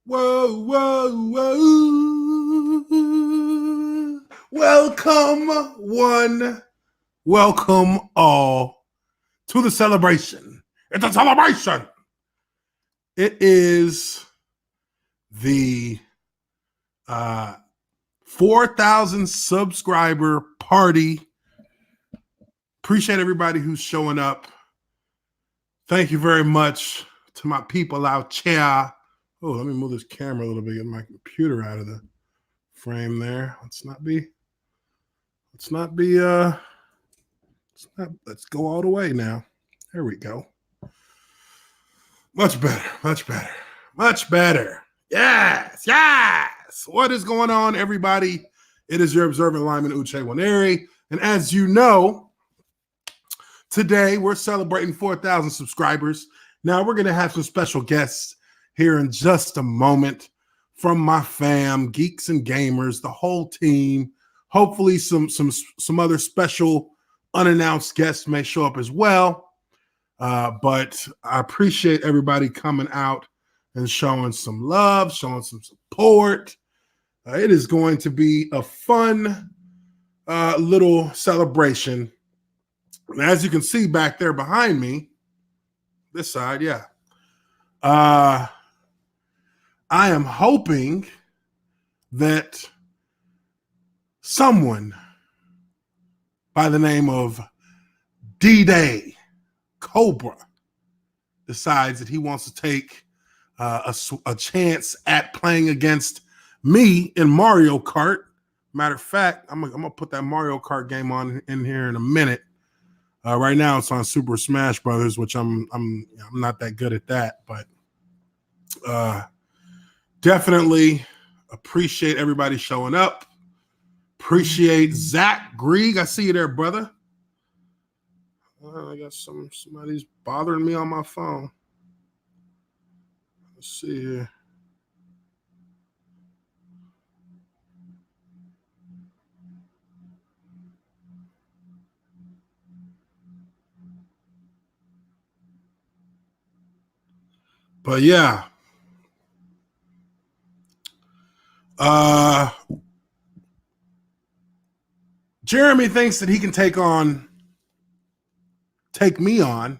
Whoa, whoa, whoa. Welcome, one. Welcome, all, to the celebration. It's a celebration. It is the 4,000 subscriber party. Appreciate everybody who's showing up. Thank you very much to my people out there. Oh, let me move this camera a little bit, get my computer out of the frame there. Let's go all the way now. There we go. Much better, much better, much better. Yes, yes. What is going on, everybody? It is your observant lineman, Uche. And as you know, today we're celebrating 4,000 subscribers. Now we're going to have some special guests here in just a moment from my fam, Geeks and Gamers, the whole team. Hopefully some other special unannounced guests may show up as well. But I appreciate everybody coming out and showing some love, showing some support. It is going to be a fun little celebration. And as you can see back there behind me, this side, yeah. I am hoping that someone by the name of D-Day Cobra decides that he wants to take a chance at playing against me in Mario Kart. Matter of fact, I'm gonna put that Mario Kart game on in here in a minute. Right now, it's on Super Smash Brothers, which I'm not that good at that, but definitely appreciate everybody showing up. Appreciate Zach Grieg. I see you there, brother. I got somebody's bothering me on my phone. Let's see here. But yeah. Jeremy thinks that he can take me on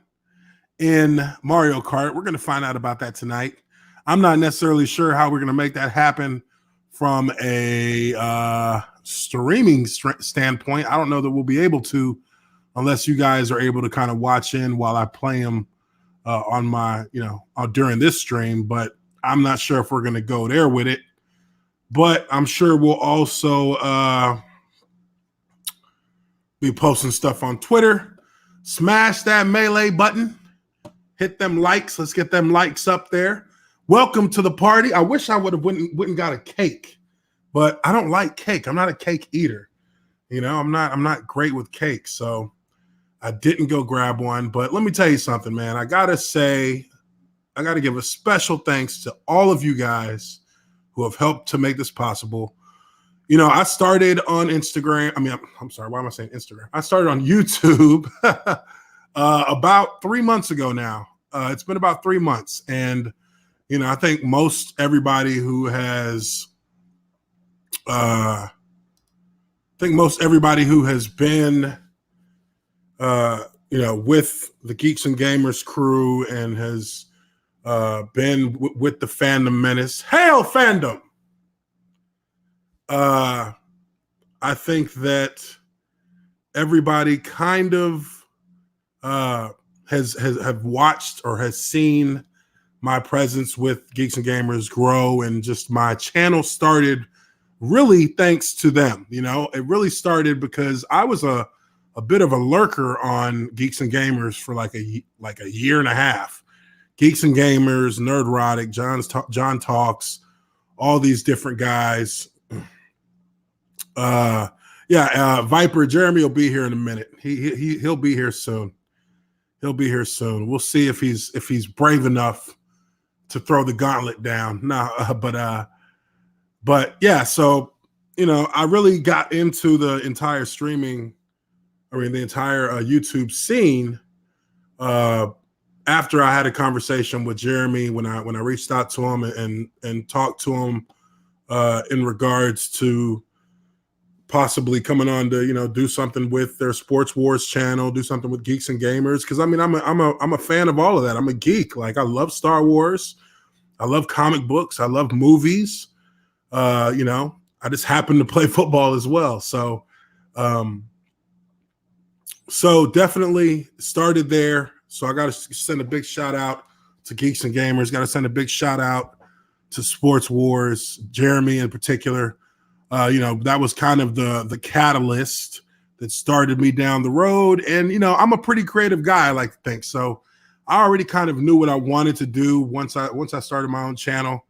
in Mario Kart. We're going to find out about that tonight. I'm not necessarily sure how we're going to make that happen from a streaming standpoint. I don't know that we'll be able to unless you guys are able to kind of watch in while I play them on my, during this stream. But I'm not sure if we're going to go there with it. But I'm sure we'll also be posting stuff on Twitter. Smash that melee button. Hit them likes. Let's get them likes up there. Welcome to the party. I wish I would have went and got a cake, but I don't like cake. I'm not a cake eater. I'm not great with cake, so I didn't go grab one. But let me tell you something, man. I gotta give a special thanks to all of you guys who have helped to make this possible. I started on Instagram. I'm sorry. Why am I saying Instagram? I started on YouTube about 3 months ago now. It's been about 3 months. And, I think most everybody who has been, with the Geeks and Gamers crew and has been with the Fandom Menace. Hail Fandom! I think that everybody kind of have watched or has seen my presence with Geeks and Gamers grow, and just my channel started really thanks to them. It really started because I was a bit of a lurker on Geeks and Gamers for like a year and a half. Geeks and Gamers, Nerdrotic, John Talks, all these different guys. Viper Jeremy will be here in a minute. He'll be here soon. We'll see if he's brave enough to throw the gauntlet down. But yeah. So I really got into the entire streaming. The entire YouTube scene after I had a conversation with Jeremy, when I reached out to him and talked to him in regards to possibly coming on to do something with their Sports Wars channel, do something with Geeks and Gamers, because I mean I'm a fan of all of that. I'm a geek. Like I love Star Wars, I love comic books, I love movies. I just happen to play football as well. So definitely started there. So I got to send a big shout out to Geeks and Gamers. Got to send a big shout out to Sports Wars, Jeremy in particular. That was kind of the catalyst that started me down the road. And, I'm a pretty creative guy, I like to think. So I already kind of knew what I wanted to do once I started my own channel.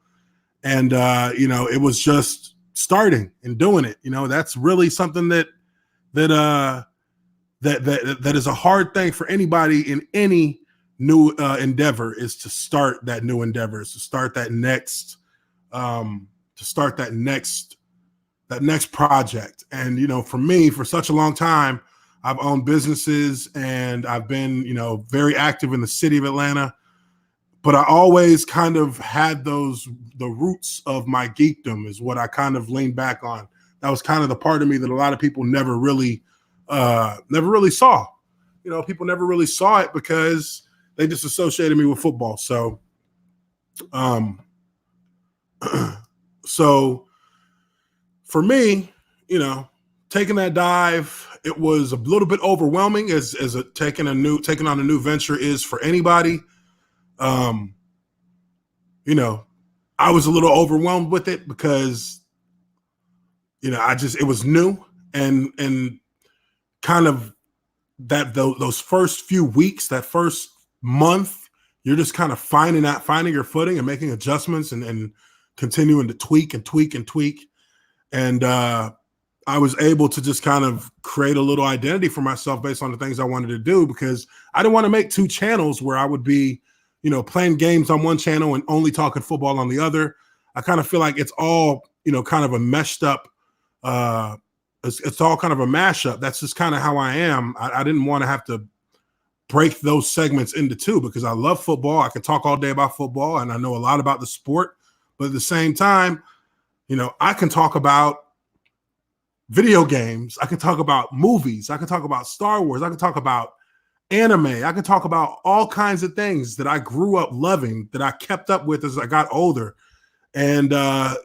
And, it was just starting and doing it. That's really something that is a hard thing for anybody in any new endeavor, is to start that new endeavor, is to start that next project. And, for me, for such a long time, I've owned businesses and I've been, very active in the city of Atlanta, but I always kind of had the roots of my geekdom is what I kind of leaned back on. That was kind of the part of me that a lot of people never really saw. People never really saw it because they just associated me with football. So, so for me, taking that dive, it was a little bit overwhelming as taking on a new venture is for anybody. I was a little overwhelmed with it because, it was new and kind of those first few weeks, that first month, you're just kind of finding your footing and making adjustments and continuing to tweak. And I was able to just kind of create a little identity for myself based on the things I wanted to do, because I didn't want to make two channels where I would be, playing games on one channel and only talking football on the other. I kind of feel like it's all, kind of a meshed up, it's all kind of a mashup. That's just kind of how I am. I didn't want to have to break those segments into two, because I love football. I can talk all day about football and I know a lot about the sport, but at the same time, I can talk about video games. I can talk about movies. I can talk about Star Wars. I can talk about anime. I can talk about all kinds of things that I grew up loving, that I kept up with as I got older. And, I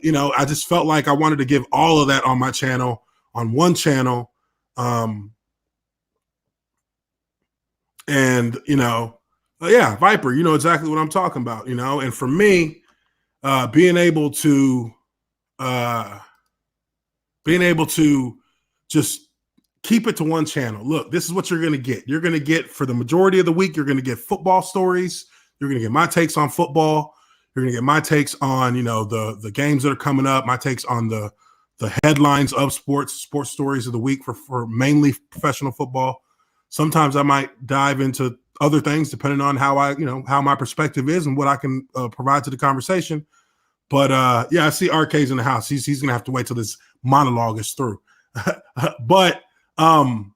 just felt like I wanted to give all of that on my channel, on one channel. Viper, you know exactly what I'm talking about, and for me, being able to just keep it to one channel. Look, this is what you're going to get. You're going to get, for the majority of the week, you're going to get football stories. You're going to get my takes on football. You're going to get my takes on, the games that are coming up, my takes on the headlines of sports stories of the week for mainly professional football. Sometimes I might dive into other things depending on how how my perspective is and what I can provide to the conversation. But I see RK's in the house. He's going to have to wait till this monologue is through. But no,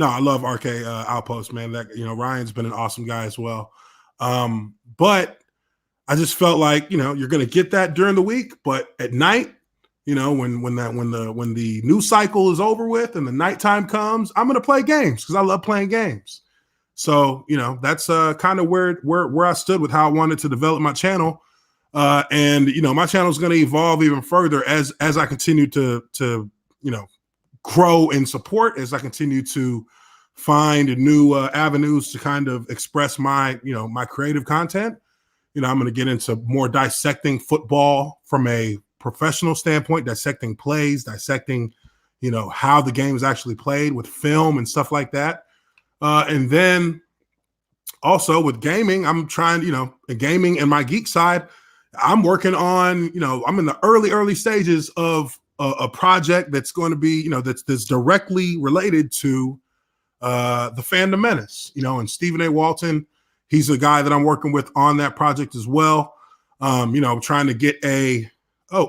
I love RK Outpost, man. That Ryan's been an awesome guy as well. But I just felt like you're going to get that during the week, but at night, when the news cycle is over with and the nighttime comes, I'm going to play games because I love playing games. So that's kind of where I stood with how I wanted to develop my channel. And my channel is going to evolve even further as I continue to grow in support, as I continue to find new avenues to kind of express my my creative content. I'm going to get into more dissecting football from a professional standpoint, dissecting plays, dissecting how the game is actually played with film and stuff like that. And then also with gaming, I'm trying gaming and my geek side. I'm working on, I'm in the early stages of a project that's going to be, that's directly related to the Fandom Menace, and Stephen A. Walton, he's a guy that I'm working with on that project as well. Trying to get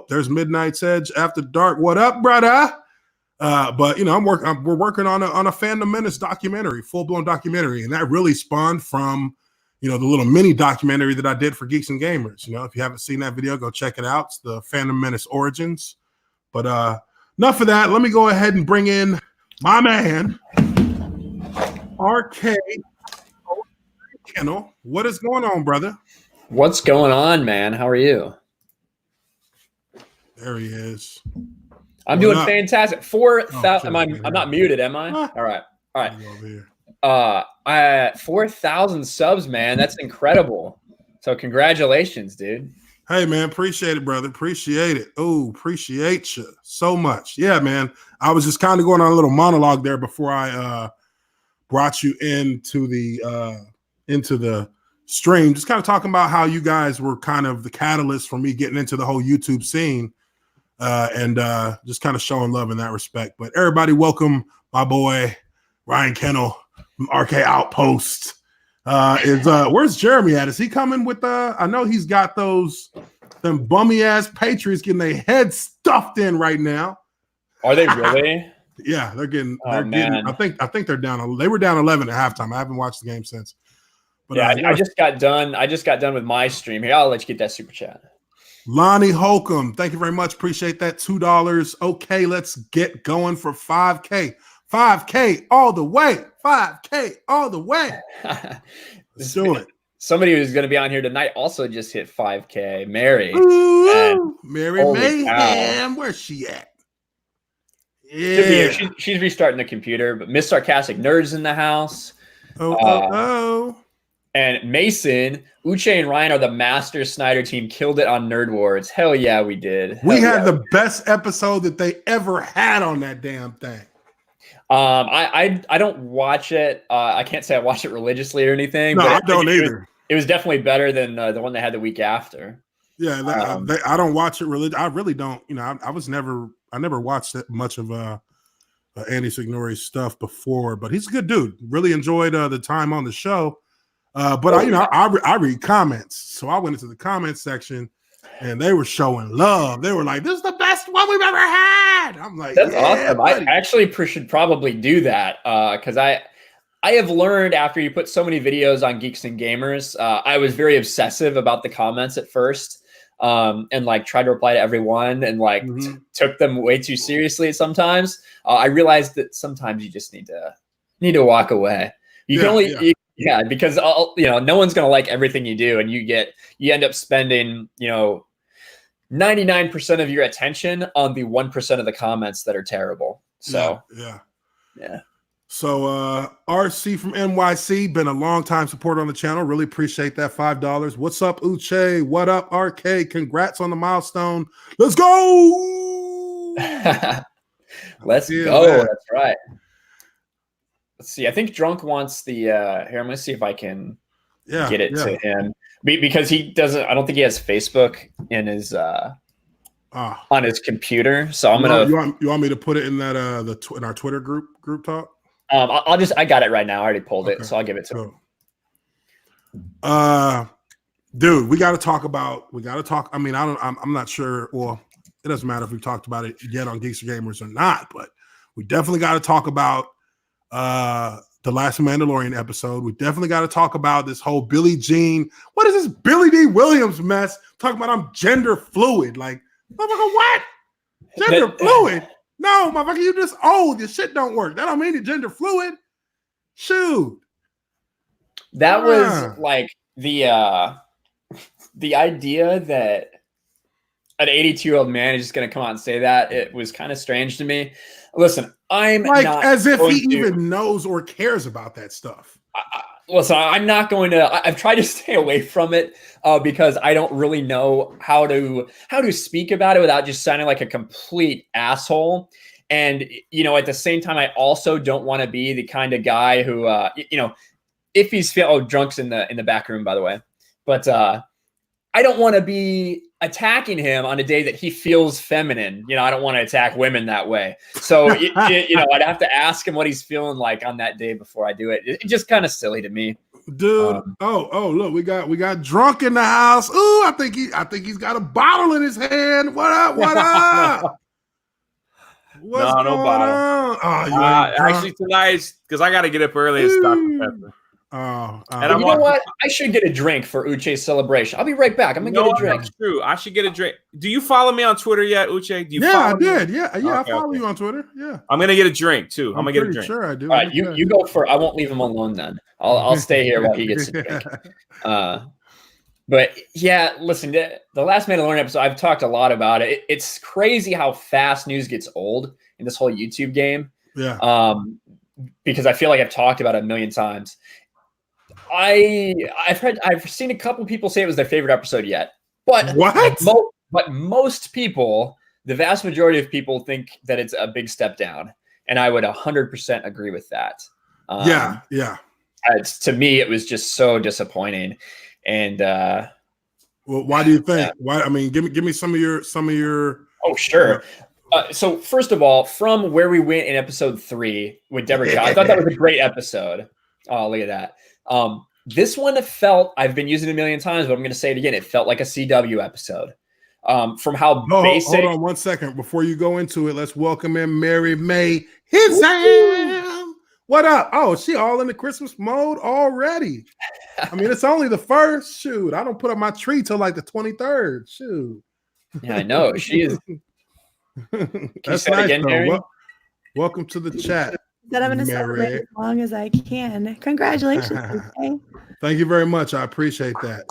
there's Midnight's Edge After Dark. What up, brother? But we're working on a Fandom Menace documentary, full-blown documentary, and that really spawned from the little mini documentary that I did for Geeks and Gamers. If you haven't seen that video, go check it out. It's the Fandom Menace Origins. But enough of that. Let me go ahead and bring in my man, RK Kinel. What is going on, brother? What's going on, man? How are you? There he is. I'm doing fantastic. 4,000. I'm not muted, am I? All right. 4,000 subs, man. That's incredible. So congratulations, dude. Hey, man. Appreciate it, brother. Appreciate it. Oh, appreciate you so much. Yeah, man. I was just kind of going on a little monologue there before I brought you into the stream, just kind of talking about how you guys were kind of the catalyst for me getting into the whole YouTube scene, and just kind of showing love in that respect. But everybody, welcome my boy Ryan Kinel from RK Outpost. Where's Jeremy at? Is he coming with I know he's got them bummy ass Patriots getting their heads stuffed in right now. Are they really? Yeah, they're getting. I think they're down. They were down 11 at halftime. I haven't watched the game since. But yeah, I just got done. I just got done with my stream here. I'll let you get that super chat. Lonnie Holcomb, thank you very much. Appreciate that. $2. Okay, let's get going for 5K. 5K all the way. 5K all the way. Let's do it. Somebody who's going to be on here tonight also just hit 5K. Mary. Ooh, Mary Mayhem. Where's she at? Yeah. She's restarting the computer, but Miss Sarcastic Nerds in the house. And Mason, Uche, and Ryan are the Master Snyder team. Killed it on Nerd Wars. Hell yeah, we did. We had the best episode that they ever had on that damn thing. I don't watch it. I can't say I watch it religiously or anything. No, but I don't either. It was definitely better than the one they had the week after. Yeah, I don't watch it really. I really don't. I never watched that much of Andy Signori's stuff before, but he's a good dude. Really enjoyed the time on the show. But I read comments, so I went into the comments section, and they were showing love. They were like, "This is the best one we've ever had." I'm like, "That's awesome." Buddy. I actually should probably do that because I have learned after you put so many videos on Geeks and Gamers, I was very obsessive about the comments at first, and like tried to reply to everyone, and like took them way too seriously sometimes. I realized that sometimes you just need to walk away. You can only. Yeah, because no one's gonna like everything you do, and you end up spending 99% of your attention on the 1% of the comments that are terrible. So yeah. So RC from NYC, been a long time supporter on the channel. Really appreciate that $5. What's up, Uche? What up, RK? Congrats on the milestone. Let's go. Let's go. That. That's right. Let's see. I think Drunk wants the here. I'm going to see if I can get it to him because he doesn't. I don't think he has Facebook in his on his computer. So I'm gonna. You want me to put it in that in our Twitter group talk? I got it right now. I already pulled it, so I'll give it to him. Dude, we got to talk. I mean, I'm not sure. Well, it doesn't matter if we've talked about it yet on Geeks or Gamers or not, but we definitely got to talk about the last Mandalorian episode. We definitely got to talk about this whole Billie Jean. What is this Billy D. Williams mess? Talking about I'm gender fluid. Like, motherfucker, what? Gender fluid? No, motherfucker, you just old. Your shit don't work. That don't mean you're gender fluid. Shoot. That was like the idea that an 82-year-old man is just going to come out and say that. It was kind of strange to me. Listen, I'm like not as if he even knows or cares about that stuff. Listen, I'm not going to. I've tried to stay away from it because I don't really know how to speak about it without just sounding like a complete asshole. And at the same time, I also don't want to be the kind of guy who, if he's Drunk's in the back room, by the way, but I don't want to be attacking him on a day that he feels feminine. I don't want to attack women that way. So, I'd have to ask him what he's feeling like on that day before I do it. It's just kind of silly to me. Dude. Look, we got Drunk in the house. Ooh, I think he's got a bottle in his hand. What up? What's going bottle. on? Actually tonight, because I got to get up early and stop the pepper. But you know what? I should get a drink for Uche's celebration. I'll be right back. I'm gonna get a drink. That's true. I should get a drink. Do you follow me on Twitter yet, Uche? Do you I follow did. me? Yeah, I follow you on Twitter. Yeah. I'm gonna get a drink too. I'm gonna get a drink. Sure, I do. All right, you go for. I won't leave him alone then. I'll stay here while he gets a drink. But yeah, listen, the last Mandalorian episode, I've talked a lot about it. It's crazy how fast news gets old in this whole YouTube game. Yeah. Because I feel like I've talked about it a million times. I've seen a couple people say it was their favorite episode yet. But what? But most people, the vast majority of people, think that it's a big step down, and I would 100% agree with that. Yeah. To me, it was just so disappointing. And well, why do you think? Why? I mean, give me some of your. Oh, sure. So first of all, from where we went in episode 3 with Deborah Chow, I thought that was a great episode. Oh, look at that. This one felt, I've been using it a million times, but I'm going to say it again. It felt like a CW episode. From how basic. Hold on 1 second. Before you go into it, let's welcome in Mary May Hizam. What up? Oh, she all in the Christmas mode already. I mean, it's only the first. Shoot, I don't put up my tree till like the 23rd. Shoot. Yeah, I know. She is. That's nice, again, though. Welcome to the chat. That I'm going to celebrate as long as I can. Congratulations. Thank you very much. I appreciate that.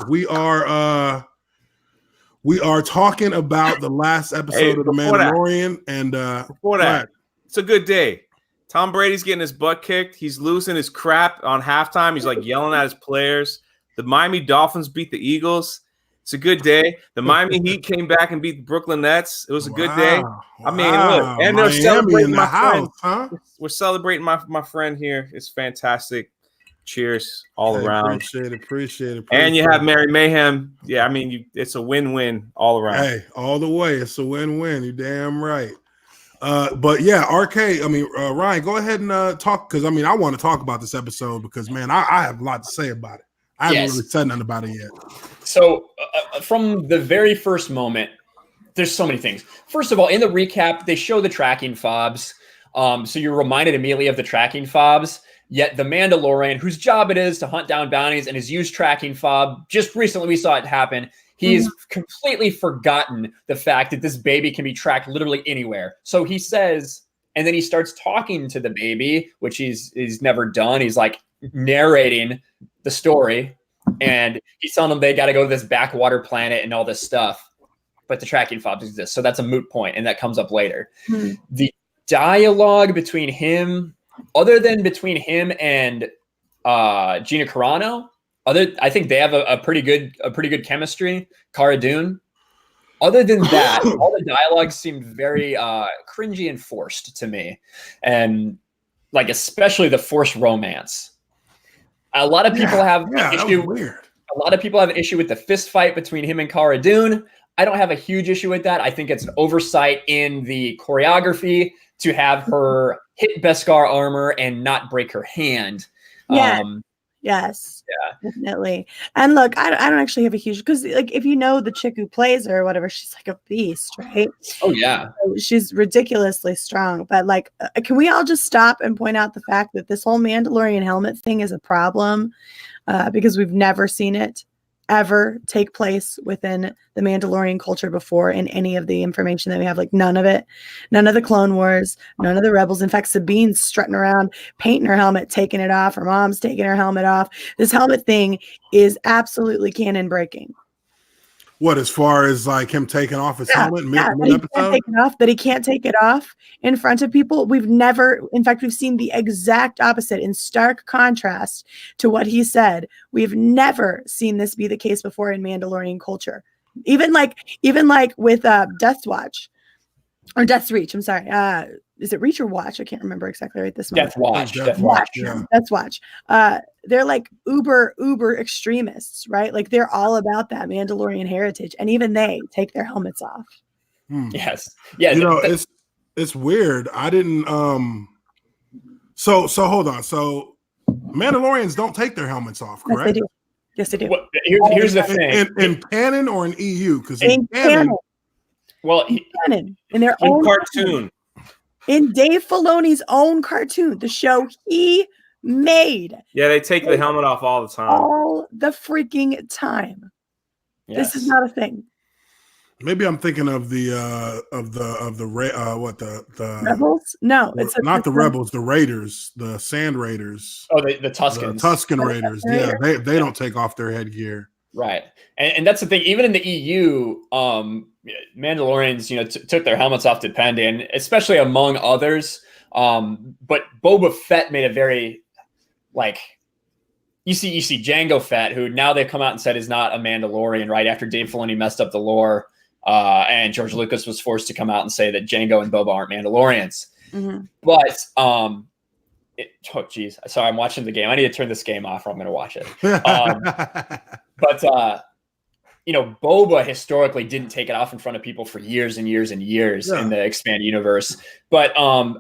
We are talking about the last episode of The Mandalorian. And before that, it's a good day. Tom Brady's getting his butt kicked. He's losing his crap on halftime. He's like yelling at his players. The Miami Dolphins beat the Eagles. It's a good day. The Miami Heat came back and beat the Brooklyn Nets. It was a good day. I mean, look, and they're celebrating my friend. Huh? We're celebrating my friend here. It's fantastic. Cheers all around. Appreciate it. And you have Mary Mayhem. Yeah, I mean, it's a win-win all around. Hey, all the way. It's a win-win. You're damn right. But yeah, RK, I mean, Ryan, go ahead and talk, because I mean, I want to talk about this episode because, man, I have a lot to say about it. I haven't really said nothing about it yet. So from the very first moment, there's so many things. First of all, in the recap, they show the tracking fobs. So you're reminded immediately of the tracking fobs. Yet the Mandalorian, whose job it is to hunt down bounties and has used tracking fob, just recently we saw it happen. He's completely forgotten the fact that this baby can be tracked literally anywhere. So he says, and then he starts talking to the baby, which he's never done. He's like narrating the story, and he's telling them they got to go to this backwater planet and all this stuff. But the tracking fobs exist. So that's a moot point, and that comes up later. The dialogue between him, other than between him and Gina Carano, I think they have a pretty good chemistry. Cara Dune. Other than that, all the dialogue seemed very cringy and forced to me, and like especially the forced romance. A lot of people have an issue. A lot of people have an issue with the fist fight between him and Cara Dune. I don't have a huge issue with that. I think it's an oversight in the choreography to have her hit Beskar armor and not break her hand. Yeah. Yes. Yeah. Definitely. And look, I don't actually have a huge, because like if you know the chick who plays her or whatever, she's like a beast, right? Oh yeah. So she's ridiculously strong. But like, can we all just stop and point out the fact that this whole Mandalorian helmet thing is a problem? Because we've never seen it ever take place within the Mandalorian culture before in any of the information that we have. Like none of it, none of the Clone Wars, none of the Rebels. In fact, Sabine's strutting around, painting her helmet, taking it off. Her mom's taking her helmet off. This helmet thing is absolutely canon breaking. What, as far as like him taking off his helmet mid-episode? That he can't take it off in front of people. We've never, in fact, we've seen the exact opposite in stark contrast to what he said. We've never seen this be the case before in Mandalorian culture. Even like with Death's Watch or Death's Reach. I'm sorry. Is it Reach or Watch? I can't remember exactly right this moment. Death Watch. Yeah. Death's Watch. They're like uber extremists, right? Like they're all about that Mandalorian heritage, and even they take their helmets off. Yes. Yeah. You know, it's weird. I didn't. So hold on. So Mandalorians don't take their helmets off, correct? Yes, they do. Well, here's the thing. In canon or in EU? Because in canon. Well, canon in their own cartoon. In Dave Filoni's own cartoon, the show he made. Yeah, they take the helmet off all the time. All the freaking time. Yes. This is not a thing. Maybe I'm thinking of the Rebels? No, not the Rebels, the Raiders, the Sand Raiders. Oh, the Tuskens. The Tusken Raiders. Yeah, they don't take off their headgear. Right. And that's the thing. Even in the EU, Mandalorians, took their helmets off depending, and especially among others. But Boba Fett made a very, you see Jango Fett, who now they've come out and said is not a Mandalorian, right? After Dave Filoni messed up the lore, and George Lucas was forced to come out and say that Jango and Boba aren't Mandalorians. Mm-hmm. But, sorry, I'm watching the game. I need to turn this game off or I'm going to watch it. But Boba historically didn't take it off in front of people for years and years and years in the expanded universe. But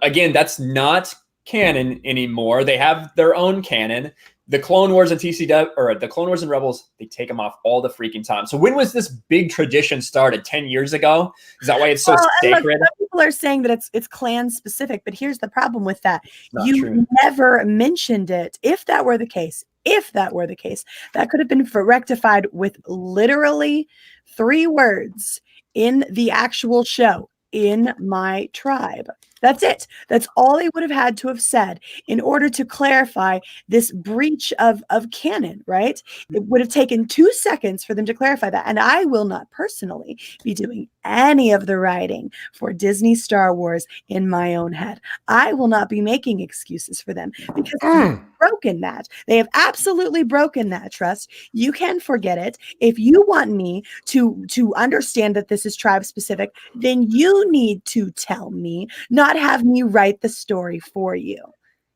again, that's not canon anymore. They have their own canon. The Clone Wars and the Clone Wars and Rebels, they take them off all the freaking time. So when was this big tradition started? 10 years ago? Is that why it's so sacred? Look, some people are saying that it's clan specific, but here's the problem with that. You never mentioned it. If that were the case, that could have been rectified with literally 3 words in the actual show, in my tribe. That's it. That's all they would have had to have said in order to clarify this breach of canon, right? It would have taken 2 seconds for them to clarify that. And I will not personally be doing any of the writing for Disney Star Wars in my own head. I will not be making excuses for them because they've broken that. They have absolutely broken that trust. You can forget it. If you want me to understand that this is tribe specific, then you need to tell me, not have me write the story for you.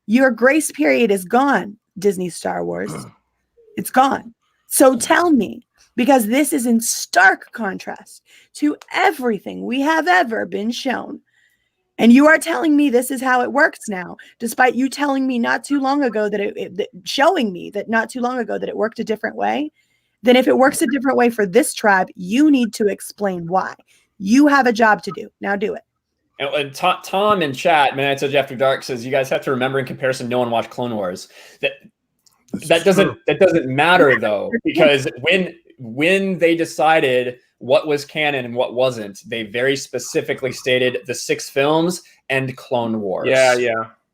Your grace period is gone, Disney Star Wars. It's gone. So tell me, because this is in stark contrast to everything we have ever been shown. And you are telling me this is how it works now, despite you telling me not too long ago showing me that not too long ago that it worked a different way. Then if it works a different way for this tribe, you need to explain why. You have a job to do. Now do it. And Tom in chat, Midnight Edge After Dark, says you guys have to remember in comparison, no one watched Clone Wars. That doesn't matter though, because when they decided what was canon and what wasn't, they very specifically stated the 6 films and Clone Wars. Yeah.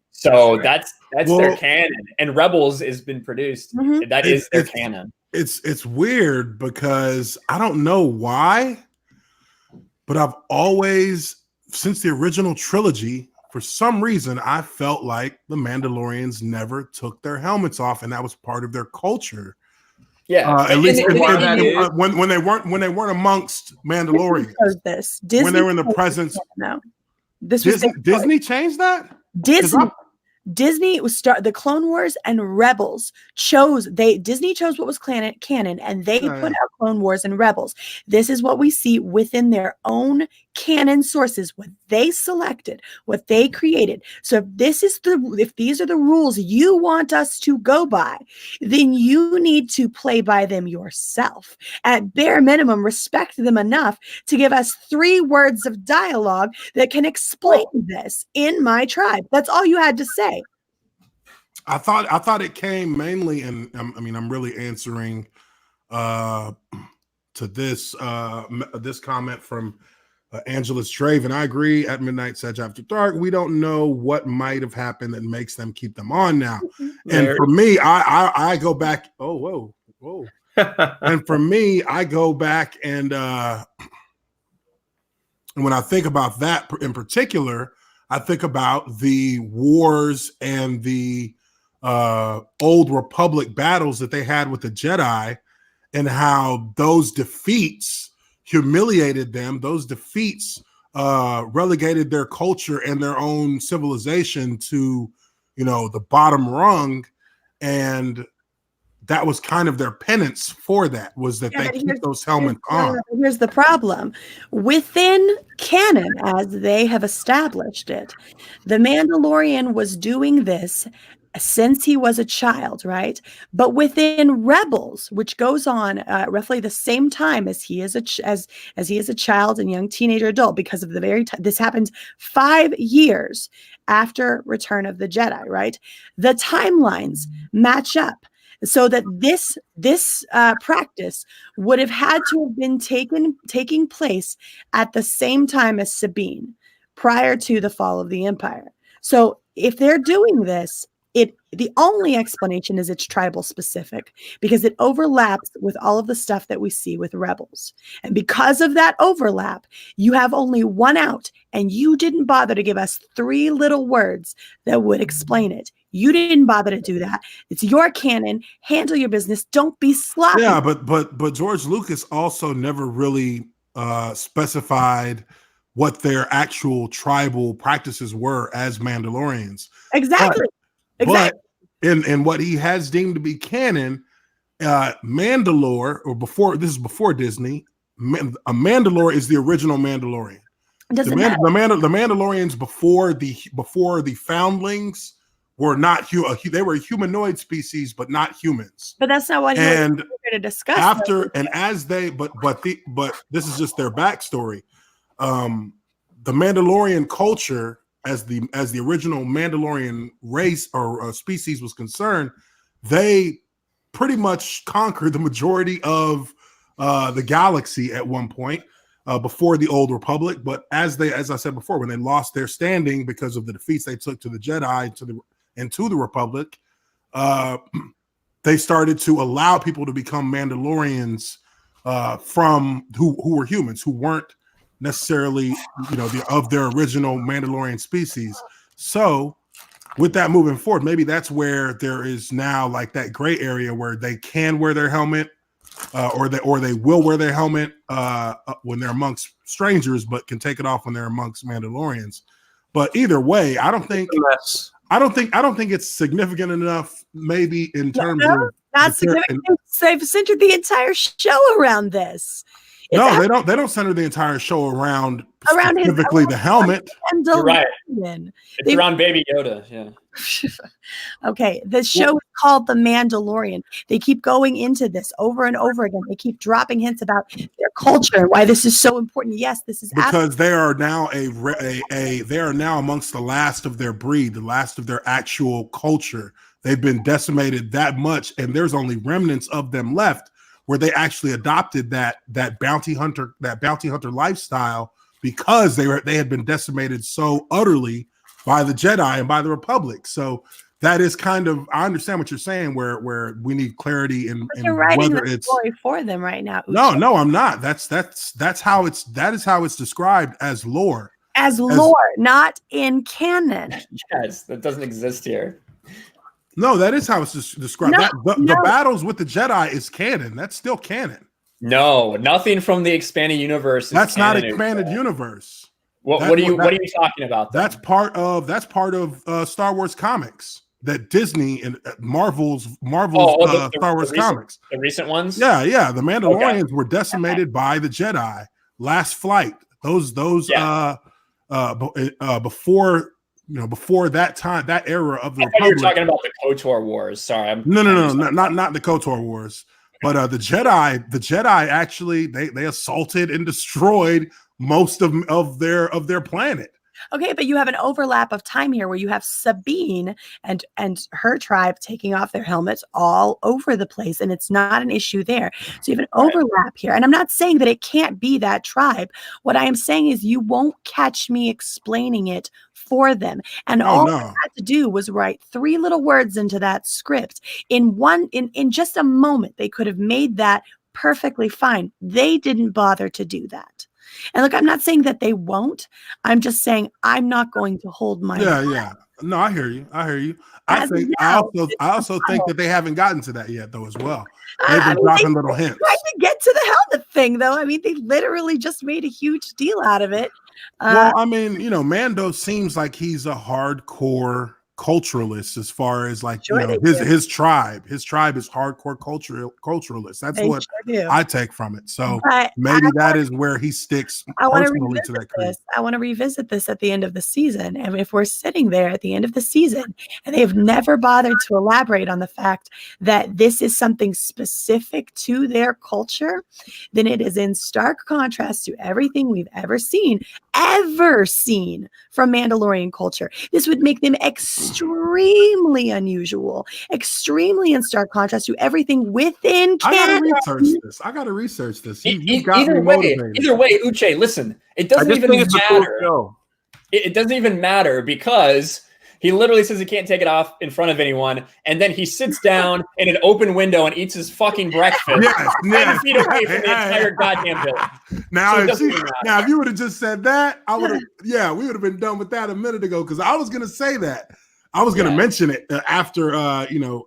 So that's their canon, and Rebels has been produced. Mm-hmm. That is their canon. It's weird because I don't know why, but I've always, since the original trilogy, for some reason, I felt like the Mandalorians never took their helmets off, and that was part of their culture. Yeah, at least when they weren't amongst Mandalorians. When they were in the presence. No, Disney changed that. Disney was the Clone Wars and Rebels Disney chose what was canon, and they put out Clone Wars and Rebels. This is what we see within their own canon sources, what they selected, what they created. So if these are the rules you want us to go by, then you need to play by them yourself. At bare minimum, respect them enough to give us 3 words of dialogue that can explain this in my tribe. That's all you had to say. I thought it came mainly, and I'm really answering to this comment from Angela's Trave, and I agree. At Midnight Edge After Dark, we don't know what might have happened that makes them keep them on now. And for me, I go back. Oh, whoa. And for me, I go back and when I think about that in particular, I think about the wars and the Old Republic battles that they had with the Jedi, and how those defeats humiliated them. Those defeats relegated their culture and their own civilization to, the bottom rung. And that was kind of their penance for that, was that they keep those helmets on. Here's the problem. Within canon, as they have established it, the Mandalorian was doing this since he was a child, right? But within Rebels, which goes on roughly the same time as he is as he is a child and young teenager adult, because of the very this happens 5 years after Return of the Jedi, right? The timelines match up, so that this practice would have had to have been taking place at the same time as Sabine, prior to the fall of the Empire. So if they're doing this, the only explanation is it's tribal specific, because it overlaps with all of the stuff that we see with Rebels. And because of that overlap, you have only one out, and you didn't bother to give us 3 little words that would explain it. You didn't bother to do that. It's your canon. Handle your business. Don't be sloppy. Yeah, but George Lucas also never really specified what their actual tribal practices were as Mandalorians. Exactly. But in what he has deemed to be canon, Mandalore, or before, this is before Disney, a Mandalore is the original Mandalorian. The Mandalorians before the foundlings were not they were a humanoid species, but not humans. But that's not what we're going to discuss. After and as they, but this is just their backstory. The Mandalorian culture, as the original Mandalorian race or species was concerned, they pretty much conquered the majority of the galaxy at one point before the Old Republic. But as I said before, when they lost their standing because of the defeats they took to the Jedi and to the Republic, they started to allow people to become Mandalorians from who were humans, who weren't necessarily, of their original Mandalorian species. So with that moving forward, maybe that's where there is now like that gray area where they can wear their helmet, or they will wear their helmet when they're amongst strangers, but can take it off when they're amongst Mandalorians. But either way, I don't think it's significant enough, maybe in terms of not significant. They've centered the entire show around this. They don't center the entire show around specifically the helmet. You're right. It's around Baby Yoda. Yeah. Okay. The show is called The Mandalorian. They keep going into this over and over again. They keep dropping hints about their culture, why this is so important. Yes, this is because they are now they are now amongst the last of their breed, the last of their actual culture. They've been decimated that much, and there's only remnants of them left, where they actually adopted that bounty hunter lifestyle because they had been decimated so utterly by the Jedi and by the Republic. So that is kind of, I understand what you're saying, where we need clarity in you're writing whether the it's story for them right now. Uche. No, I'm not. That is how it's described as lore. As lore, not in canon. Yes, that doesn't exist here. No, that is how it's described. The battles with the Jedi is canon. That's still canon. No, nothing from the expanded universe. That's not expanded universe. What are you talking about? Then? That's part of Star Wars comics that Disney and Marvel's Star Wars comics. The recent ones. Yeah. The Mandalorians were decimated by the Jedi. Last Flight. Those before that time, that era of the Republic. You're talking about the KOTOR Wars. Sorry, no, not the KOTOR Wars, but the Jedi actually they assaulted and destroyed most of their planet. Okay, but you have an overlap of time here where you have Sabine and her tribe taking off their helmets all over the place, and it's not an issue there. So you have an overlap here. And I'm not saying that it can't be that tribe. What I am saying is you won't catch me explaining it for them. And all I had to do was write 3 little words into that script. In just a moment, they could have made that perfectly fine. They didn't bother to do that. And look, I'm not saying that they won't. I'm just saying I'm not going to hold my No, I hear you. I also think that they haven't gotten to that yet, though, as well. They've been dropping little hints. Tried to get to the helmet thing, though. I mean, they literally just made a huge deal out of it. Well, I mean, Mando seems like he's a hardcore culturalists as far as like Sure you know they his tribe. His tribe is hardcore culturalists. That's They what sure do. I take from it. So But maybe that is where he sticks I want to personally to revisit that creed. this. I want to revisit this at the end of the season. And if we're sitting there at the end of the season and they've never bothered to elaborate on the fact that this is something specific to their culture, then it is in stark contrast to everything we've ever seen from Mandalorian culture. This would make them extremely unusual, extremely in stark contrast to everything within I gotta canon. research this. You got Either me way, motivated. Uche, listen, it I doesn't just even think it's a cool matter. show. It doesn't even matter because he literally says he can't take it off in front of anyone, and then he sits down in an open window and eats his fucking breakfast 10 feet away from the entire goddamn village. Now, So it if doesn't even matter. if you would have just said that, I would have. Yeah, we would have been done with that a minute ago because I was going to say that. I was going to mention it after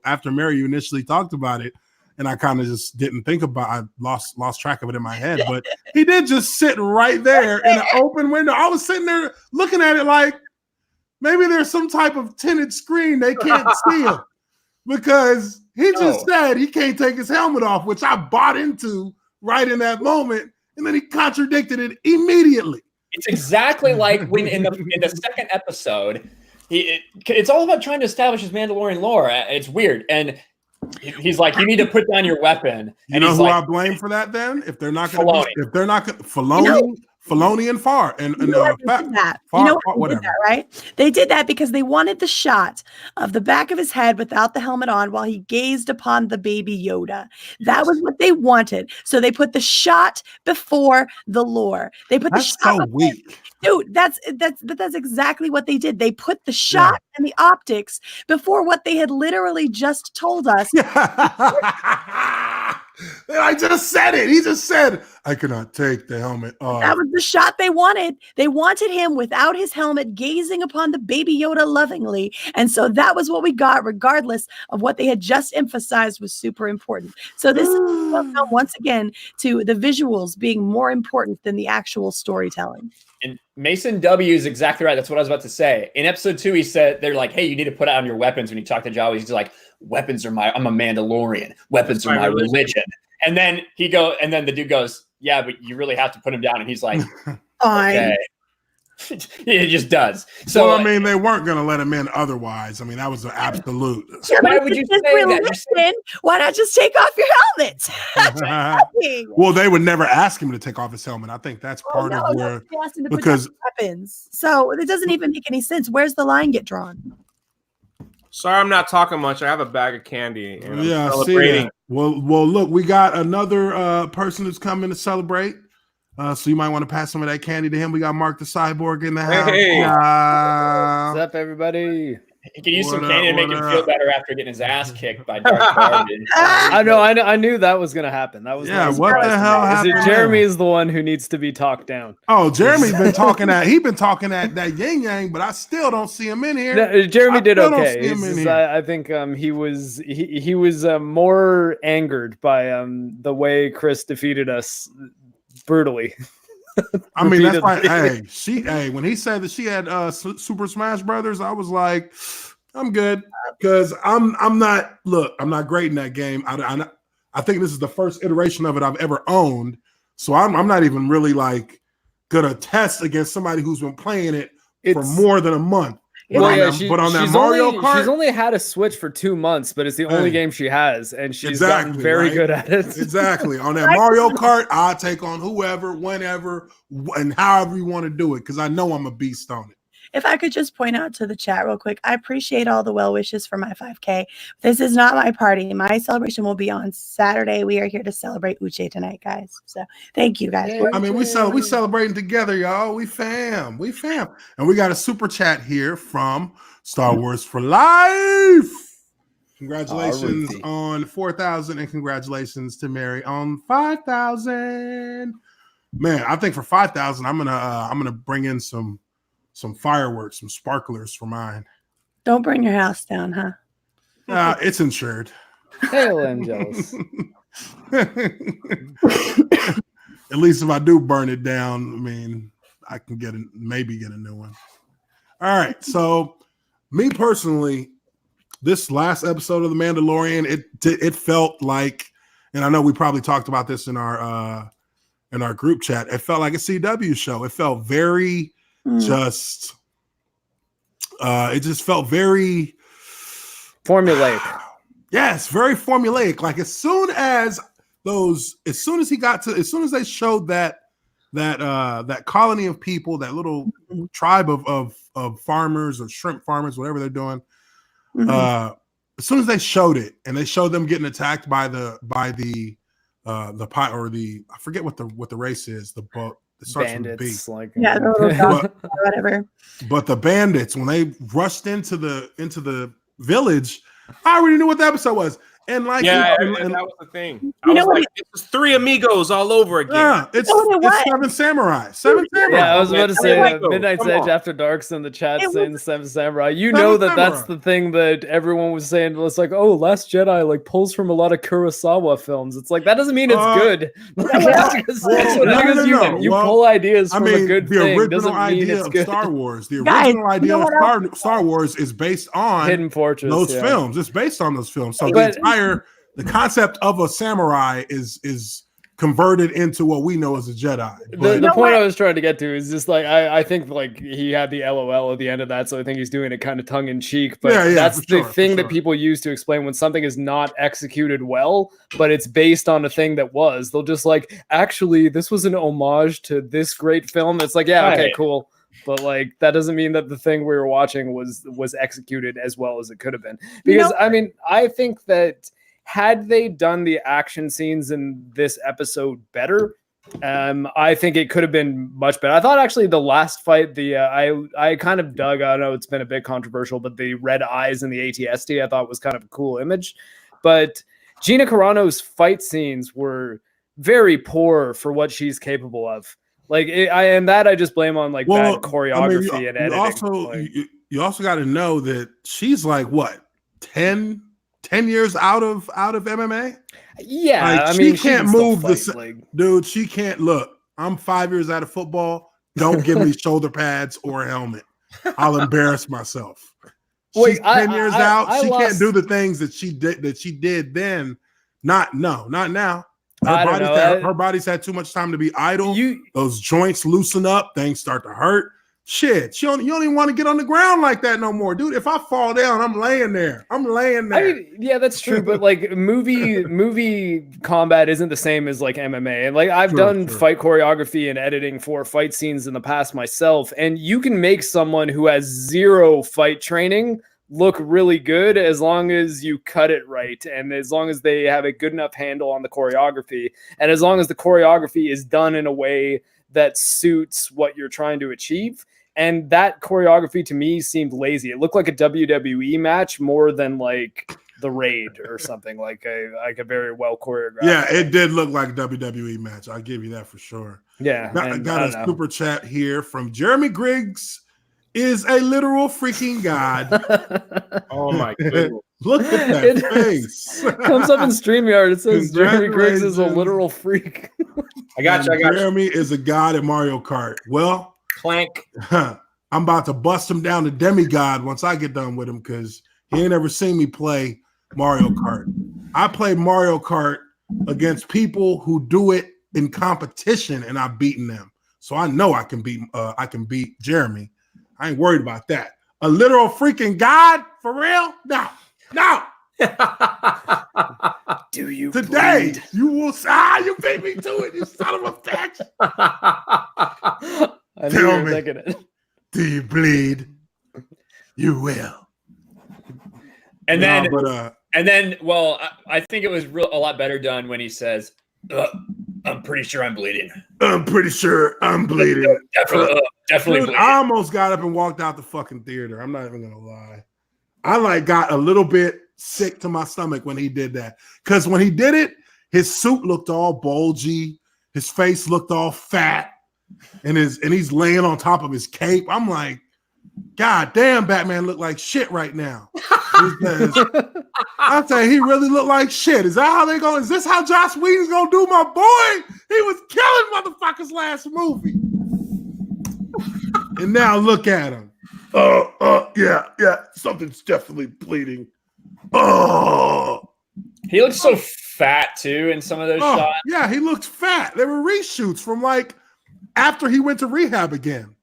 after Mary you initially talked about it, and I kind of just didn't think about. I lost track of it in my head, but he did just sit right there in an open window. I was sitting there looking at it like maybe there's some type of tinted screen they can't see him because he just said he can't take his helmet off, which I bought into right in that moment, and then he contradicted it immediately. It's exactly like when in the second episode, it's all about trying to establish his Mandalorian lore. It's weird, and he's like, "You need to put down your weapon." You know who I blame for that? Then, if they're not going to, Filoni and Far and You know why they did that, right? They did that because they wanted the shot of the back of his head without the helmet on while he gazed upon the baby Yoda. That was what they wanted. So they put the shot before the lore. They put the shot. So weak. Dude, that's exactly what they did. They put the shot and the optics before what they had literally just told us. I just said it. He just said, I cannot take the helmet off. That was the shot they wanted. They wanted him without his helmet, gazing upon the baby Yoda lovingly. And so that was what we got, regardless of what they had just emphasized was super important. So this is once again to the visuals being more important than the actual storytelling. And Mason W is exactly right. That's what I was about to say. In episode 2, he said, they're like, hey, you need to put out your weapons. When you talk to Jawa, he's like, weapons are I'm a Mandalorian. Weapons are my religion. And then the dude goes, yeah, but you really have to put him down. And he's like, okay. It just does. So well, I mean, they weren't going to let him in otherwise. I mean, that was an absolute. So why would you say that? Why not just take off your helmet? Well, they would never ask him to take off his helmet. I think that's part of where because weapons. So it doesn't even make any sense. Where's the line get drawn? Sorry, I'm not talking much. I have a bag of candy. And I'm celebrating. See, well, look, we got another person who's coming to celebrate. So you might want to pass some of that candy to him. We got Mark the Cyborg in the house. Hey. What's up, everybody? He could use some candy to make him feel better after getting his ass kicked by Darth Garbage. I knew that was gonna happen. That was what the hell happened? Jeremy is the one who needs to be talked down. Oh, Jeremy's been talking that yin yang, but I still don't see him in here. No, Jeremy did okay. I think he was more angered by the way Chris defeated us brutally. I mean, that's like, when he said that she had Super Smash Brothers, I was like, I'm good because I'm not great in that game. I think this is the first iteration of it I've ever owned, so I'm not even really like gonna test against somebody who's been playing it for more than a month. But on that Mario Kart, she's only had a Switch for 2 months, but it's the only game she has, and she's gotten very good at it. Exactly. On that Mario Kart, I'll take on whoever, whenever, and however you want to do it, because I know I'm a beast on it. If I could just point out to the chat real quick, I appreciate all the well wishes for my 5K. This is not my party. My celebration will be on Saturday. We are here to celebrate Uche tonight, guys. So thank you, guys. I mean, we celebrating together, y'all. We fam. And we got a super chat here from Star Wars for Life. Congratulations on 4,000 and congratulations to Mary on 5,000. Man, I think for 5,000, I'm gonna bring in some fireworks, some sparklers for mine. Don't burn your house down, huh? It's insured. Hail angels. At least if I do burn it down, I mean, I can maybe get a new one. All right, so Me personally, this last episode of The Mandalorian, it felt like, and I know we probably talked about this in our group chat. It felt like a CW show. It felt very just. It just felt very formulaic. Yes, very formulaic. Like as soon as they showed that colony of people, that little tribe of farmers or shrimp farmers, whatever they're doing. As soon as they showed it, and they showed them getting attacked by the I forget what the race is, the boat. It starts bandits, with B. Whatever. But the bandits, when they rushed into the village, I already knew what the episode was. And like, that was the thing. You know what? It was Three Amigos all over again. Yeah, it's Seven Samurai. Yeah, I was about to say Midnight Come Sage on. After Dark's in the chat It saying was- Seven Samurai. You Seven know that Samurai. that's the thing that everyone was saying. It's like, oh, Last Jedi like pulls from a lot of Kurosawa films. It's like that doesn't mean it's good. You pull ideas from a good the thing original doesn't mean idea it's of good. Star Wars. The Guys, original idea you know of what Star Wars is based on Hidden Fortress. those yeah. films. It's based on those films. So But- the concept of a samurai is converted into what we know as a Jedi. But The point I was trying to get to is just like I think like he had the LOL at the end of that, so I think he's doing it kind of tongue in cheek. But that's the thing that people use to explain when something is not executed well, but it's based on a thing that was. They'll just like, actually, this was an homage to this great film. It's like, yeah, okay, cool. But like that doesn't mean that the thing we were watching was executed as well as it could have been. Because I mean, I think that had they done the action scenes in this episode better, I think it could have been much better. I thought actually the last fight, I kind of dug. I know it's been a bit controversial, but the red eyes and the ATST I thought was kind of a cool image. But Gina Carano's fight scenes were very poor for what she's capable of. Like I just blame on like bad choreography and editing. You also got to know that she's like what 10 years out of MMA. Yeah, like, I mean, she can't move fight, dude. She can't look. I'm 5 years out of football. Don't give me shoulder pads or a helmet. I'll embarrass myself. She's 10 years out. She can't do the things that she did then. Not now. Her body's had too much time to be idle. Those joints loosen up. Things start to hurt. Shit, you don't even want to get on the ground like that no more, dude. If I fall down, I'm laying there. I mean, yeah, that's true. But like movie combat isn't the same as like MMA. And like I've done fight choreography and editing for fight scenes in the past myself. And you can make someone who has zero fight training look really good as long as you cut it right. And as long as they have a good enough handle on the choreography. And as long as the choreography is done in a way that suits what you're trying to achieve. And that choreography to me seemed lazy. It looked like a WWE match more than like the Raid or something, like a very well choreographed. Yeah, it did look like a WWE match. I'll give you that for sure. Yeah. I got a super chat here from Jeremy Griggs. Is a literal freaking god. Oh my goodness. Look at that face. Comes up in StreamYard. It says Jeremy Griggs is a literal freak. I got you. Jeremy is a god at Mario Kart. Well, clank. I'm about to bust him down to demigod once I get done with him because he ain't ever seen me play Mario Kart. I play Mario Kart against people who do it in competition, and I've beaten them. So I know I can beat Jeremy. I ain't worried about that. A literal freaking god? For real? No. Do you today? bleed? You will you beat me to it, you son of a bitch. Tell me, do you bleed? You will. And then, well, I think it was a lot better done when he says, I'm pretty sure I'm bleeding. I'm pretty sure I'm bleeding. Definitely Dude, bleeding. I almost got up and walked out the fucking theater. I'm not even gonna lie. I like got a little bit sick to my stomach when he did that. Because when he did it, his suit looked all bulgy, his face looked all fat, and he's laying on top of his cape. I'm like, God damn, Batman look like shit right now. I say he really looked like shit. Is this how Joss Whedon's gonna do my boy? He was killing motherfuckers last movie. And now look at him. Yeah, something's definitely bleeding. Oh, he looks so fat too in some of those shots. Yeah, he looked fat. They were reshoots from like after he went to rehab again.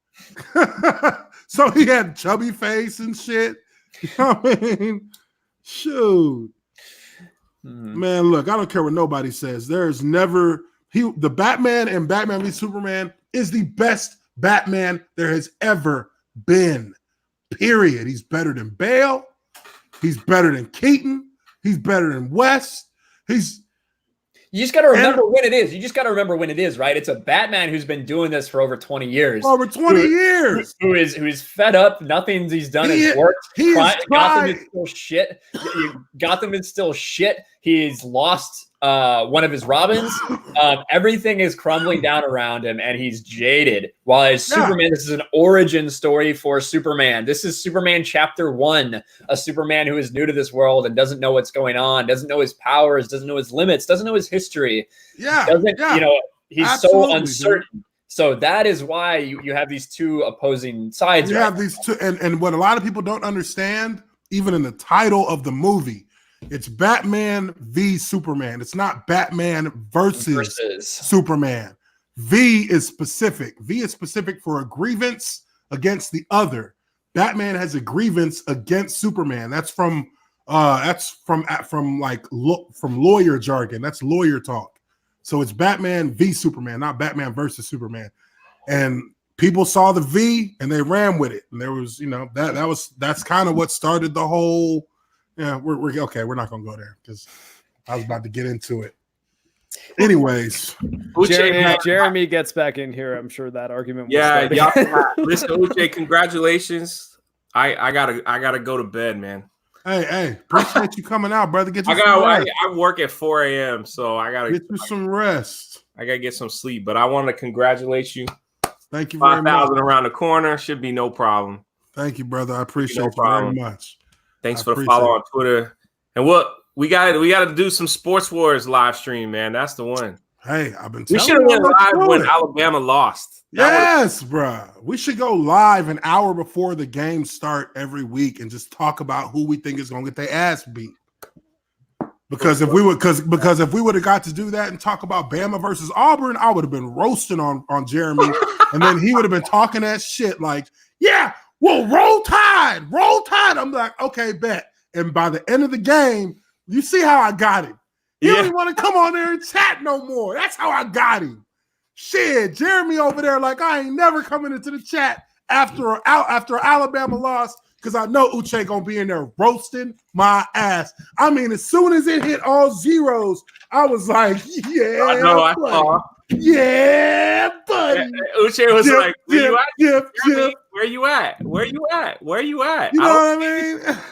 So he had chubby face and shit. I mean, shoot. Man, look, I don't care what nobody says. There's never the Batman and Batman v Superman is the best Batman there has ever been. Period. He's better than Bale. He's better than Keaton. He's better than West. You just got to remember when it is. You just got to remember when it is, right? It's a Batman who's been doing this for over 20 years. Over 20 years. Who is fed up. Nothing he's done has worked. Gotham is still shit. Gotham is still shit. He's lost one of his Robins. Everything is crumbling down around him, and he's jaded. While as Superman, this is an origin story for Superman. This is Superman Chapter 1, a Superman who is new to this world and doesn't know what's going on, doesn't know his powers, doesn't know his limits, doesn't know his history. He's absolutely so uncertain. Dude. So that is why you have these two opposing sides. You have these two, and what a lot of people don't understand, even in the title of the movie, it's Batman v Superman. It's not Batman versus Superman. V is specific. V is specific for a grievance against the other. Batman has a grievance against Superman. That's from lawyer jargon. That's lawyer talk. So it's Batman v Superman, not Batman versus Superman. And people saw the V and they ran with it. And there was, that's kind of what started the whole. Yeah, we're okay. We're not gonna go there because I was about to get into it. Anyways, Jeremy gets back in here. I'm sure that argument. Listen, Uche, congratulations. I gotta go to bed, man. Hey, appreciate you coming out, brother. I work at 4 a.m., so I gotta get you some rest. I gotta get some sleep, but I want to congratulate you. Thank you very much. 5,000 around the corner should be no problem. Thank you, brother. I appreciate you very much. Thanks for the follow on Twitter. And we got to do some Sports Wars live stream, man. That's the one. Hey, I've been. We should have went live when Alabama lost. Yes, bro. We should go live an hour before the games start every week and just talk about who we think is going to get their ass beat. Because if we would have got to do that and talk about Bama versus Auburn, I would have been roasting on Jeremy, and then he would have been talking that shit like, yeah. Well, roll tide. I'm like, okay, bet. And by the end of the game, you see how I got him. He don't even want to come on there and chat no more. That's how I got him. Shit, Jeremy over there like, I ain't never coming into the chat after Alabama lost because I know Uche gonna be in there roasting my ass. I mean, as soon as it hit all zeros, I was like, yeah. I know. I saw. Yeah, buddy. Uche was like, where you at? Where you at? You know what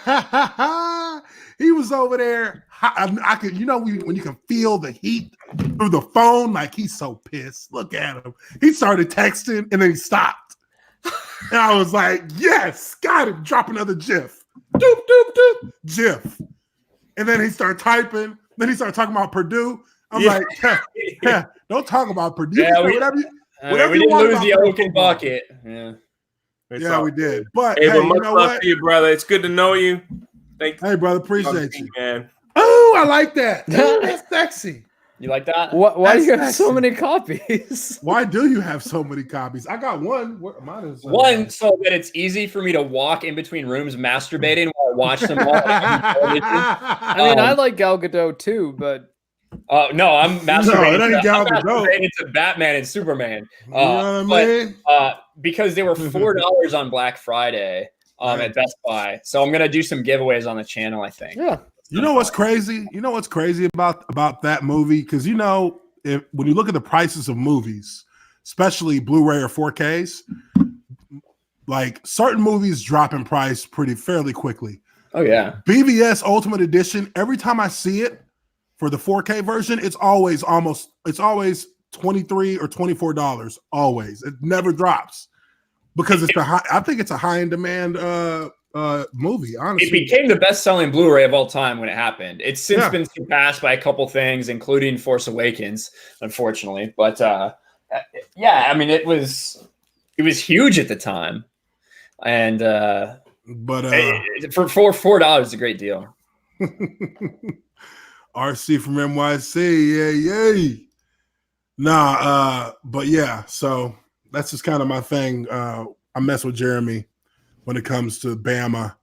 I mean? He was over there. I could, when you can feel the heat through the phone, like he's so pissed. Look at him. He started texting and then he stopped. And I was like, yes, got him. Drop another GIF. Doop, doop, doop. GIF. And then he started typing. Then he started talking about Purdue. I'm like, don't talk about Purdue. Whatever we didn't lose the open bucket. Yeah. We did. But hey, much love to you, brother. It's good to know you. Hey, brother, appreciate you, man. Oh, I like that. Ooh, that's sexy. You like that? Why do you have so many copies? Why do you have so many copies? I got one. Mine is one so that it's easy for me to walk in between rooms masturbating while I watch them all. I mean, I like Gal Gadot too, but. No, I'm masturbating. No, it ain't Gal Gadot. To Batman and Superman. You know what I mean? Because they were $4 on Black Friday at Best Buy. So I'm gonna do some giveaways on the channel, I think. Yeah. You know what's crazy? You know what's crazy about that movie? Because when you look at the prices of movies, especially Blu-ray or 4Ks, like certain movies drop in price fairly quickly. Oh yeah. BVS Ultimate Edition, every time I see it for the 4K version, it's always $23 or $24. Always. It never drops. Because I think it's a high in demand movie, honestly. It became the best-selling Blu-ray of all time when it happened. It's since been surpassed by a couple things, including Force Awakens, unfortunately. But I mean, it was huge at the time. And but for $4, it's a great deal. RC from NYC, yay. But yeah, so that's just kind of my thing. I mess with Jeremy when it comes to Bama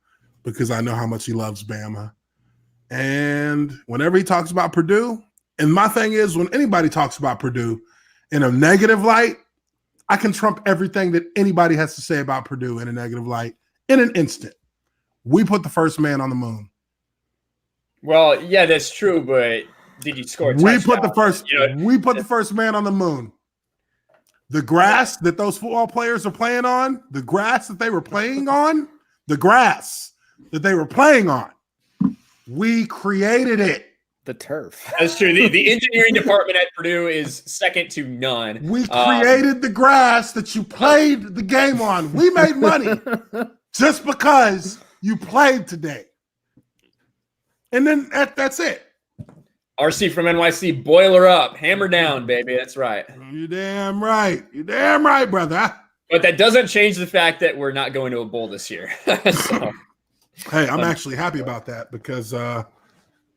because I know how much he loves Bama. And whenever he talks about Purdue, and my thing is when anybody talks about Purdue in a negative light, I can trump everything that anybody has to say about Purdue in a negative light in an instant. We put the first man on the moon. Well, yeah, that's true, but did you score a touchdown? We put the first man on the moon. The grass that those football players are playing on, the grass that they were playing on, we created it. The turf. That's true. The engineering department at Purdue is second to none. We created the grass that you played the game on. We made money just because you played today. And then that's it. RC from NYC, boiler up, hammer down, baby. That's right. You're damn right. You're damn right, brother. But that doesn't change the fact that we're not going to a bowl this year. So, hey, I'm actually happy about that because I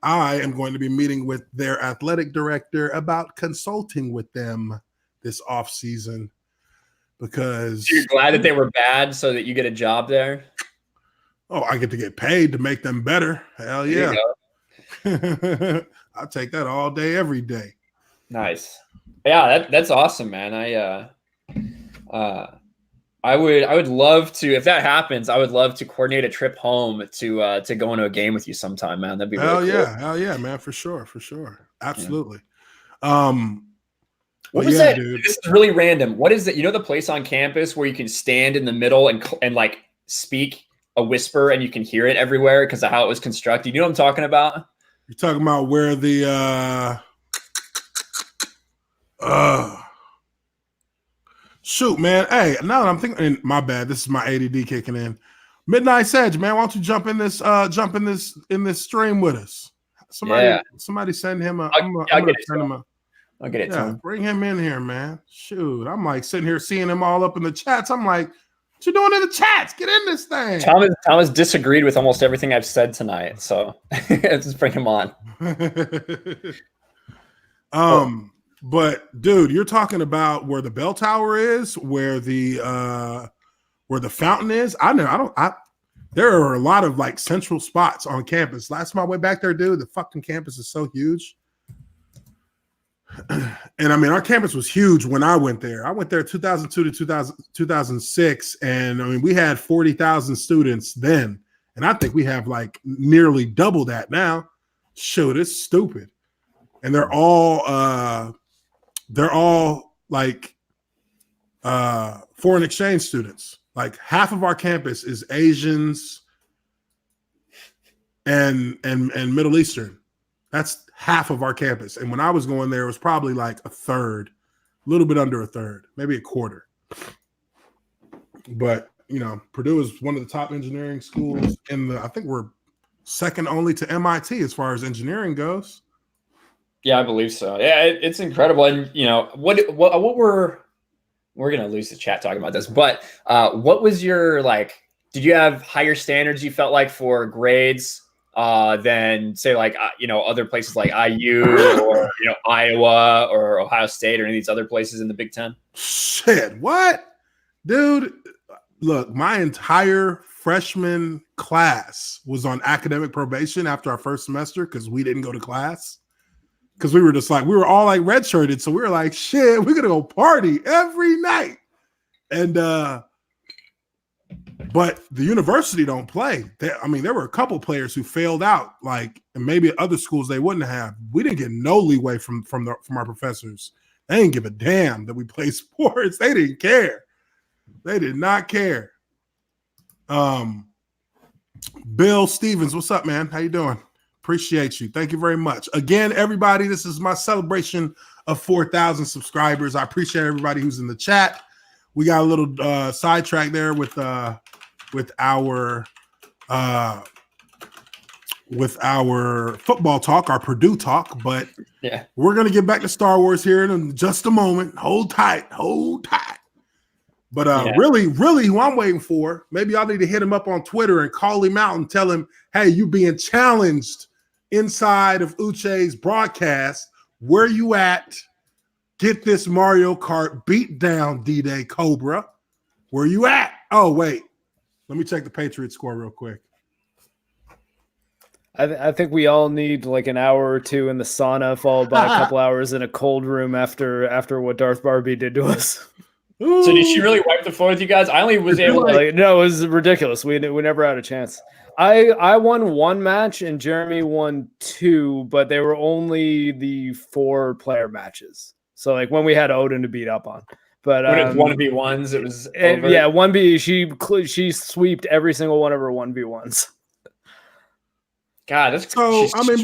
am going to be meeting with their athletic director about consulting with them this off season because you're glad that they were bad so that you get a job there. Oh, I get to get paid to make them better. Hell yeah. I'll take that all day, every day. Nice. Yeah, that's awesome, man. I would love to, if that happens, I would love to coordinate a trip home to go into a game with you sometime, man. That'd be really cool. Hell yeah, man, for sure. Absolutely. What was that? Dude. This is really random. What is it? You know the place on campus where you can stand in the middle and like speak a whisper and you can hear it everywhere because of how it was constructed. You know what I'm talking about? You're talking about where the shoot, man. Hey, now that I'm thinking, my bad. This is my ADD kicking in. Midnight Sedge, man. Why don't you jump in this stream with us? Somebody send him a. I'll get it to him. Bring him in here, man. Shoot, I'm like sitting here seeing him all up in the chats. I'm like, what you doing in the chats? Get in this thing. Thomas disagreed with almost everything I've said tonight, so let's just bring him on. But dude, you're talking about where the bell tower is, where the fountain is. There are a lot of like central spots on campus. Last time I went back there, dude, the fucking campus is so huge. And I mean, our campus was huge when I went there. I went there 2002 to 2006. And I mean, we had 40,000 students then. And I think we have like nearly double that now. Shoot, it's stupid. And they're all like foreign exchange students. Like half of our campus is Asians and Middle Eastern. That's half of our campus. And when I was going there, it was probably like a third, a little bit under a third, maybe a quarter. But, you know, Purdue is one of the top engineering schools I think we're second only to MIT as far as engineering goes. Yeah, I believe so. Yeah, it's incredible. And, you know, what we're going to lose the chat talking about this, but what was your, like, did you have higher standards you felt like for grades than say like, you know, other places like IU or, you know, Iowa or Ohio State or any of these other places in the Big Ten? Shit, what? Dude, look, my entire freshman class was on academic probation after our first semester because we didn't go to class. Because we were just like, we were all like redshirted. So we were like, shit, we're going to go party every night. And, but the university don't play. I mean, there were a couple players who failed out, like, and maybe at other schools they wouldn't have. We didn't get no leeway from our professors. They didn't give a damn that we play sports. They didn't care. They did not care. Bill Stevens, what's up, man? How you doing? Appreciate you. Thank you very much. Again, everybody, this is my celebration of 4,000 subscribers. I appreciate everybody who's in the chat. We got a little sidetrack there with our football talk, our Purdue talk, but yeah, we're gonna get back to Star Wars here in just a moment. Hold tight. But really, who I'm waiting for, maybe y'all need to hit him up on Twitter and call him out and tell him, hey, you being challenged inside of Uche's broadcast. Where you at? Get this Mario Kart beat down, D-Day Cobra. Where you at? Oh, wait. Let me check the Patriots score real quick. I think we all need like an hour or two in the sauna, followed by a couple hours in a cold room after what Darth Barbie did to us. So did she really wipe the floor with you guys? I only was able to... No, it was ridiculous. We never had a chance. I won one match and Jeremy won two, but they were only the 4-player matches. So like when we had Odin to beat up on. But when it's 1v1s, it was over. Yeah, 1v. She sweeped every single one of her 1v1s. God, that's so. I mean,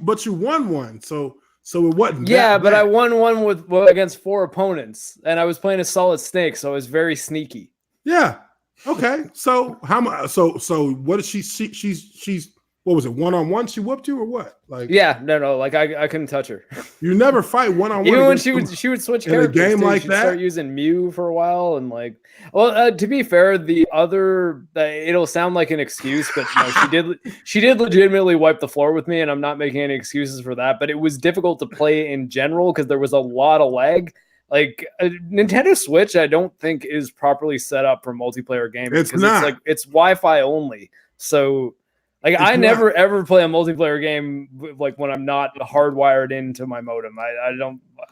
but you won one, so it wasn't. Yeah, but I won one against 4 opponents, and I was playing a solid snake, so I was very sneaky. Yeah. Okay. So how much? So what did she see? She's what was it? 1-on-1? She whooped you or what? Like no. Like I couldn't touch her. You never fight 1-on-1. Even when she would switch in characters. A game like She'd that. Start using Mew for a while and like. Well, to be fair, the other it'll sound like an excuse, but no, she did legitimately wipe the floor with me, and I'm not making any excuses for that. But it was difficult to play in general because there was a lot of lag. Like Nintendo Switch, I don't think is properly set up for multiplayer gaming. It's not. It's Wi-Fi only. So I never ever play a multiplayer game like when I'm not hardwired into my modem.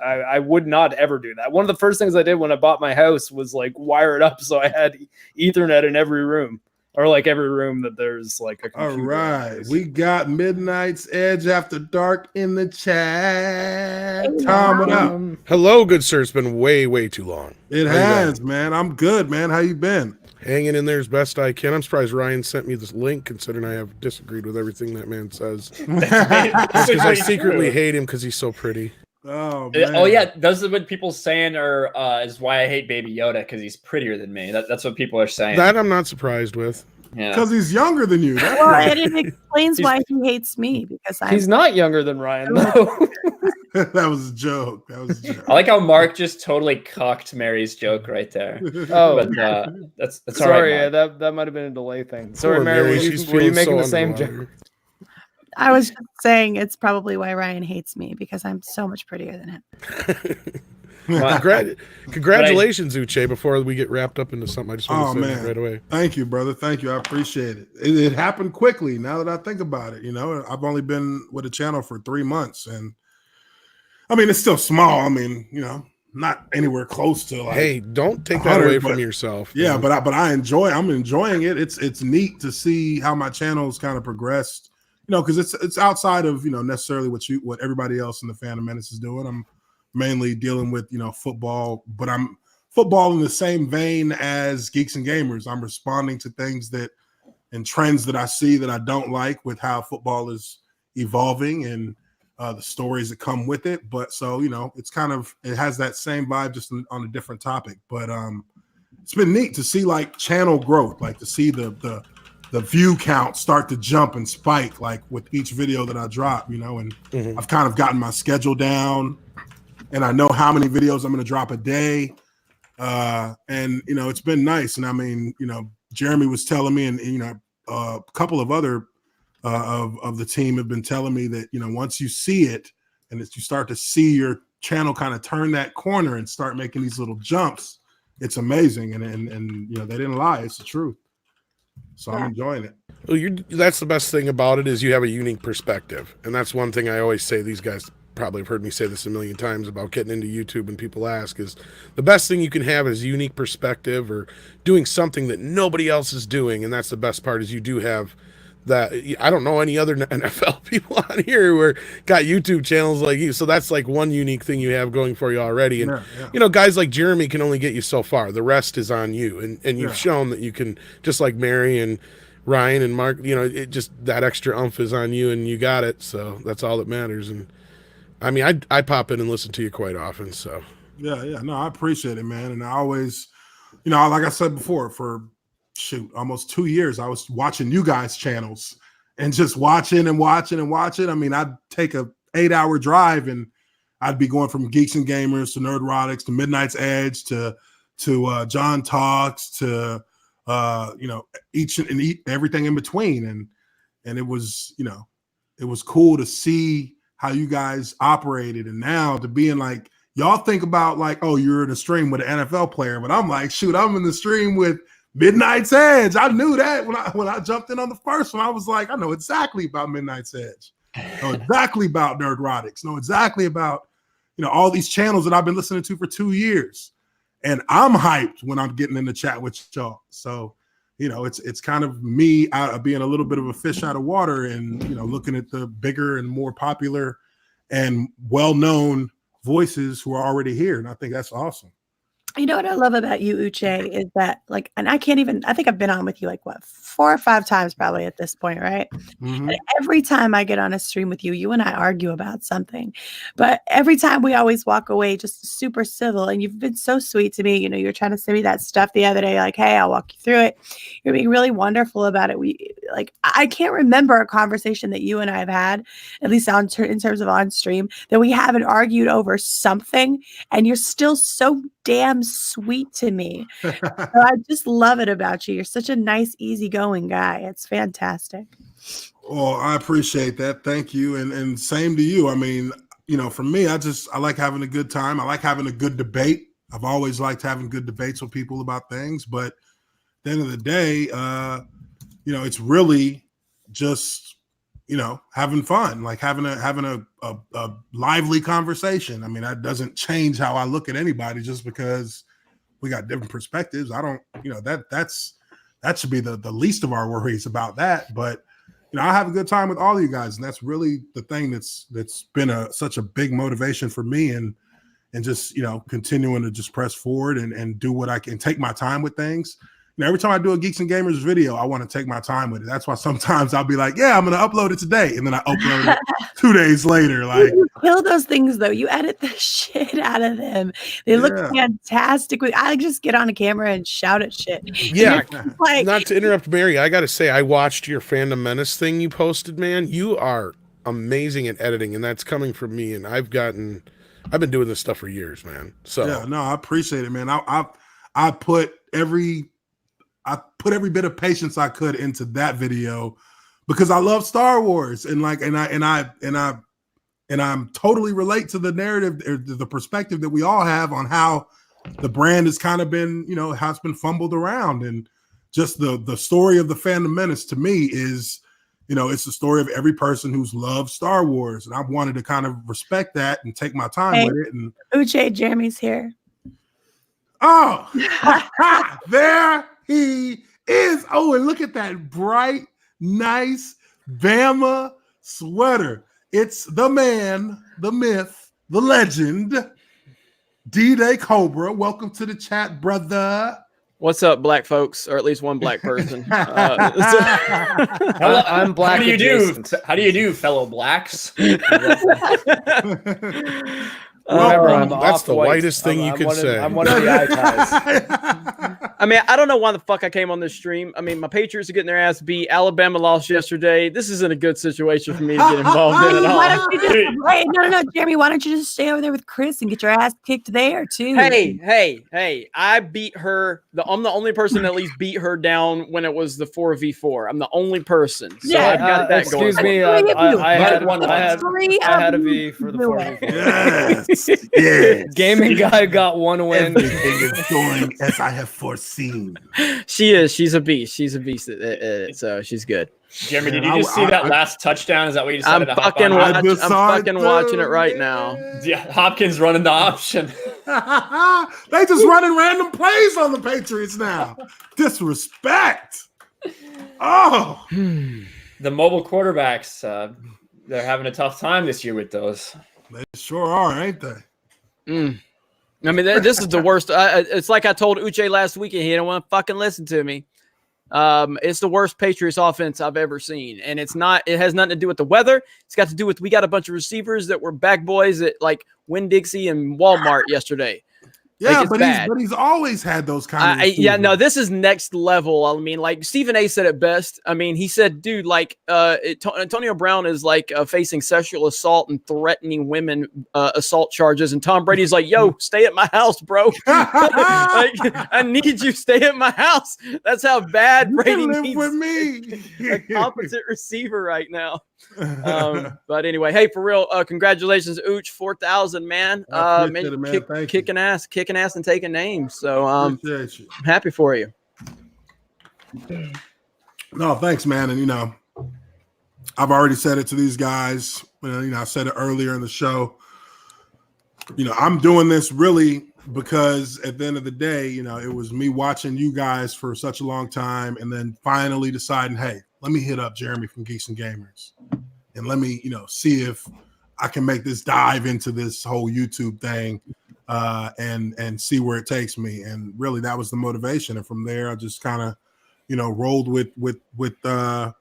I would not ever do that. One of the first things I did when I bought my house was like wire it up so I had Ethernet in every room. Or like every room that there's like a computer. All right. We got Midnight's Edge After Dark in the chat. Tom, what up? Hello, good sir. It's been way too long. It has, man. I'm good, man. How you been? Hanging in there as best I can. I'm surprised Ryan sent me this link, considering I have disagreed with everything that man says. Because I secretly hate him because he's so pretty. Oh, man. Oh yeah, those are what people saying is why I hate Baby Yoda, because he's prettier than me. That's what people are saying. That I'm not surprised with. Because he's younger than you. Well, and it explains why he hates me, because he's not younger than Ryan, though. That was a joke. I like how Mark just totally cocked Mary's joke right there. Oh, but, that's sorry. Right, yeah, that might have been a delay thing. Sorry, Mary. Were you making so the same joke? I was just saying it's probably why Ryan hates me, because I'm so much prettier than him. Congratulations, Uche. Before we get wrapped up into something, I just want to say that right away. Thank you, brother. Thank you. I appreciate it. It happened quickly. Now that I think about it, I've only been with the channel for 3 months, and I mean it's still small. I mean, not anywhere close to like. Hey, don't take that away from yourself. Yeah, but I'm enjoying it. It's neat to see how my channel's kind of progressed. Because it's outside of necessarily what everybody else in the Fandom Menace is doing. I'm mainly dealing with football, but I'm football in the same vein as Geeks and Gamers. I'm responding to things and trends that I see that I don't like with how football is evolving and the stories that come with it. But so it's it has that same vibe, just on a different topic. But it's been neat to see like channel growth, like to see the view count start to jump and spike like with each video that I drop, and I've kind of gotten my schedule down and I know how many videos I'm going to drop a day. And, it's been nice. And I mean, Jeremy was telling me and a couple of other of the team have been telling me that, once you see it and you start to see your channel kind of turn that corner and start making these little jumps, it's amazing. And they didn't lie. It's the truth. So I'm enjoying it. Well, that's the best thing about it is you have a unique perspective. And that's one thing I always say. These guys probably have heard me say this a million times about getting into YouTube, and people ask is the best thing you can have is unique perspective or doing something that nobody else is doing. And that's the best part is you do have that. I don't know any other NFL people on here who got YouTube channels like you. So that's like one unique thing you have going for you already. And, guys like Jeremy can only get you so far. The rest is on you. And you've shown that you can, just like Mary and Ryan and Mark, it just that extra oomph is on you and you got it. So that's all that matters. And I mean, I pop in and listen to you quite often. So yeah. No, I appreciate it, man. And I always, like I said before, for almost 2 years, I was watching you guys' channels and just watching. I mean, I'd take a 8-hour drive and I'd be going from Geeks and Gamers to Nerdrotics to Midnight's Edge to to John Talks to everything in between, and it was it was cool to see how you guys operated, and now to being like y'all think about like, oh, you're in a stream with an NFL player, but I'm like, shoot, I'm in the stream with Midnight's Edge. I knew that when I jumped in on the first one. I was like, I know exactly about Midnight's Edge, know exactly about Nerdrotics, know exactly about all these channels that I've been listening to for 2 years, and I'm hyped when I'm getting in the chat with y'all. So it's kind of me out being a little bit of a fish out of water, and looking at the bigger and more popular and well-known voices who are already here, and I think that's awesome. You know what I love about you, Uche, is that and I think I've been on with you 4 or 5 times probably at this point, right? Mm-hmm. And every time I get on a stream with you, you and I argue about something, but every time we always walk away just super civil, and you've been so sweet to me. You're trying to send me that stuff the other day, like, hey, I'll walk you through it. You're being really wonderful about it. I can't remember a conversation that you and I have had, at least in terms of on stream, that we haven't argued over something, and you're still so damn sweet to me. So I just love it about you. You're such a nice, easygoing guy. It's fantastic. Well, I appreciate that. Thank you. And same to you. I mean, for me, I like having a good time. I like having a good debate. I've always liked having good debates with people about things, but at the end of the day, it's really just having fun, like having a lively conversation. I mean, that doesn't change how I look at anybody just because we got different perspectives. I don't, that should be the least of our worries about that. But I have a good time with all of you guys, and that's really the thing that's been such a big motivation for me, and just continuing to just press forward and do what I can, take my time with things. Every time I do a Geeks and Gamers video, I want to take my time with it. That's why sometimes I'll be like, yeah, I'm going to upload it today. And then I upload it 2 days later. Like, you kill those things, though. You edit the shit out of them. They look fantastic. I just get on a camera and shout at shit. Yeah. Not to interrupt Mary, I got to say, I watched your Fandom Menace thing you posted, man. You are amazing at editing, and that's coming from me. And I've been doing this stuff for years, man. So yeah, no, I appreciate it, man. I put every bit of patience I could into that video because I love Star Wars, and I'm totally relate to the narrative, or the perspective that we all have on how the brand has kind of been, how it's been fumbled around, and just the story of the Fandom Menace to me is, it's the story of every person who's loved Star Wars, and I wanted to kind of respect that and take my time with it. And Uche, Jeremy's here. Oh, there he is. Oh, and look at that bright, nice Bama sweater. It's the man, the myth, the legend, D-Day Cobra. Welcome to the chat, brother. What's up, black folks, or at least one black person? I'm black. How do you do, fellow blacks? Remember, that's the whitest thing you could say. I'm one of the eye ties. I mean, I don't know why the fuck I came on this stream. I mean, my Patriots are getting their ass beat. Alabama lost yesterday. This isn't a good situation for me to get involved in at all. Why don't you just, no, Jeremy, why don't you just stay over there with Chris and get your ass kicked there, too? Hey, I beat her. I'm the only person that at least beat her down when it was the 4v4. I'm the only person. So I've got that excuse going. Me, I had a V for the 4v4. Yes. Gaming guy got one win. Everything is going as I have foreseen. She is. She's a beast. She's a beast. So she's good. Jeremy, did you just see that last touchdown? Is that what you decided I'm to fucking hop on? I'm fucking watching it right now. Yeah, Hopkins running the option. They just running random plays on the Patriots now. Disrespect. Oh. The mobile quarterbacks, they're having a tough time this year with those. They sure are, ain't they? I mean, this is the worst. It's like I told Uche last week, and he didn't want to fucking listen to me. It's the worst Patriots offense I've ever seen, and it has nothing to do with the weather. It's got to do with we got a bunch of receivers that were back boys at like Winn-Dixie and Walmart yesterday. Yeah, Like, but he's always had those kind of yeah, no, this is next level. I mean, like Stephen A said it best. I mean, he said, dude, like Antonio Brown is like facing sexual assault and threatening women assault charges, and Tom Brady's like, yo, stay at my house, bro. Like, I need you stay at my house. That's how bad Brady live needs with me. a competent receiver right now. But anyway, hey, for real, congratulations, Uche, 4,000, man. Man, kicking ass and taking names. So I'm happy for you. No, thanks, man. And I've already said it to these guys. I said it earlier in the show. I'm doing this really because at the end of the day, it was me watching you guys for such a long time, and then finally deciding, hey, let me hit up Jeremy from Geeks and Gamers, and let me, see if I can make this dive into this whole YouTube thing, and see where it takes me. And really, that was the motivation. And from there, I just kind of, rolled with the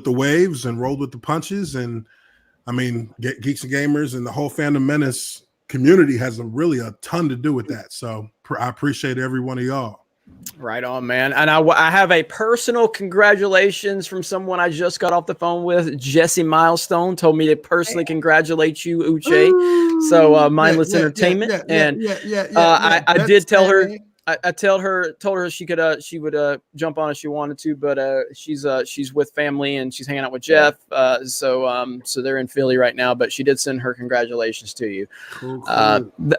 waves and rolled with the punches. And I mean, Geeks and Gamers and the whole Fandom Menace community has a ton to do with that. So I appreciate every one of y'all. Right on, man. And I have a personal congratulations from someone I just got off the phone with. Jesse Milestone told me to personally congratulate you, Uche. So Mindless Entertainment. I did tell her. I told her she would jump on if she wanted to, but she's with family and she's hanging out with Jeff. So they're in Philly right now. But she did send her congratulations to you. Cool.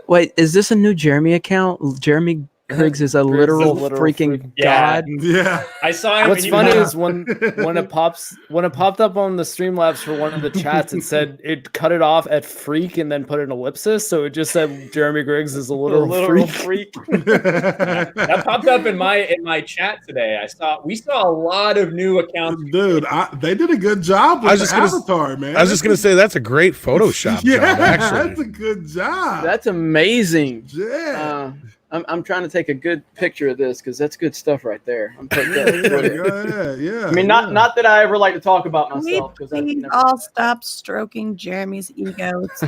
Wait, is this a new Jeremy account? Jeremy Griggs is a literal freaking god. Yeah, I saw him. What's funny is when it popped up on the Streamlabs for one of the chats, it said it cut it off at freak and then put an ellipsis, so it just said Jeremy Griggs is a literal freak. That popped up in my chat today. We saw a lot of new accounts. Dude, they did a good job with the avatar, man. I was just gonna say that's a great Photoshop job. Actually, that's a good job. That's amazing. Yeah. I'm trying to take a good picture of this because that's good stuff right there. I'm putting that. Yeah. I mean, not that I ever like to talk about myself. We all stop stroking Jeremy's ego. It's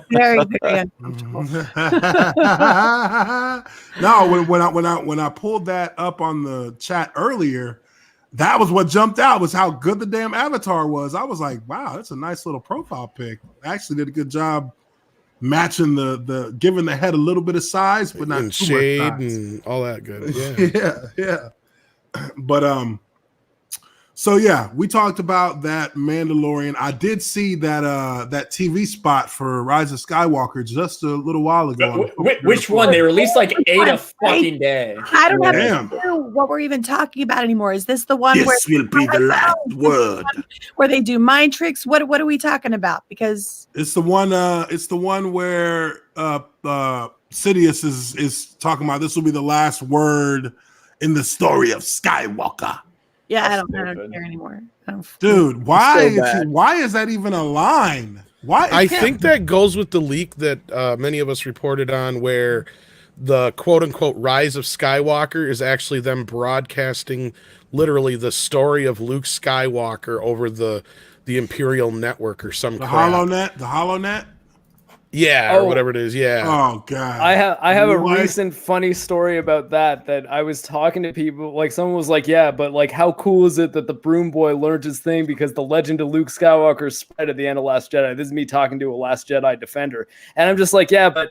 very, very uncomfortable. No, when I pulled that up on the chat earlier, that was what jumped out, was how good the damn avatar was. I was like, wow, that's a nice little profile pic. Actually did a good job matching the giving the head a little bit of size, but not and too shade much size. And all that good. Yeah. But so yeah, we talked about that Mandalorian. I did see that that TV spot for Rise of Skywalker just a little while ago. Which one? They released like 8 a fucking day. I don't have any clue what we're even talking about anymore. Is this the one where will be the last word? Where they do mind tricks? What are we talking about? Because it's the one where Sidious is talking about this will be the last word in the story of Skywalker. Yeah, I don't care anymore. Dude, why is that even a line? Why? I think that goes with the leak that many of us reported on, where the quote-unquote Rise of Skywalker is actually them broadcasting literally the story of Luke Skywalker over the Imperial Network or some crap. The HoloNet? Yeah, or whatever it is. Yeah. Oh god. I have a recent funny story about that I was talking to people, like someone was like, yeah, but like how cool is it that the Broom Boy learned his thing because the legend of Luke Skywalker spread at the end of Last Jedi. This is me talking to a Last Jedi defender. And I'm just like, yeah, but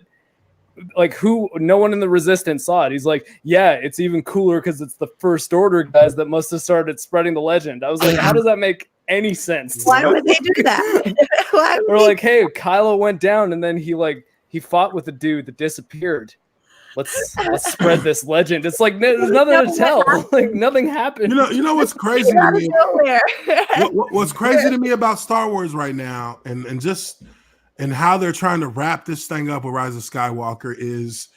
like no one in the Resistance saw it. He's like, yeah, it's even cooler because it's the First Order guys that must have started spreading the legend. I was like, how does that make any sense? Why would they do that? Or like, hey, Kylo went down and then he fought with a dude that disappeared. Let's spread this legend. It's like there's nothing to tell. Like nothing happened. You know what's crazy to me? What's crazy to me about Star Wars right now, and how they're trying to wrap this thing up with Rise of Skywalker is,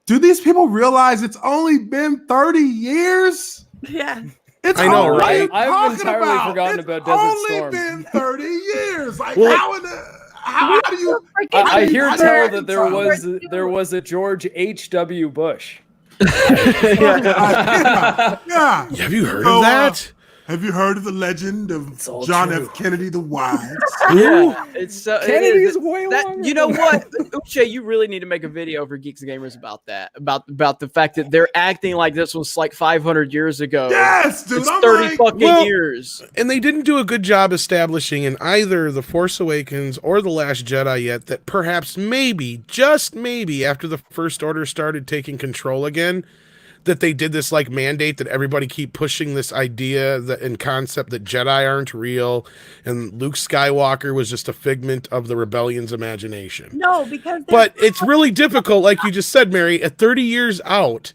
do these people realize it's only been 30 years? Yeah. I know, right? I've entirely forgotten about Desert Storm. It's only been 30 years. Like, how do you? I hear tell that there was a George H.W. Bush. Yeah. Have you heard of that? Have you heard of the legend of John F. Kennedy the Wise? Yeah, it's Kennedy's way that, longer. you know what, Uche, you really need to make a video for Geeks and Gamers about that, about the fact that they're acting like this was like 500 years ago. Yes, dude. It's I'm 30 like, fucking years. And they didn't do a good job establishing in either The Force Awakens or The Last Jedi yet that perhaps maybe, just maybe, after the First Order started taking control again, that they did this like mandate that everybody keep pushing this idea that in concept that Jedi aren't real and Luke Skywalker was just a figment of the rebellion's imagination. No, because But it's really difficult, like you just said, Mary, at 30 years out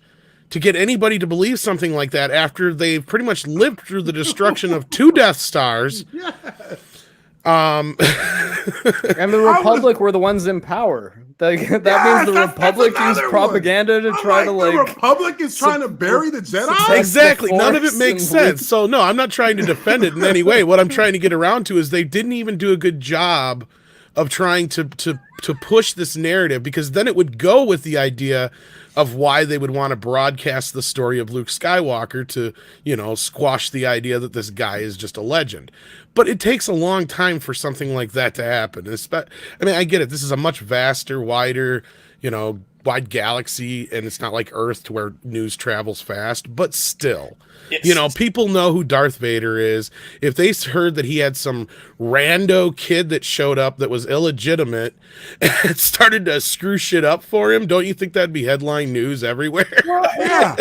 to get anybody to believe something like that after they've pretty much lived through the destruction of 2 Death Stars. And the Republic were the ones in power. That means the Republic used propaganda to try to the Republic is trying to bury the Jedi? Exactly. None of it makes sense. So no, I'm not trying to defend it in any way. What I'm trying to get around to is they didn't even do a good job of trying to push this narrative, because then it would go with the idea of why they would want to broadcast the story of Luke Skywalker to, you know, squash the idea that this guy is just a legend. But it takes a long time for something like that to happen. I mean, I get it. This is a much vaster, wider, you know, wide galaxy, and it's not like Earth to where news travels fast, but still. You know, people know who Darth Vader is. If they heard that he had some rando kid that showed up that was illegitimate and started to screw shit up for him, don't you think that'd be headline news everywhere? Well, Yeah.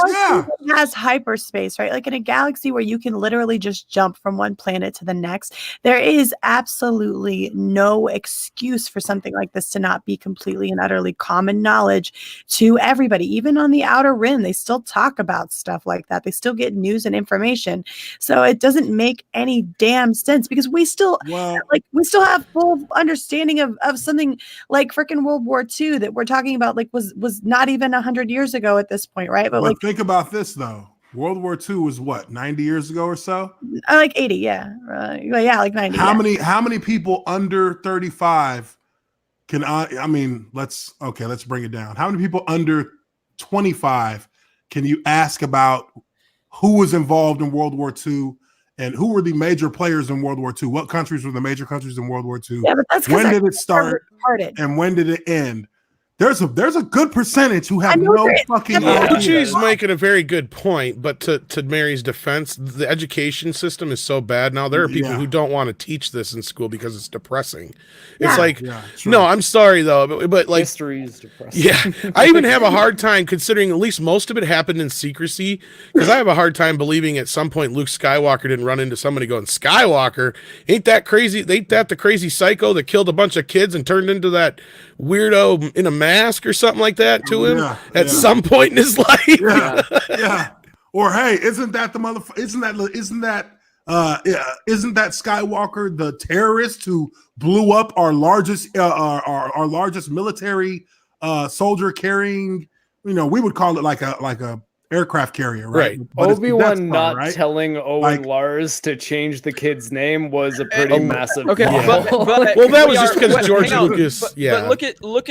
Yeah. it has hyperspace, right? Like in a galaxy where you can literally just jump from one planet to the next, there is absolutely no excuse for something like this to not be completely and utterly common knowledge to everybody. Even on the Outer Rim, they still talk about stuff like that. They still get news and information. So it doesn't make any damn sense, because we still have full understanding of something like freaking World War II that we're talking about, like was not even 100 years ago at this point, right? But like, think about this though. World War II was what, 90 years ago or so? Like 80, yeah. Yeah, like 90. How many people under 35 can let's bring it down. How many people under 25 can you ask about who was involved in World War II and who were the major players in World War II? What countries were the major countries in World War II? Yeah, but that's when did it start and when did it end? There's a good percentage who have no fucking idea. Uche's making a very good point, but to Mary's defense, the education system is so bad now. There are people who don't want to teach this in school because it's depressing. It's like, no, I'm sorry though, but like history is depressing. Yeah, I even have a hard time considering at least most of it happened in secrecy, because I have a hard time believing at some point Luke Skywalker didn't run into somebody going, Skywalker, ain't that crazy? Ain't that the crazy psycho that killed a bunch of kids and turned into that weirdo in a mask or something like that to him at some point in his life? Yeah. Or hey, isn't that Skywalker the terrorist who blew up our largest military soldier carrying, we would call it like a aircraft carrier, right? Obi-Wan not telling Owen Lars to change the kid's name was a pretty massive. Okay, but that was just because George Lucas. But look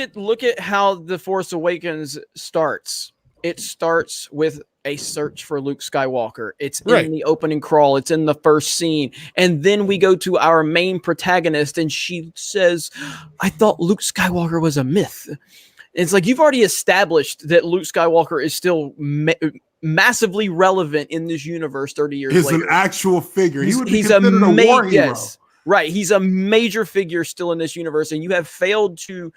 at how The Force Awakens starts. It starts with a search for Luke Skywalker. It's in the opening crawl. It's in the first scene. And then we go to our main protagonist and she says, I thought Luke Skywalker was a myth. It's like you've already established that Luke Skywalker is still massively relevant in this universe 30 years later. He's an actual figure. He's a war hero. Right. He's a major figure still in this universe. And you have failed to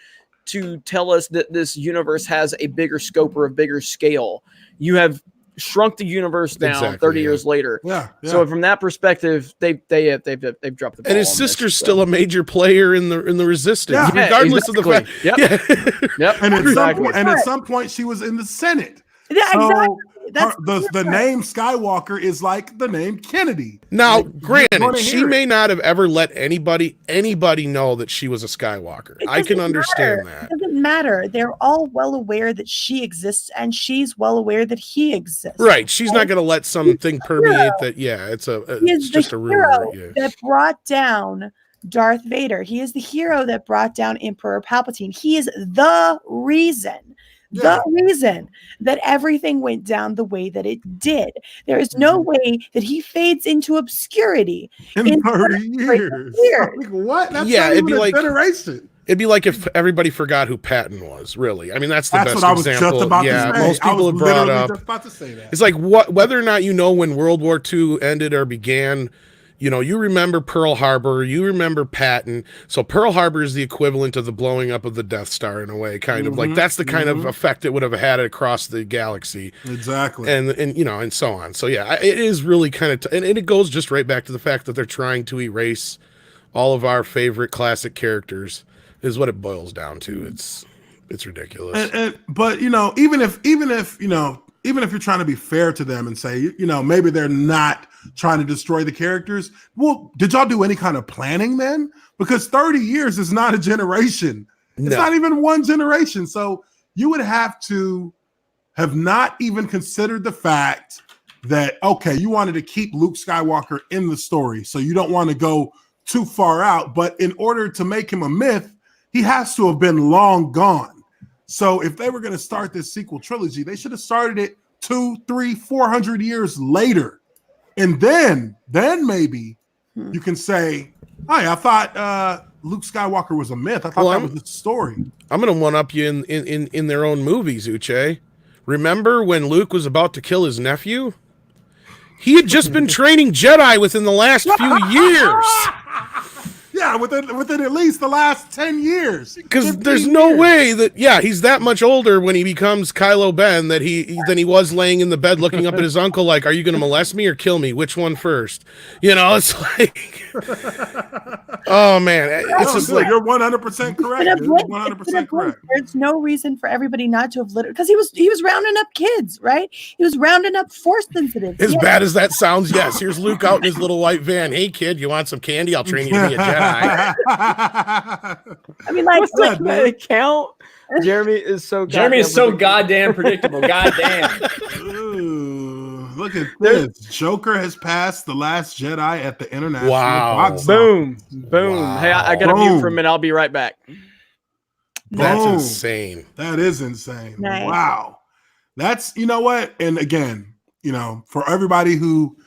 tell us that this universe has a bigger scope or a bigger scale. You have shrunk the universe down 30 years later. Yeah. So from that perspective, they've dropped the ball. And his sister's still a major player in the Resistance, regardless of the fact. Yep. And at some point, she was in the Senate. Yeah, exactly. The name Skywalker is like the name Kennedy. Now, granted, she may not have ever let anybody know that she was a Skywalker. I can understand that. It doesn't matter. They're all well aware that she exists, and she's well aware that he exists. Right. She's not going to let something permeate that. Yeah, it's just a rumor. That brought down Darth Vader. He is the hero that brought down Emperor Palpatine. He is the reason the reason that everything went down the way that it did. There is no way that he fades into obscurity in 30 years. Like, what? That's not it'd even be a like generation. It'd be like if everybody forgot who Patton was. Really, I mean, that's the best what I was example. just about to say. Most people have brought up. Just about to say that. It's like whether or not you know when World War II ended or began. You know, you remember Pearl Harbor, you remember Patton. So Pearl Harbor is the equivalent of the blowing up of the Death Star in a way, kind of like that's the kind of effect it would have had across the galaxy. Exactly. And you know, and so on. So yeah, it is really kind of, and it goes just right back to the fact that they're trying to erase all of our favorite classic characters is what it boils down to. It's ridiculous. But you know, even if you're trying to be fair to them and say, you know, maybe they're not trying to destroy the characters. Well, did y'all do any kind of planning then? Because 30 years is not a generation. It's not even one generation. So you would have to have not even considered the fact that, okay, you wanted to keep Luke Skywalker in the story. So you don't want to go too far out. But in order to make him a myth, he has to have been long gone. So if they were going to start this sequel trilogy, they should have started it 200, 300, 400 years later. And then maybe you can say, "Hi, I thought Luke Skywalker was a myth. I thought that was the story." I'm going to one-up you in their own movies, Uche. Remember when Luke was about to kill his nephew? He had just been training Jedi within the last few years. Yeah, within at least the last 10 years. Because there's no way that, he's that much older when he becomes Kylo Ben than he was laying in the bed looking up at his uncle like, are you going to molest me or kill me? Which one first? You know, it's like, oh, man. It's just like, you're 100% correct. You're 100% correct. There's no reason for everybody not to have because he was rounding up kids, right? He was rounding up force sensitive. As bad as that sounds, yes. Here's Luke out in his little white van. Hey, kid, you want some candy? I'll train you to be a Jedi. I mean, like, what's that count? Jeremy is so goddamn predictable. Goddamn. Ooh, look at this. Joker has passed The Last Jedi at the international box Boom. office. Boom. Wow. Hey, I got to mute for a minute. I'll be right back. That's insane. That is insane. Nice. Wow. That's, you know what? And again, you know, for everybody who,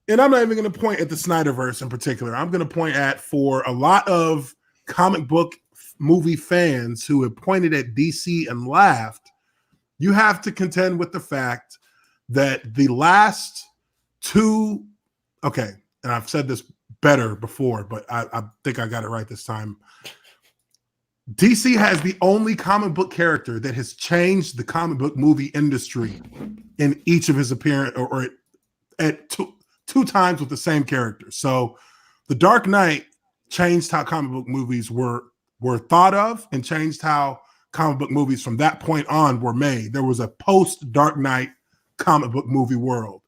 and I'm not even going to point at the Snyderverse in particular. I'm going to point at, for a lot of comic book movie fans who have pointed at DC and laughed, you have to contend with the fact that the last two, okay, and I've said this better before, but I think I got it right this time. DC has the only comic book character that has changed the comic book movie industry in each of his appearance, or at two times with the same character. So The Dark Knight changed how comic book movies were thought of and changed how comic book movies from that point on were made. There was a post-Dark Knight comic book movie world.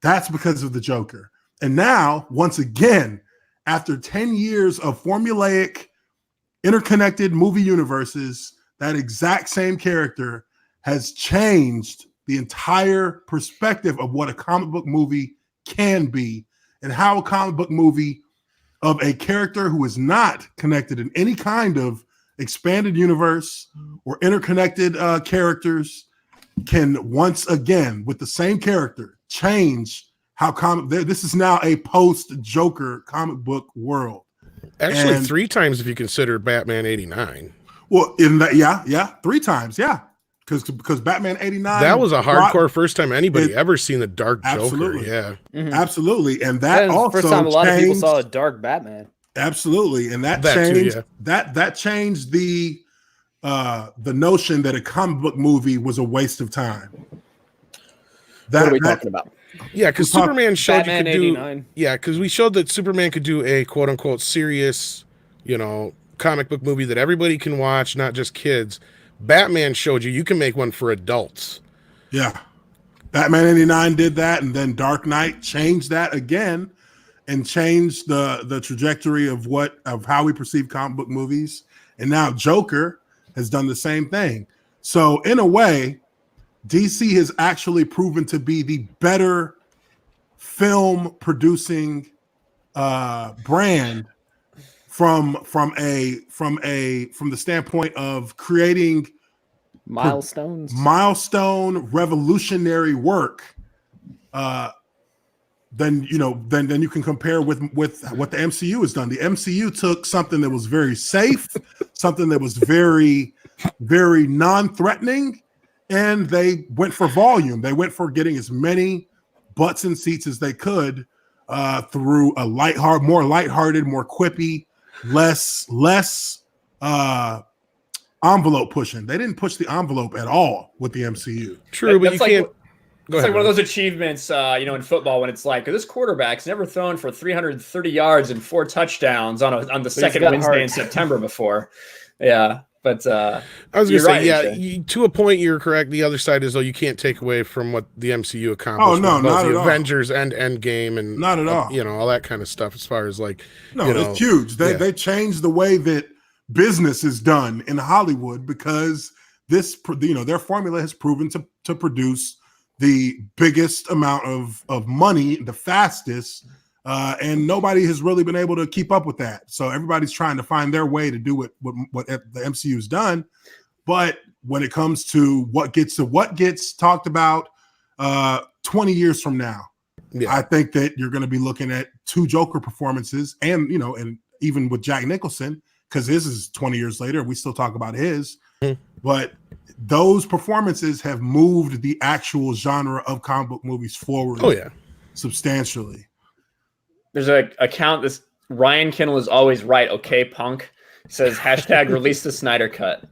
That's because of the Joker. And now, once again, after 10 years of formulaic, interconnected movie universes, that exact same character has changed the entire perspective of what a comic book movie can be, and how a comic book movie of a character who is not connected in any kind of expanded universe or interconnected characters can once again, with the same character, change how this is now a post-Joker comic book world. Actually, 3 times if you consider Batman 89. Well, in that, 3 times, because Batman 89, that was a hardcore first time anybody ever seen the Dark Joker. Yeah, absolutely, and that also first time a lot of people changed, saw a dark Batman. Absolutely, and that changed that changed the notion that a comic book movie was a waste of time. What are we talking about? Yeah, because Superman showed Batman you could 89. do. Yeah, because we showed that Superman could do a quote unquote serious, comic book movie that everybody can watch, not just kids. Batman showed you can make one for adults. Yeah, Batman 89 did that, and then Dark Knight changed that again, and changed the trajectory of how we perceive comic book movies. And now Joker has done the same thing. So in a way, DC has actually proven to be the better film producing brand from the standpoint of creating milestone revolutionary work, then you can compare with what the MCU has done. The MCU took something that was very safe, something that was very, very non-threatening, and they went for volume. They went for getting as many butts and seats as they could through a more lighthearted, more quippy, less envelope pushing. They didn't push the envelope at all with the MCU. True, but you can't. It's like one of those achievements, in football when it's like this quarterback's never thrown for 330 yards and 4 touchdowns on the second Wednesday in September before. Yeah, but I was going to say, to a point, you're correct. The other side is, though, you can't take away from what the MCU accomplished. Oh no, not at all. Avengers and Endgame and not at all. All that kind of stuff. As far as it's huge. They changed the way that business is done in Hollywood because their formula has proven to produce the biggest amount of money the fastest, and nobody has really been able to keep up with that. So everybody's trying to find their way to do what the MCU's done. But when it comes to what gets talked about 20 years from now, I think that you're going to be looking at 2 Joker performances, and and even with Jack Nicholson, because his is 20 years later, we still talk about his, but those performances have moved the actual genre of comic book movies forward. Substantially. There's an account. This Ryan Kinel is always right. Okay, punk. It says hashtag release the Snyder cut.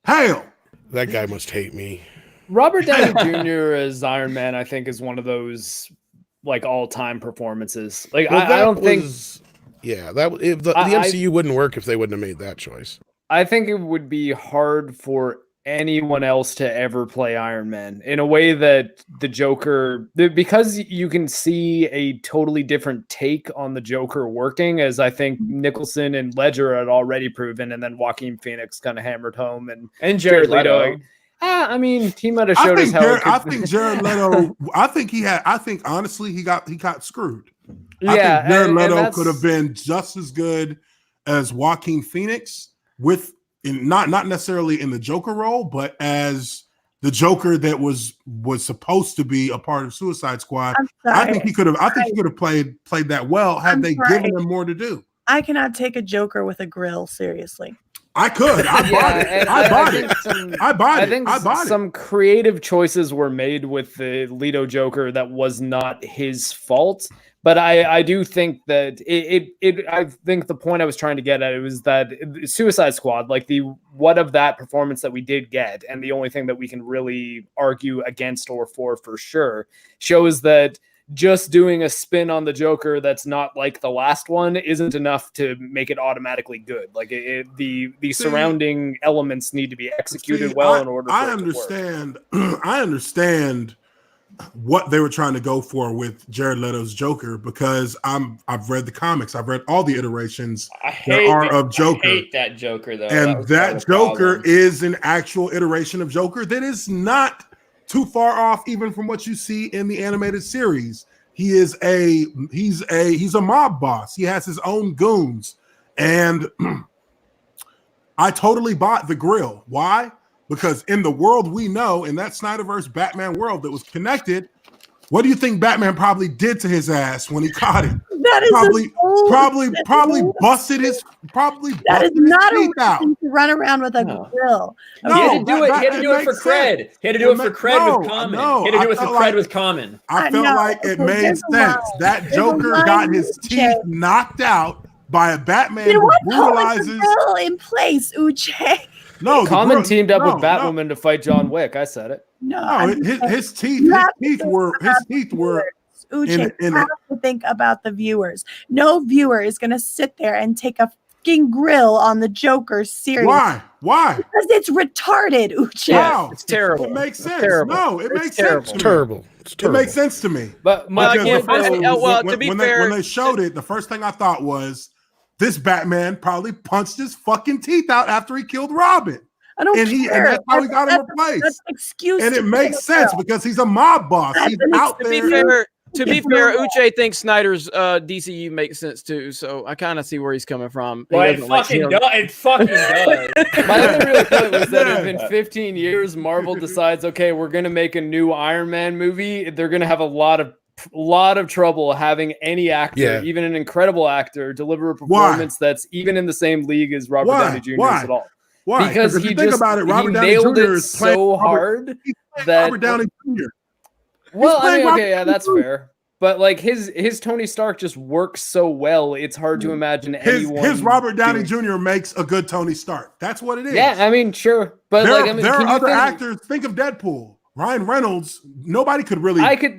Hail! That guy must hate me. Robert Downey Jr. as Iron Man, I think, is one of those all-time performances. The MCU wouldn't work if they wouldn't have made that choice. I think it would be hard for anyone else to ever play Iron Man in a way that the Joker, because you can see a totally different take on the Joker working, as I think Nicholson and Ledger had already proven, and then Joaquin Phoenix kind of hammered home, and Jared Leto. He might have showed us how. I think Jared Leto. I think honestly, he got screwed. I think Jared Leto could have been just as good as Joaquin Phoenix. Not necessarily in the Joker role, but as the Joker that was supposed to be a part of Suicide Squad. I think he could have played that well had they given him more to do. I cannot take a Joker with a grill seriously. I could. I bought it. Some creative choices were made with the Leto Joker that was not his fault. But I do think that I think the point I was trying to get at, it was that Suicide Squad, what of that performance that we did get, and the only thing that we can really argue against or for sure, shows that just doing a spin on the Joker that's not like the last one isn't enough to make it automatically good. The surrounding elements need to be executed well in order for it to work. I understand what they were trying to go for with Jared Leto's Joker, because I've read the comics. I've read all the iterations of Joker. I hate that Joker, though. And that Joker is an actual iteration of Joker that is not too far off even from what you see in the animated series. He's a mob boss. He has his own goons. And I totally bought the grill. Why? Because in the world we know, in that Snyderverse Batman world that was connected, what do you think Batman probably did to his ass when he caught him? That is probably busted his teeth out. To run around with a grill. He had to do it for cred. He had to do it for cred with Common. He had to do it for cred with Common. I felt like it made sense. That Joker got his teeth knocked out by a Batman who brutalizes. The grill in place, Uche. No, Common teamed up with Batwoman to fight John Wick. I said it. His teeth were. Uche, you have to think about the viewers. No viewer is going to sit there and take a fucking grill on the Joker seriously. Why? Because it's retarded, Uche. Wow. It's terrible. It makes sense. Terrible. No, it makes sense. It's terrible. It makes sense to me. But to be fair, when they showed it, the first thing I thought was, this Batman probably punched his fucking teeth out after he killed Robin. I don't care. And that's how he got him replaced. That's an excuse. And it makes sense because he's a mob boss. He's out there. To be fair, Uche thinks Snyder's DCU makes sense too, so I kind of see where he's coming from. Well, it fucking does. It fucking does. My other real point was that if in 15 years Marvel decides, okay, we're gonna make a new Iron Man movie, they're gonna have a lot of trouble having any actor, even an incredible actor, deliver a performance that's even in the same league as Robert Downey Jr. at all. Why? Because if you think about it, Robert he Downey nailed Jr. it is so hard that Robert Downey Jr. Well, I mean, okay, yeah, that's fair. But like his Tony Stark just works so well, it's hard to imagine anyone. His Robert Downey Jr. makes a good Tony Stark. That's what it is. Yeah, I mean, sure, but there are other actors. Think of Deadpool. Ryan Reynolds. Nobody could really. I could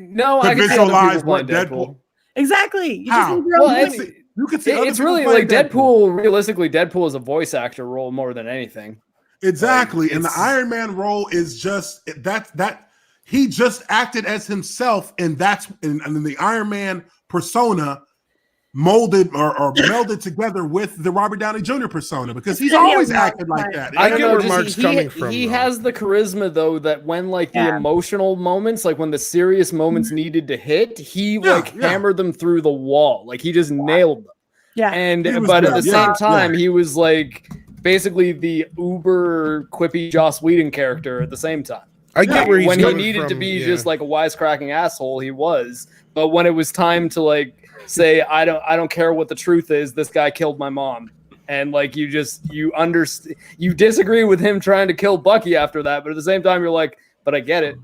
visualize what Deadpool. Exactly. You How? you could see. It's really like Deadpool. Realistically, Deadpool is a voice actor role more than anything. Exactly, and the Iron Man role is just that. He just acted as himself, and that's and the Iron Man persona molded or melded together with the Robert Downey Jr. persona because he's always acted like that. I get where Mark's coming from. He has the charisma though that when like the emotional moments, like when the serious moments needed to hit, he hammered them through the wall. Like he just nailed them. Yeah. But at the same time, he was like basically the uber quippy Joss Whedon character at the same time. I get where he's when he coming needed from, to be just like a wisecracking asshole, he was. But when it was time to like say, I don't care what the truth is, this guy killed my mom, and like you disagree with him trying to kill Bucky after that, but at the same time you're like, but I get it.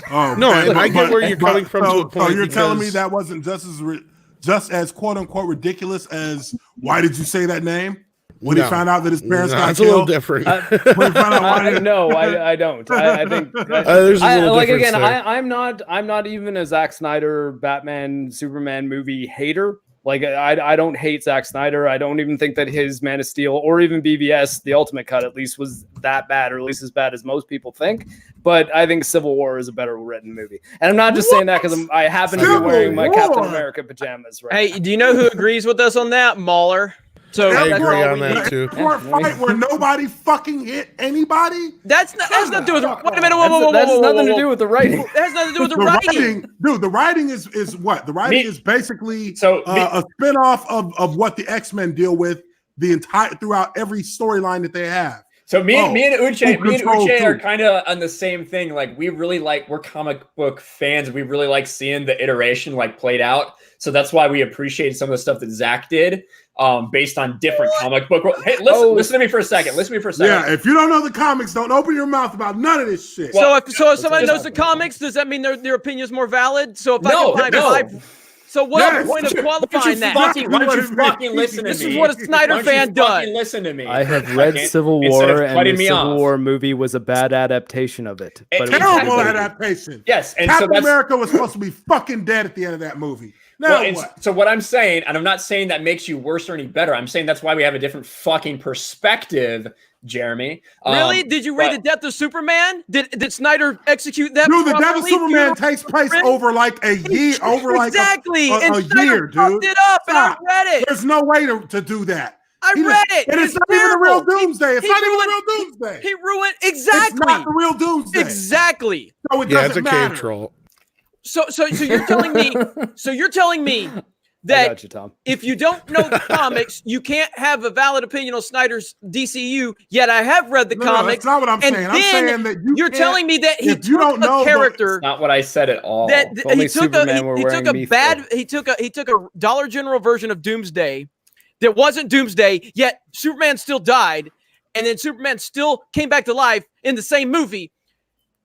Oh no, I get where you're coming from. To a point so you're telling me that wasn't just as quote unquote ridiculous as why did you say that name? When he found out that his parents got killed, it's a little different. No, I don't. I think there's a little like difference again. there. I'm not even a Zack Snyder Batman Superman movie hater. Like I don't hate Zack Snyder. I don't even think that his Man of Steel or even BVS, the Ultimate Cut, at least was that bad, or at least as bad as most people think. But I think Civil War is a better written movie, and I'm not just saying that because I happen to be wearing my Captain America pajamas. Right? Hey, do you know who agrees with us on that, Mauler? So I agree on that too. Fight where nobody fucking hit anybody. That's nothing to do with. Wait a minute. That's nothing to do with the writing. That has nothing to do with the writing. Dude, the writing is what? The writing is basically a spinoff of what the X-Men deal with throughout every storyline that they have. So me and Uche are kind of on the same thing. Like we're comic book fans. We really like seeing the iteration like played out. So that's why we appreciate some of the stuff that Zach did, based on different comic book. Hey, listen to me for a second. Yeah, if you don't know the comics, don't open your mouth about none of this shit. So if somebody knows the comics, does that mean their opinion is more valid? So so what's the point of qualifying that? Why don't you fucking listen to me? This is what a Snyder fan does. Listen to me. I have read Civil War, and the Civil War movie was a bad adaptation of it. But terrible adaptation. Yes, and Captain America was supposed to be fucking dead at the end of that movie. So what I'm saying, and I'm not saying that makes you worse or any better. I'm saying that's why we have a different fucking perspective, Jeremy. Really? Did you read The Death of Superman? Did Snyder execute that? Dude, The Death of Superman takes place over like a year, exactly. a year, dude. It up, and I read it. There's no way to do that. I read it. And it's not even the real Doomsday. It's not even the real Doomsday. He ruined exactly. It's not the real Doomsday. Exactly. So it doesn't matter. Cave troll. So you're telling me that if you don't know the comics, you can't have a valid opinion on Snyder's DCU. Yet I have read the comics. That's not what I'm saying. I'm saying that you're telling me that he took a character. That's not what I said at all. That he took a Dollar General version of Doomsday that wasn't Doomsday. Yet Superman still died, and then Superman still came back to life in the same movie.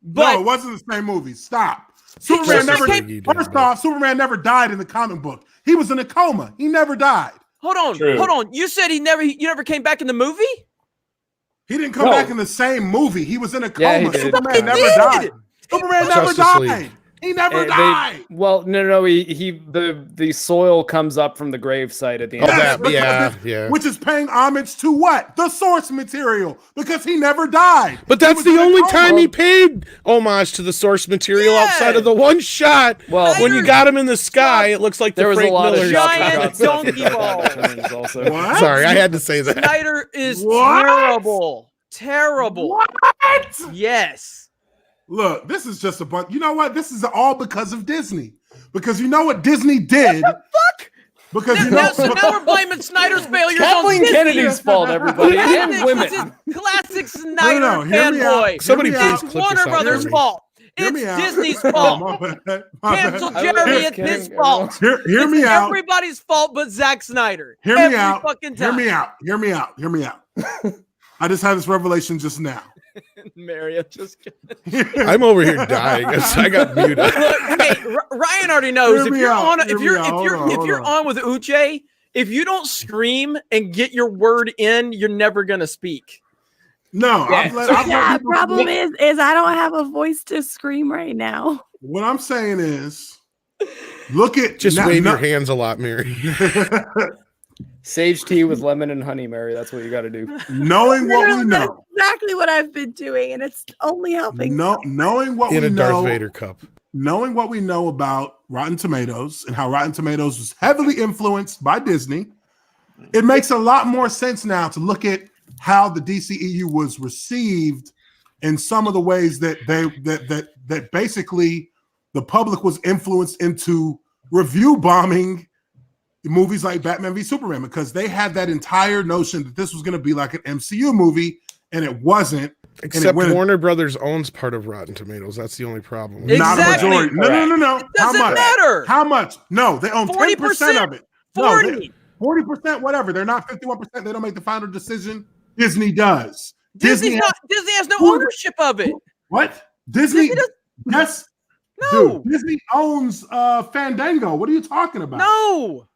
But no, it wasn't the same movie. Stop. Superman never died in the comic book. He was in a coma. He never died. Hold on. You said you never came back in the movie? He didn't come back in the same movie. He was in a coma. Yeah, Superman never died. Superman never died. He never died. No. The soil comes up from the gravesite at the end. Which is paying homage to what? The source material, because he never died. But that's the only time he paid homage to the source material outside of the one shot. Well, when you got him in the sky, it looks like there was a lot of giant donkey balls. Also. What? Sorry, I had to say that. Snyder is terrible. What? Yes. Look, this is just a bunch. You know what? This is all because of Disney. because you know what Disney did. What the fuck? Because you know, so now we're blaming Snyder's failures Kathleen on Disney. Kennedy's fault, everybody, and women. Classic Snyder No, hear me out. fanboy. Somebody Hear me please out. clip Warner this out Brothers' for me. fault. Hear me It's out. Disney's Oh, fault. my bad. My Cancel bad. Jeremy. It's kidding, his fault. Hear It's me out. everybody's fault but Zack Snyder. Hear me Every out. fucking Hear time. me out. Hear me out. Hear me out. I just had this revelation just now. Mary, I'm just kidding. I'm over here dying. I got muted. Look, hey, Ryan already knows Hear if me you're out. on Hear if me you're out. if you're Hold if on, you're hold on with Uche, if you don't scream and get your word in, you're never gonna speak. No, Yeah. I've let people Problem speak. is I don't have a voice to scream right now. What I'm saying is, look at Just now- wave no- your hands a lot, Mary. Sage tea with lemon and honey, Mary. That's what you got to do. knowing what we Literally, that's know, exactly what I've been doing, and it's only helping. knowing what In we a Darth know, Vader cup. knowing what we know about Rotten Tomatoes and how Rotten Tomatoes was heavily influenced by Disney, it makes a lot more sense now to look at how the DCEU was received in some of the ways that that basically the public was influenced into review bombing movies like Batman v Superman, because they had that entire notion that this was going to be like an MCU movie, and it wasn't. Except went- Warner Brothers owns part of Rotten Tomatoes. That's the only problem. Not a Exactly. majority. No. It How doesn't much? matter. How much? No, they own 10% 40%, of it. No, 40. 40%, whatever. They're not 51%. They don't make the final decision. Disney does. Disney has no ownership of it. What? Disney? Disney Yes. No. Dude, Disney owns Fandango. What are you talking about? No.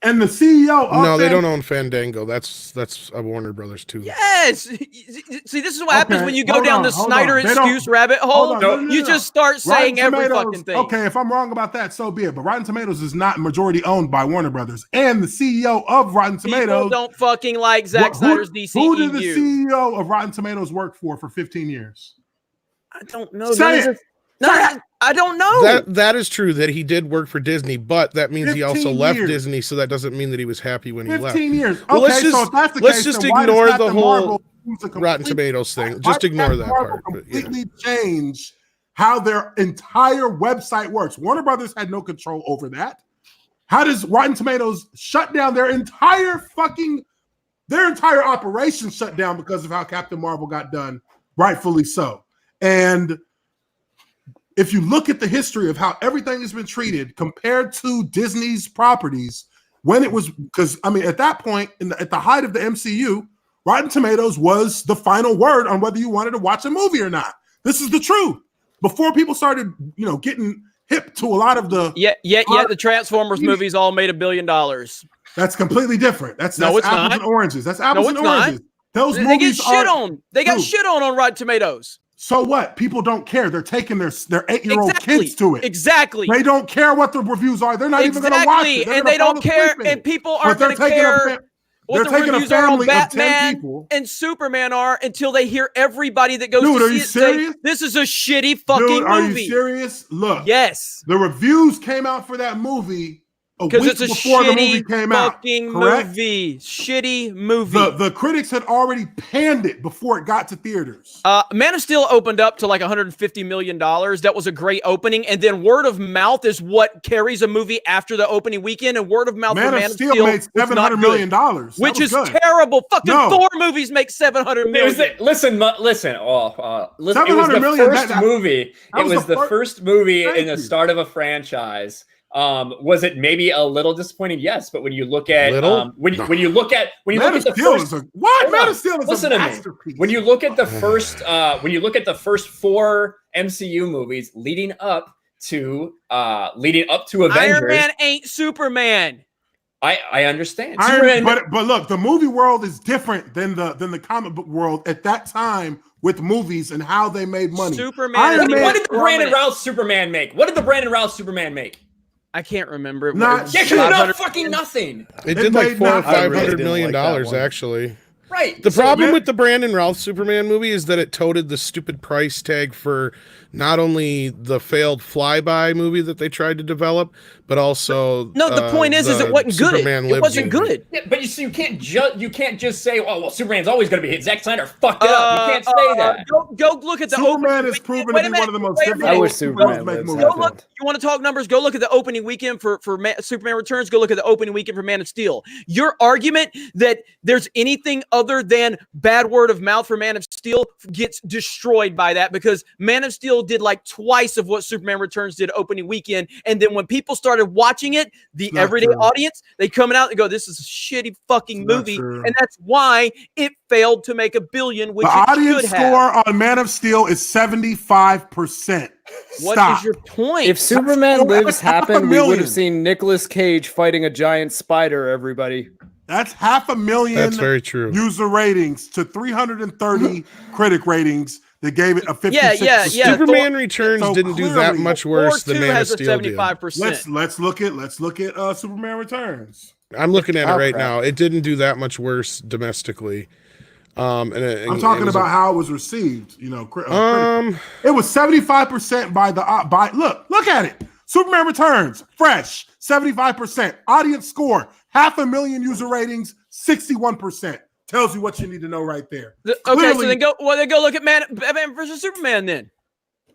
And the CEO of No, they Fan- don't own Fandango. That's a Warner Brothers too. Yes. See, this is what happens Okay, when you go hold down on, the hold Snyder on. They don't- excuse rabbit hold hole. on, no, You just start saying Rotten every Tomatoes- fucking thing. Okay, if I'm wrong about that, so be it. But Rotten Tomatoes is not majority owned by Warner Brothers. And the CEO of Rotten People Tomatoes don't fucking like Zack Snyder's DCEU. Who did the CEO of Rotten Tomatoes work for 15 years? I don't know. Say None of it. this- no, I don't know. That is true that he did work for Disney, but that means he also 15 left years. Disney, so that doesn't mean that he was happy when he left. 15 years. Okay, Well, let's so just- if that's the let's case, just then why does ignore the Captain whole Marvel use a Rotten complete- Tomatoes thing. why Just does ignore Captain that Marvel part. But, yeah. completely change how their entire website works. Warner Brothers had no control over that. How does Rotten Tomatoes shut down their entire operation shut down because of how Captain Marvel got done, rightfully so. And if you look at the history of how everything has been treated compared to Disney's properties, when it was, because I mean, at that point, at the height of the MCU, Rotten Tomatoes was the final word on whether you wanted to watch a movie or not. This is the truth. Before people started, getting hip to a lot of the The Transformers movies all made $1 billion. that's completely different. That's No, it's apples not. and oranges. That's apples it's and not. oranges. Those They get movies shit are. on. They got Dude. shit on Rotten Tomatoes. So what? People don't care. They're taking their 8-year-old kids to it. Exactly. They don't care what the reviews are. They're not even going to watch it. They're And gonna they don't fall care. asleep in And it. people But aren't they're going to taking a care fa- what they're the taking a reviews are on family of 10 Batman people. and Superman are until they hear everybody that goes Dude, to are see you it say, serious? this is a shitty fucking Dude, are movie. you serious? Look, Yes. the reviews came out for that movie a week Because it's a before the movie shitty came out. fucking Correct? movie. Shitty movie. The critics had already panned it before it got to theaters. Man of Steel opened up to like $150 million. That was a great opening. And then word of mouth is what carries a movie after the opening weekend. And word of mouth for Man of Steel made was not $700 good, million. That which was is good. terrible. Fucking No. Thor movies make $700 million. Listen. It was the 700 million, first movie. that It was the first movie Thank in the you. start of a franchise. Was it maybe a little disappointing? Yes, but when you look at Little? when you look at Man the of Steel first is a what? Hold Man on. of Steel is Listen a to me. masterpiece. when you look at the first 4 MCU movies leading up to Avengers, Iron Man ain't Superman. I understand. But look, the movie world is different than the comic book world at that time with movies and how they made money. Superman. Iron is Man- What did the Brandon prominent. Routh Superman make? What did the Brandon Routh Superman make? I can't remember. It Not was Yeah, shit. not 500 fucking nothing. It It did like made $400 or not- I really $500 didn't million like that one. actually. Right. The problem with the Brandon Routh Superman movie is that it toted the stupid price tag for not only the failed Flyby movie that they tried to develop, but also the point is it wasn't Superman good. It wasn't movie. good. Yeah, but you can't just say, oh well, Superman's always going to be hit. Zack Snyder fucked it up. You can't say that. Go look at the Superman is proven to be one of the most difficult. I wish Superman make lives. movies. You want to talk numbers? Go look at the opening weekend for Superman Returns. Go look at the opening weekend for Man of Steel. Your argument that there's anything other than bad word of mouth for Man of Steel gets destroyed by that, because Man of Steel did like twice of what Superman Returns did opening weekend. And then when people started watching it, the everyday audience, they coming out and go, this is a shitty fucking movie. And that's why it failed to make $1 billion, which the it audience should have. score on Man of Steel is 75%. What is your point? If Superman Lives happened, we would 500,000. have seen Nicolas Cage fighting a giant spider, everybody. That's 500,000 That's very true. user ratings to 330 critic ratings that gave it a 56%. Yeah. Superman Returns So didn't do that clearly, much worse Thor than 2 Man of has a Steel did. 75%. Let's look at Superman Returns. I'm looking at it right crap. now. It didn't do that much worse domestically. I'm talking about how it was received. You know, it was 75% by look at it. Superman Returns, fresh, 75%. Audience score, 500,000 user ratings, 61%. Tells you what you need to know right there. Okay, so then go look at Batman versus Superman then.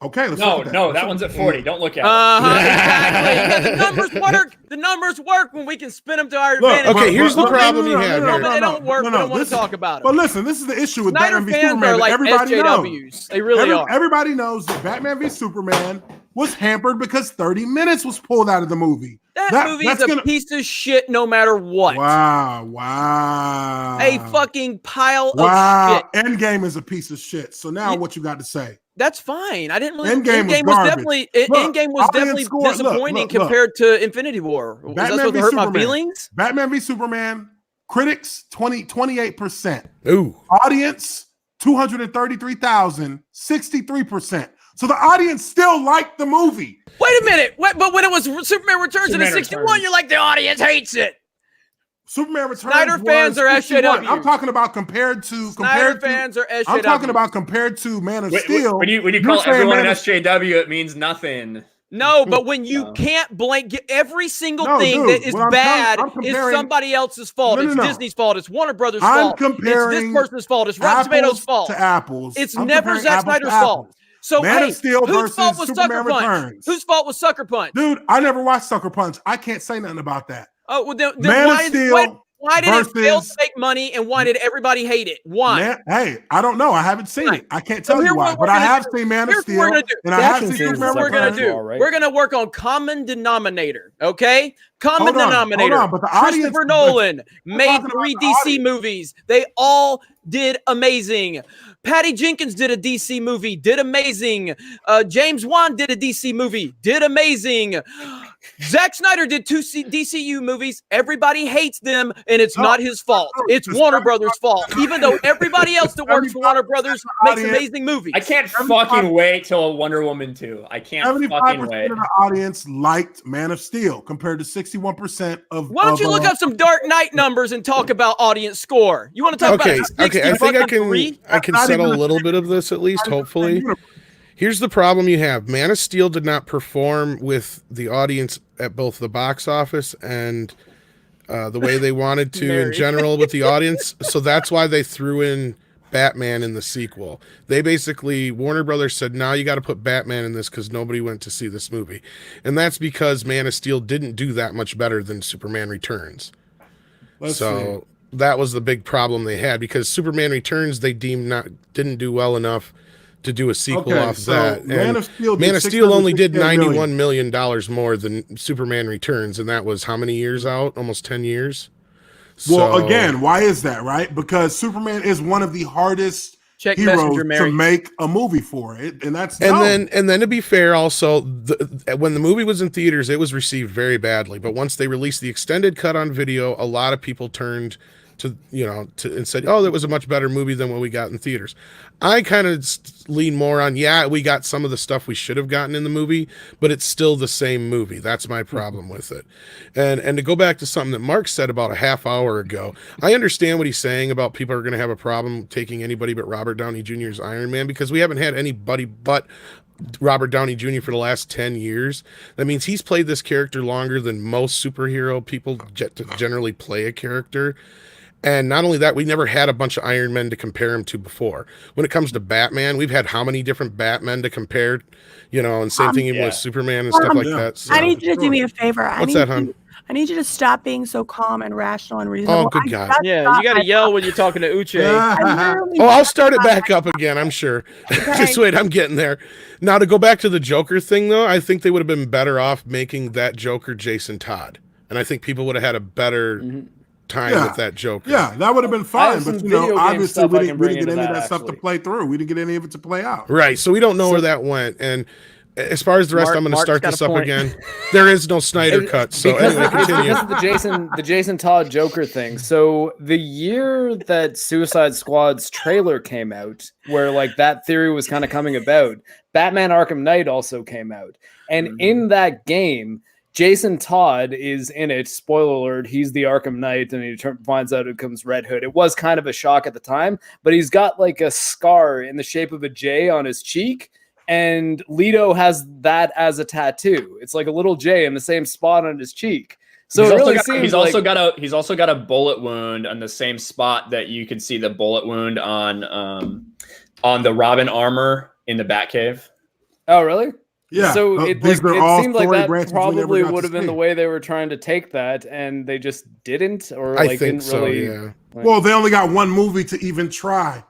Okay, let's look at No, that one's at 40. Don't look at it. Exactly. The numbers work. The numbers work when we can spin them to our Look, advantage. Okay, here's the problem you have No, here. they don't work. We don't want This- to talk about it. But listen, this is the issue with Snyder Batman v fans Superman. are like Everybody knows. SJWs. They really are. Everybody knows that Batman v Superman was hampered because 30 minutes was pulled out of the movie. That movie is a piece of shit no matter what. Wow. A fucking pile of shit. Endgame is a piece of shit. So now what you got to say? That's fine. I didn't really. Endgame was garbage. Endgame was audience definitely score- disappointing look. compared to Infinity War. Was that Batman supposed v to hurt my Superman. feelings? Batman v Superman, critics 28%. Ooh. Audience 233,000, 63%. So the audience still liked the movie. Wait a minute. But when it was Superman Returns in the Superman 61, Returns. you're like, the audience hates it. Superman Returns. Snyder fans was are 61. SJWs. I'm talking about compared to Snyder fans are SJWs. I'm talking about compared to Man of Steel. When you you're call saying everyone an Man of- SJW, it means nothing. No, but when you can't blanket every single No, thing dude, that is what I'm bad telling- I'm is comparing- somebody else's fault. No, It's no. Disney's fault. It's Warner Brothers' I'm fault. comparing It's this person's fault. It's Rotten Tomatoes' apples fault. to apples. It's I'm never comparing Zack apples to Snyder's apples. fault. So, Man hey, of Steel whose fault versus was Superman Sucker Punch? Returns. Whose fault was Sucker Punch? Dude, I never watched Sucker Punch. I can't say nothing about that. Oh, well, then Man of Steel why did it fail to versus- make money, and why did everybody hate it? Why? Man, hey, I don't know. I haven't seen Right. it. I can't So tell here you why. what But we're I gonna have do. seen Man of Here's what Steel, we're gonna do. and I have action seen scenes is Superman What we're gonna Returns. do. right? We're gonna work on common denominator. Okay, common Hold on, denominator. hold on, but the audience- Christopher Nolan made talking about 3 the DC audience. movies. They all did amazing. Patty Jenkins did a DC movie, did amazing. James Wan did a DC movie, did amazing. Zack Snyder did 2 DCU movies. Everybody hates them, and it's not his fault. It's Warner Brothers' fault, even though everybody else that works for Warner Brothers makes amazing movies. I can't fucking wait till Wonder Woman 2. I can't fucking 75% wait. of the audience liked Man of Steel compared to 61% of. Why don't you look up some Dark Knight numbers and talk about audience score? You want to talk Okay, about okay. I think I can Not settle even a little bit of this at least, hopefully. Here's the problem you have. Man of Steel did not perform with the audience at both the box office and the way they wanted to in general with the audience. So that's why they threw in Batman in the sequel. They basically, Warner Brothers said, now you got to put Batman in this because nobody went to see this movie. And that's because Man of Steel didn't do that much better than Superman Returns. Let's see. That was the big problem they had because Superman Returns they deemed didn't do well enough to do a sequel off that. And Man of Steel, Man of Steel only did $668 $91 million more than Superman Returns, and that was how many years out? Almost 10 years. Well, So- again, why is that, right? Because Superman is one of the hardest Check heroes Messenger, to Mary. make a movie for it, and that's And then to be fair, also when the movie was in theaters, it was received very badly. But once they released the extended cut on video, a lot of people turned and said, oh, that was a much better movie than what we got in theaters. I kind of lean more on, we got some of the stuff we should have gotten in the movie, but it's still the same movie. That's my problem with it. And to go back to something that Mark said about a half hour ago, I understand what he's saying about people are going to have a problem taking anybody but Robert Downey Jr.'s Iron Man, because we haven't had anybody but Robert Downey Jr. for the last 10 years. That means he's played this character longer than most superhero people generally play a character. And not only that, we never had a bunch of Iron Men to compare him to before. When it comes to Batman, we've had how many different Batmen to compare, and same thing even with Superman and stuff like that. So. I need you to do me a favor. What's that, hon? I need you to stop being so calm and rational and reasonable. Oh, good God. Yeah, you got to yell when you're talking to Uche. I'll start it back up again, I'm sure. Just wait, I'm getting there. Now, to go back to the Joker thing, though, I think they would have been better off making that Joker Jason Todd. And I think people would have had a better time with that Joker. Yeah, that would have been fine. But, obviously we didn't get any of that stuff to play through. We didn't get any of it to play out. Right, so we don't know where that went. And as far as the rest, I'm going to start this up again. There is no Snyder cut. So anyway, continue. Because of the Jason Todd Joker thing. So the year that Suicide Squad's trailer came out, where that theory was kind of coming about, Batman Arkham Knight also came out. And in that game, Jason Todd is in it. Spoiler alert, he's the Arkham Knight, and he finds out it comes Red Hood. It was kind of a shock at the time, but he's got a scar in the shape of a J on his cheek. And Leto has that as a tattoo. It's like a little J in the same spot on his cheek. So he's also got a bullet wound on the same spot that you can see the bullet wound on the Robin armor in the Batcave. Oh, really? Yeah. So it seemed like that probably would have been the way they were trying to take that, and they just didn't, or I think didn't so, really. Yeah. Well, they only got one movie to even try.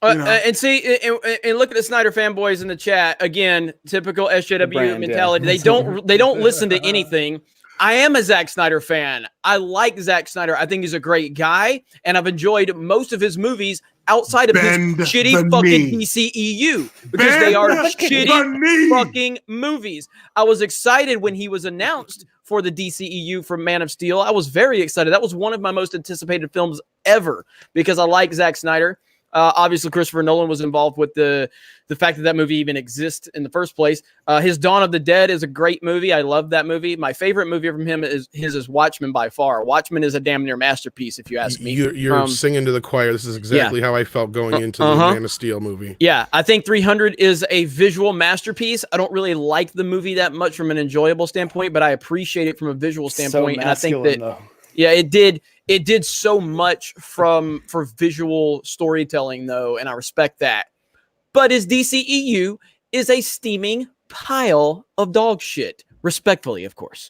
And see, and look at the Snyder fanboys in the chat again. Typical SJW mentality. Yeah. They don't listen to anything. I am a Zack Snyder fan. I like Zack Snyder. I think he's a great guy, and I've enjoyed most of his movies outside of his shitty fucking DCEU because they are shitty fucking movies. I was excited when he was announced for the DCEU for Man of Steel. I was very excited. That was one of my most anticipated films ever because I like Zack Snyder. Obviously, Christopher Nolan was involved with the fact that movie even exists in the first place. His Dawn of the Dead is a great movie. I love that movie. My favorite movie from him is Watchmen by far. Watchmen is a damn near masterpiece, if you ask me. You're singing to the choir. This is exactly how I felt going into the Man of Steel movie. Yeah, I think 300 is a visual masterpiece. I don't really like the movie that much from an enjoyable standpoint, but I appreciate it from a visual standpoint. And I think that, it did so much for visual storytelling, though, and I respect that. But his DCEU is a steaming pile of dog shit. Respectfully, of course.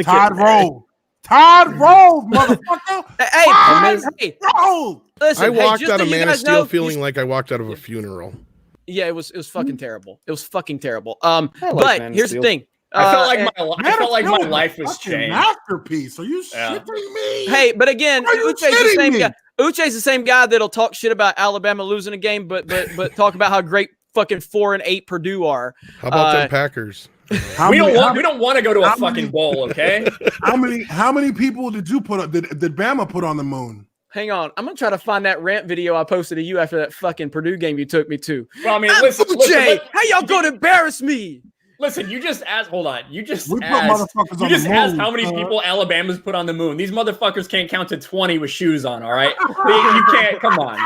Todd rolled, motherfucker. Hey, roll. Listen, I walked out of Man of Steel feeling like I walked out of a funeral. Yeah, it was fucking terrible. It was fucking terrible. But here's the thing. I felt like my life was changed. Masterpiece. Are you shitting me? Hey, but again, Uche's the same guy. Uche's the same guy that'll talk shit about Alabama losing a game, but talk about how great fucking 4-8 Purdue are. How about them Packers? We don't want to go to a fucking bowl, okay? How many people did you put up? Did Bama put on the moon? Hang on, I'm gonna try to find that rant video I posted to you after that fucking Purdue game you took me to. Well, I mean, listen, how y'all gonna embarrass me? Listen, you just asked. Hold on, you just asked how many people Alabama's put on the moon. These motherfuckers can't count to 20 with shoes on. All right, you can't. Come on,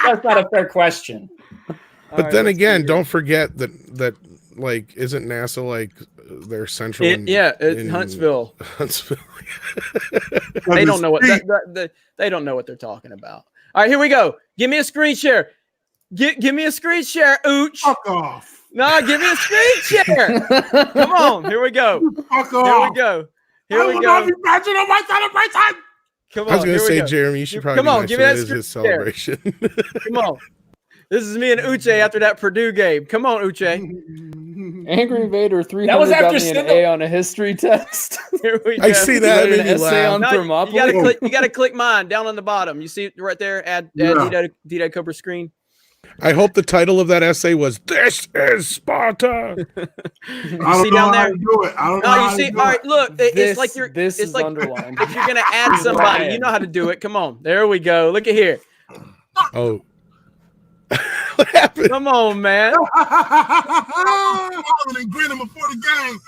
that's not a fair question. But then again, don't forget that like, isn't NASA like their central? In Huntsville. Huntsville. They don't know what they don't know what they're talking about. All right, here we go. Give me a screen share. Give me a screen share, Uche. Fuck off. No, give me a screen share. Come on, here we go. Fuck off. Here we go. Imagine on my celebration. Come on. I was gonna say, Jeremy, you should probably give me that his celebration. Come on. This is me and Uche after that Purdue game. Come on, Uche. Angry Vader 300 got me an A on a history test. Here we go. I see that. An essay on Thermopylae. You gotta click mine down on the bottom. You see it right there. Add D-Dad Cobra screen. I hope the title of that essay was "This is Sparta." I don't know how to do it. I don't know. You see, all right, look, it's like you're. This it's is like underlined. if you're gonna add somebody, you know how to do it. Come on, there we go. Look at here. Oh, what happened? Come on, man. Hollering and grinning before the game.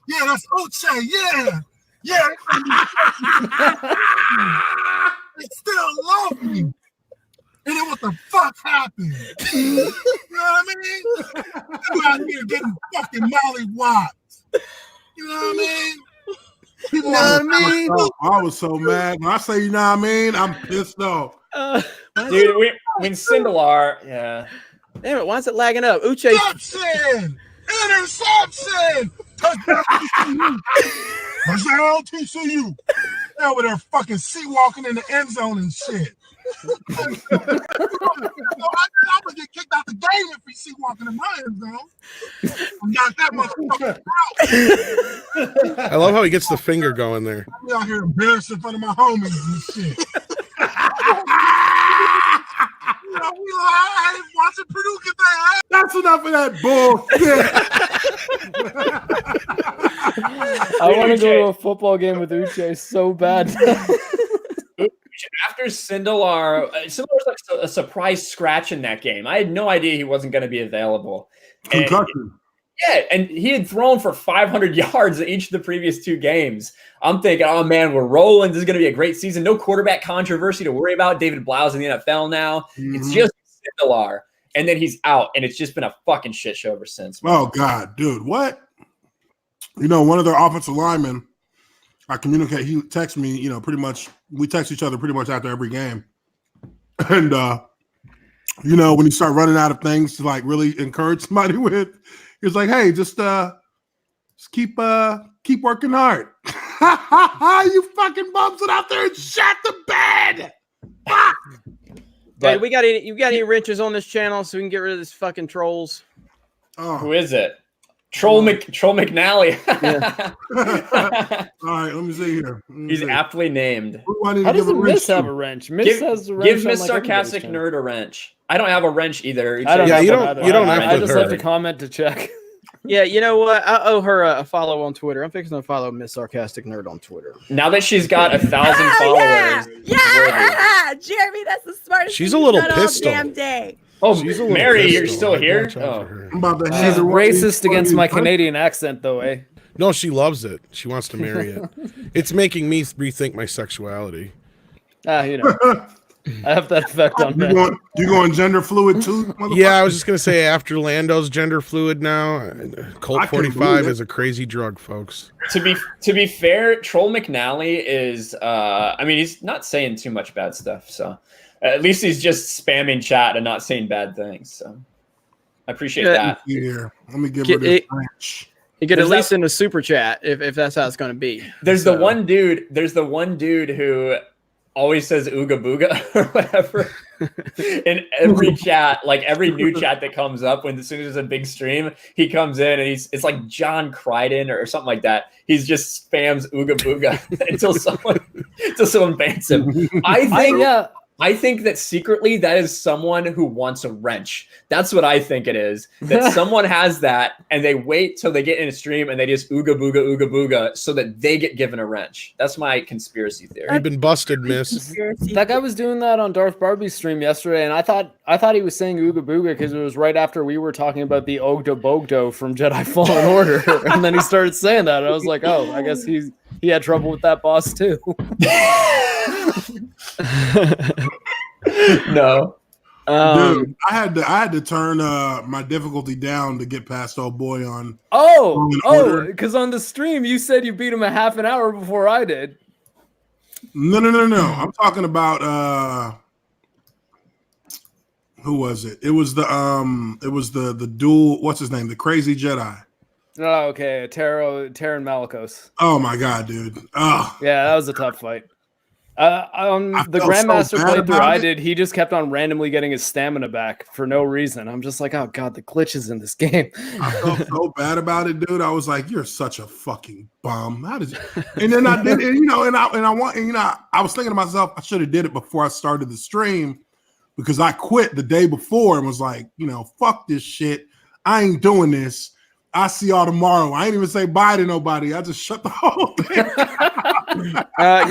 Yeah, that's Uche. Yeah. They still love me. And then what the fuck happened? You know what I mean? I'm out here getting fucking mollywopped. You know what I mean? People know what I mean? I was so mad. When I say you know what I mean, I'm pissed off. Dude, when Sindelar, yeah. Damn it, why is it lagging up? Uche. Interception! Touchdown TCU! Now with their fucking sea walking in the end zone and shit. I'm gonna get kicked out the game if we see walking in my end zone. I'm not that motherfucker out. I love how he gets the finger going there. I'm out here embarrassed in front of my homies and shit. I ain't watching Purdue get their ass. That's enough of that bullshit. I want to go to a football game with Uche so bad. After Sindelar was like a surprise scratch in that game. I had no idea he wasn't going to be available. Concussion. And he had thrown for 500 yards in each of the previous two games. I'm thinking, oh man, we're rolling. This is going to be a great season. No quarterback controversy to worry about. David Blau's in the NFL now. Mm-hmm. It's just Sindelar. And then he's out. And it's just been a fucking shit show ever since. Man. Oh, God, dude. What? You know, one of their offensive linemen, I communicate, he texts me, you know, pretty much, we text each other pretty much after every game. And, you know, when you start running out of things to like really encourage somebody with, he's like, hey, just keep working hard. You fucking bums it out there and shut the bed. Hey, you got any wrenches on this channel so we can get rid of this fucking trolls? Oh. Who is it? Troll McNally. All right, let me see here. He's aptly named. How does Miss have a wrench? Miss has a wrench. Give Miss Sarcastic Nerd a wrench. I don't have a wrench either. You don't have to. I just have to comment to check. Yeah, you know what? I owe her a follow on Twitter. I'm fixing to follow Miss Sarcastic Nerd on Twitter. Now that she's got 1,000 followers. Yeah, Jeremy, that's the smartest. She's a little pissed damn day. Oh, Mary, you're still here? Oh. She's racist against my Canadian accent, though, eh? No, she loves it. She wants to marry it. It's making me rethink my sexuality. You know, I have that effect on men. You going gender fluid too? Yeah, I was just gonna say after Lando's gender fluid now, Colt 45 is a crazy drug, folks. To be fair, Troll McNally is I mean, he's not saying too much bad stuff, so at least he's just spamming chat and not saying bad things. So I appreciate that. Yeah, let me give her this branch. You get at least in a super chat if that's how it's going to be. There's the one dude who always says ooga booga or whatever in every chat, like every new chat that comes up when as soon as there's a big stream, he comes in and it's like John Crichton or something like that. He's just spams ooga booga until someone bans him. I think that secretly that is someone who wants a wrench. That's what I think it is. That someone has that and they wait till they get in a stream and they just ooga booga so that they get given a wrench. That's my conspiracy theory. You've been busted, Miss. That guy was doing that on Darth Barbie's stream yesterday, and I thought he was saying ooga booga because it was right after we were talking about the Ogdo Bogdo from Jedi Fallen Order, and then he started saying that. And I was like, oh, I guess he had trouble with that boss too. No. Dude, I had to turn my difficulty down to get past old boy on. Because on the stream you said you beat him a half an hour before I did. No. I'm talking about who was it? It was the dual. What's his name? The crazy Jedi. Oh, okay, Taron Malicos. Oh my god, dude! Oh. Yeah, that was a tough fight. The Grandmaster playthrough I did, he just kept on randomly getting his stamina back for no reason. I'm just like, oh god, the glitches in this game. I felt so bad about it, dude. I was like, you're such a fucking bum. How did you? And then I did, and I was thinking to myself, I should have did it before I started the stream. because I quit the day before and was like, fuck this shit. I ain't doing this. I see y'all tomorrow. I ain't even say bye to nobody. I just shut the whole thing.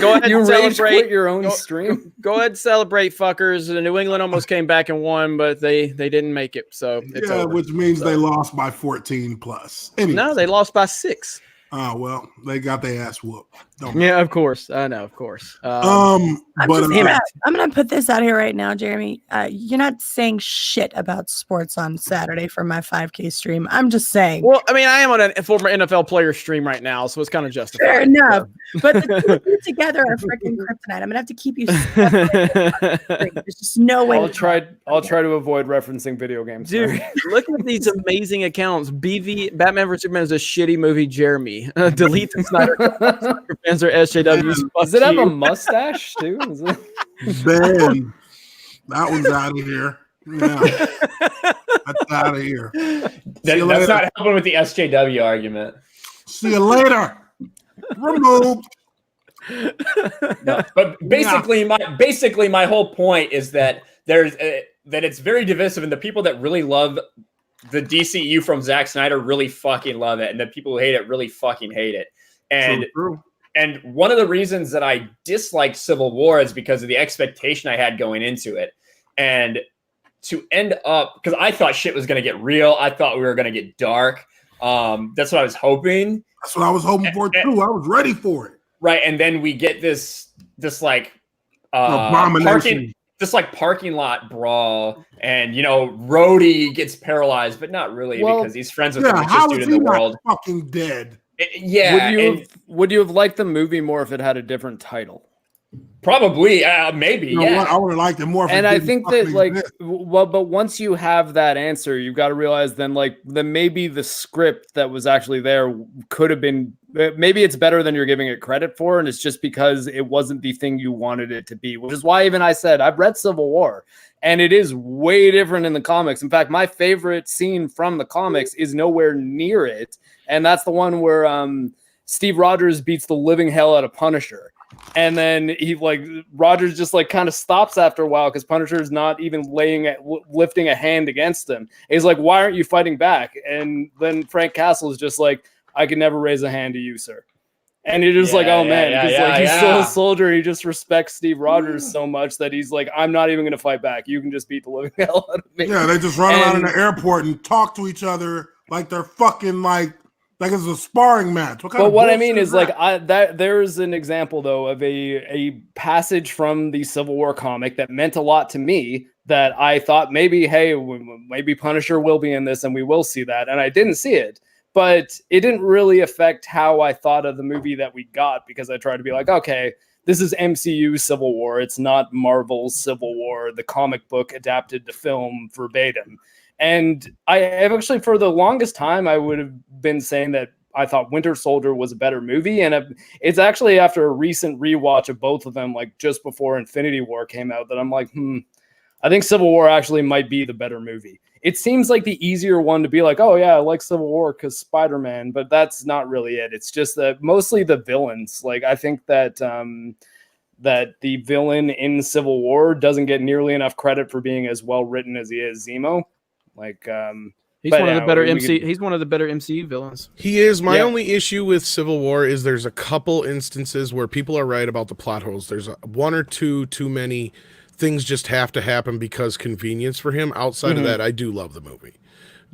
Go ahead You and rage celebrate quit your own stream. Go ahead and celebrate, fuckers. The New England almost came back and won, but they didn't make it. So it's over. Which means they lost by 14 plus. Anyways. No, they lost by 6. Oh, well, they got their ass whooped. Yeah, of course. I know, of course. I'm going to put this out here right now, Jeremy. You're not saying shit about sports on Saturday for my 5K stream. I'm just saying. Well, I mean, I am on a former NFL player stream right now, so it's kind of justified. Fair enough. But the two together are freaking kryptonite. I'm going to have to keep you separate. There's just no way. I'll try to avoid referencing video games. Dude, look at these amazing accounts. Batman vs. Superman is a shitty movie, Jeremy. Delete the Snyder fans are SJWs. Does it have a mustache too? Ben, that one's out of here. Yeah, that's out of here. That's not helping with the SJW argument. See you later. Removed. No, but basically, my whole point is that that it's very divisive, and the people that really love the DCU from Zack Snyder really fucking love it, and the people who hate it really fucking hate it. And True. And one of the reasons that I dislike Civil War is because of the expectation I had going into it. And to end up, because I thought shit was going to get real. I thought we were going to get dark. That's what I was hoping. That's what I was hoping for too. I was ready for it. Right. And then we get this like abomination. Parking lot brawl, and Rhodey gets paralyzed, but not really because he's friends with the richest dude in the world. Fucking dead. Would you have liked the movie more if it had a different title? Probably, maybe. I would have liked it more. And I think that but once you have that answer, you've got to realize then maybe the script that was actually there could have been. Maybe it's better than you're giving it credit for, and it's just because it wasn't the thing you wanted it to be. Which is why even I said I've read Civil War, and it is way different in the comics. In fact, my favorite scene from the comics is nowhere near it, and that's the one where Steve Rogers beats the living hell out of Punisher. And then Rogers just kind of stops after a while because Punisher's not even lifting a hand against him. And he's like, "Why aren't you fighting back?" And then Frank Castle is just like, "I could never raise a hand to you, sir." And you're just oh man, he's still a soldier. He just respects Steve Rogers so much that he's like, "I'm not even going to fight back. You can just beat the living hell out of me." Yeah, they just run around in the airport and talk to each other like they're fucking like it's a sparring match. What I mean is there's an example though of a passage from the Civil War comic that meant a lot to me that I thought maybe Punisher will be in this and we will see that, and I didn't see it. But it didn't really affect how I thought of the movie that we got because I tried to be like, okay, this is MCU Civil War. It's not Marvel's Civil War, the comic book adapted to film verbatim. And I've actually, for the longest time, I would have been saying that I thought Winter Soldier was a better movie. And it's actually after a recent rewatch of both of them, just before Infinity War came out, that I'm like, I think Civil War actually might be the better movie. It seems like the easier one to be like, oh yeah, I like Civil War because Spider-Man, but that's not really it. It's just that mostly the villains. I think that that the villain in Civil War doesn't get nearly enough credit for being as well written as he is Zemo. He's one of the better He's one of the better MCU villains. He is. My only issue with Civil War is there's a couple instances where people are right about the plot holes. There's one or two too many things just have to happen because convenience for him. Outside of that, I do love the movie.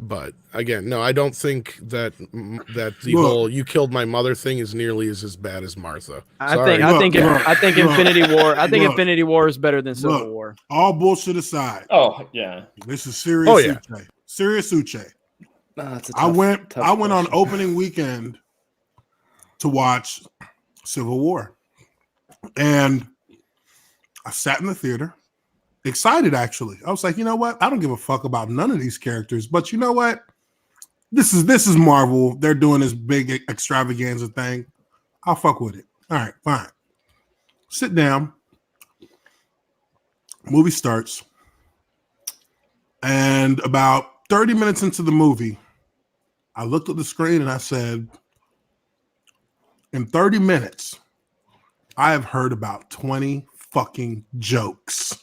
But again, no, I don't think that the whole "you killed my mother" thing is nearly as bad as Martha. I think Infinity War. I think Infinity War is better than Civil War. All bullshit aside. Oh yeah, this is serious. Uche. Serious Uche. I went on opening weekend to watch Civil War, and I sat in the theater. Excited, actually. I was like, you know what? I don't give a fuck about none of these characters, but you know what? This is Marvel. They're doing this big extravaganza thing. I'll fuck with it. All right, fine. Sit down. Movie starts. And about 30 minutes into the movie, I looked at the screen and I said, in 30 minutes, I have heard about 20 fucking jokes.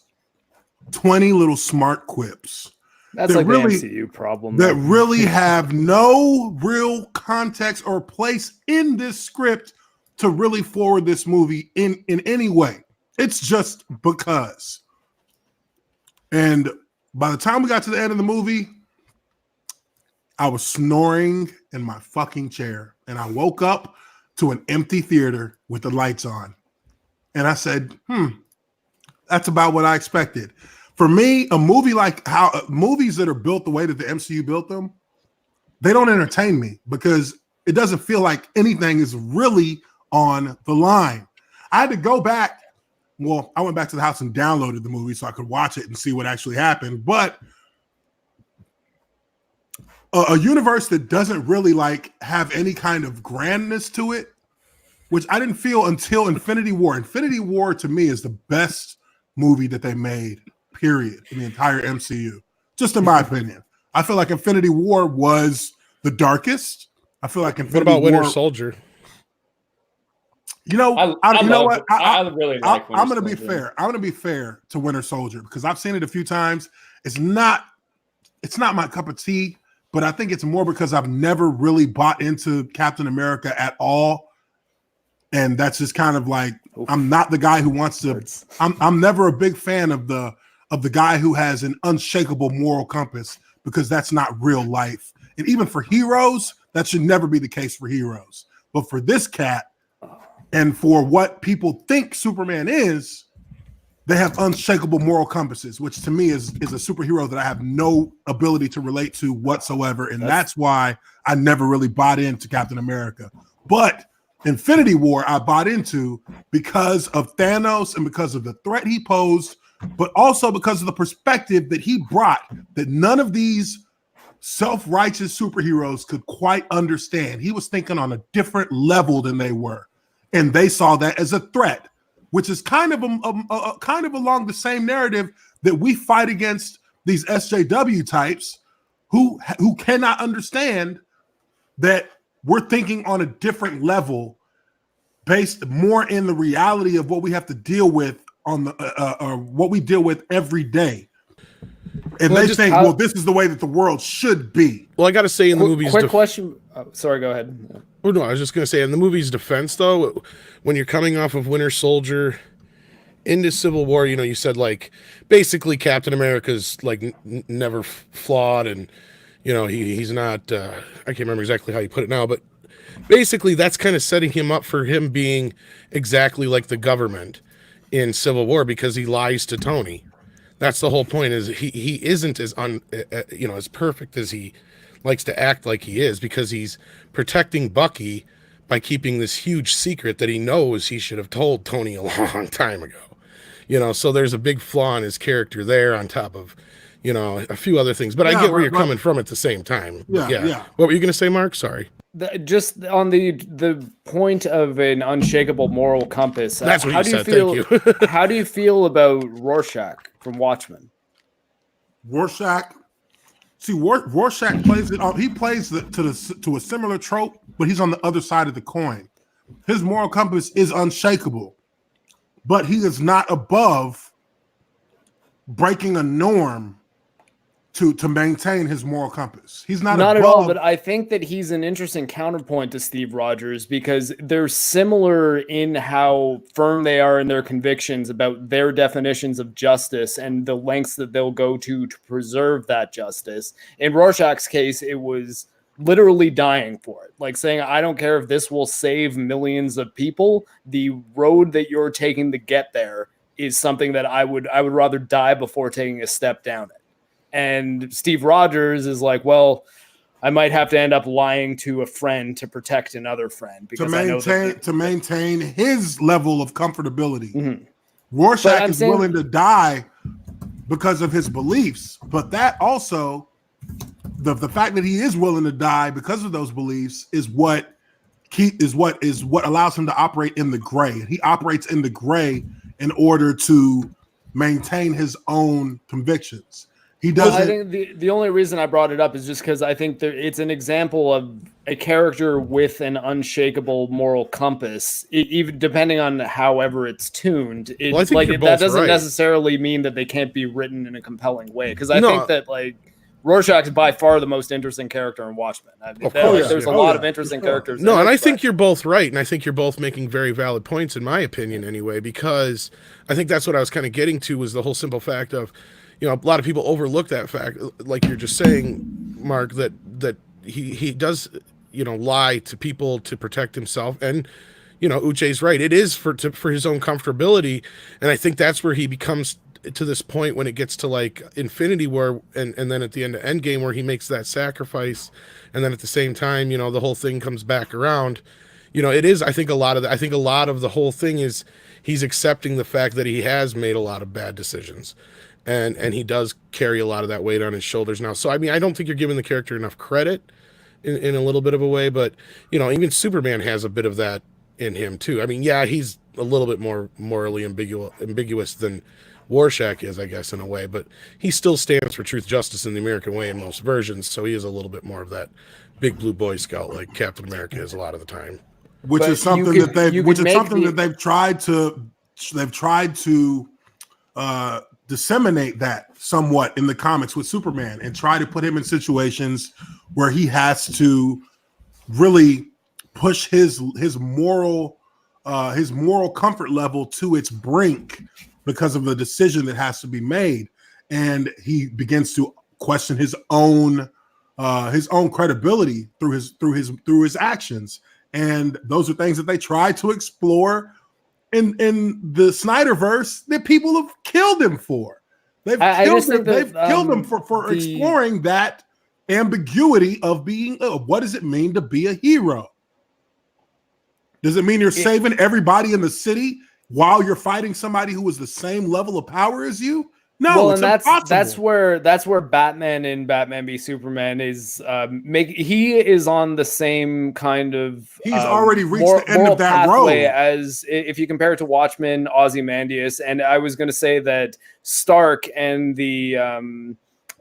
20 little smart quips. That's that like really, the MCU problem. That really have no real context or place in this script to really forward this movie in any way. It's just because. And by the time we got to the end of the movie, I was snoring in my fucking chair. And I woke up to an empty theater with the lights on. And I said, that's about what I expected. For me, a movie like how movies that are built the way that the MCU built them, they don't entertain me because it doesn't feel like anything is really on the line. I had to go back. Well, I went back to the house and downloaded the movie so I could watch it and see what actually happened. But a universe that doesn't really like have any kind of grandness to it, which I didn't feel until Infinity War. Infinity War to me is the best movie that they made, period, in the entire MCU. Just in my opinion. I feel like Infinity War was the darkest. I feel like Infinity What about Winter War, Soldier? You know, I'm going to be fair. I'm going to be fair to Winter Soldier because I've seen it a few times. It's not my cup of tea, but I think it's more because I've never really bought into Captain America at all. And that's just kind of like, I'm not the guy who wants to, I'm never a big fan of the guy who has an unshakable moral compass because that's not real life. And even for heroes, that should never be the case for heroes. But for this cat, and for what people think Superman is, they have unshakable moral compasses, which to me is a superhero that I have no ability to relate to whatsoever. And that's why I never really bought into Captain America. But Infinity War, I bought into because of Thanos and because of the threat he posed, but also because of the perspective that he brought that none of these self-righteous superheroes could quite understand. He was thinking on a different level than they were. And they saw that as a threat, which is kind of along the same narrative that we fight against these SJW types who cannot understand that we're thinking on a different level, based more in the reality of what we have to deal with on the what we deal with every day. And they think, well, this is the way that the world should be. Well, I got to say in the movies. Quick question. Oh, sorry, go ahead. Oh, no, I was just going to say in the movie's defense, though, when you're coming off of Winter Soldier into Civil War, you know, you said like basically Captain America's like never flawed, and you know he's not. I can't remember exactly how you put it now, but basically that's kind of setting him up for him being exactly like the government in Civil War because he lies to Tony. That's the whole point. Is he isn't as as perfect as he likes to act like he is because he's protecting Bucky by keeping this huge secret that he knows he should have told Tony a long time ago. You know, so there's a big flaw in his character there on top of, you know, a few other things. But I get where you're coming from at the same time. Yeah. What were you going to say, Mark? Sorry. Just on the point of an unshakable moral compass. That's what you said. Thank you. How do you feel about Rorschach from Watchmen? Rorschach. See, Rorschach plays it. He plays to a similar trope, but he's on the other side of the coin. His moral compass is unshakable, but he is not above breaking a norm to maintain his moral compass. He's not at all, but I think that he's an interesting counterpoint to Steve Rogers because they're similar in how firm they are in their convictions about their definitions of justice and the lengths that they'll go to preserve that justice. In Rorschach's case, it was literally dying for it, like saying, I don't care if this will save millions of people. The road that you're taking to get there is something that I would rather die before taking a step down it. And Steve Rogers is like, well, I might have to end up lying to a friend to protect another friend because to maintain his level of comfortability. Mm-hmm. Rorschach is willing to die because of his beliefs, but that also the fact that he is willing to die because of those beliefs is what allows him to operate in the gray. He operates in the gray in order to maintain his own convictions. He doesn't. Well, I think the only reason I brought it up is just because I think it's an example of a character with an unshakable moral compass, even depending on however it's tuned. Well, I think that doesn't right. necessarily mean that they can't be written in a compelling way. Because I think that like Rorschach is by far the most interesting character in Watchmen. I mean, there's a lot of interesting characters. No, and I think you're both right, and I think you're both making very valid points, in my opinion, anyway. Because I think that's what I was kind of getting to, was the whole simple fact of, you know, a lot of people overlook that fact, like you're just saying, Mark, that he does, you know, lie to people to protect himself. And, you know, Uche's right. It is for his own comfortability. And I think that's where he becomes to this point when it gets to like Infinity War and then at the end of Endgame, where he makes that sacrifice. And then at the same time, you know, the whole thing comes back around. You know, it is, I think a lot of the whole thing is he's accepting the fact that he has made a lot of bad decisions. And he does carry a lot of that weight on his shoulders now. So, I mean, I don't think you're giving the character enough credit in a little bit of a way, but, you know, even Superman has a bit of that in him too. I mean, yeah, he's a little bit more morally ambiguous than Rorschach is, I guess, in a way, but he still stands for truth, justice, and the American way in most versions. So he is a little bit more of that big blue Boy Scout like Captain America is a lot of the time. Which is something that they've tried to disseminate that somewhat in the comics with Superman, and try to put him in situations where he has to really push his moral comfort level to its brink because of the decision that has to be made, and he begins to question his own credibility through his actions. And those are things that they try to explore in the Snyderverse that people have killed him for. They've killed him for exploring that ambiguity of being, what does it mean to be a hero? Does it mean you're saving everybody in the city while you're fighting somebody who is the same level of power as you? No, it's impossible. that's where Batman in Batman v Superman is he is on the same kind of he's already reached the end of that road as if you compare it to Watchmen, Ozymandias, and I was going to say that Stark and the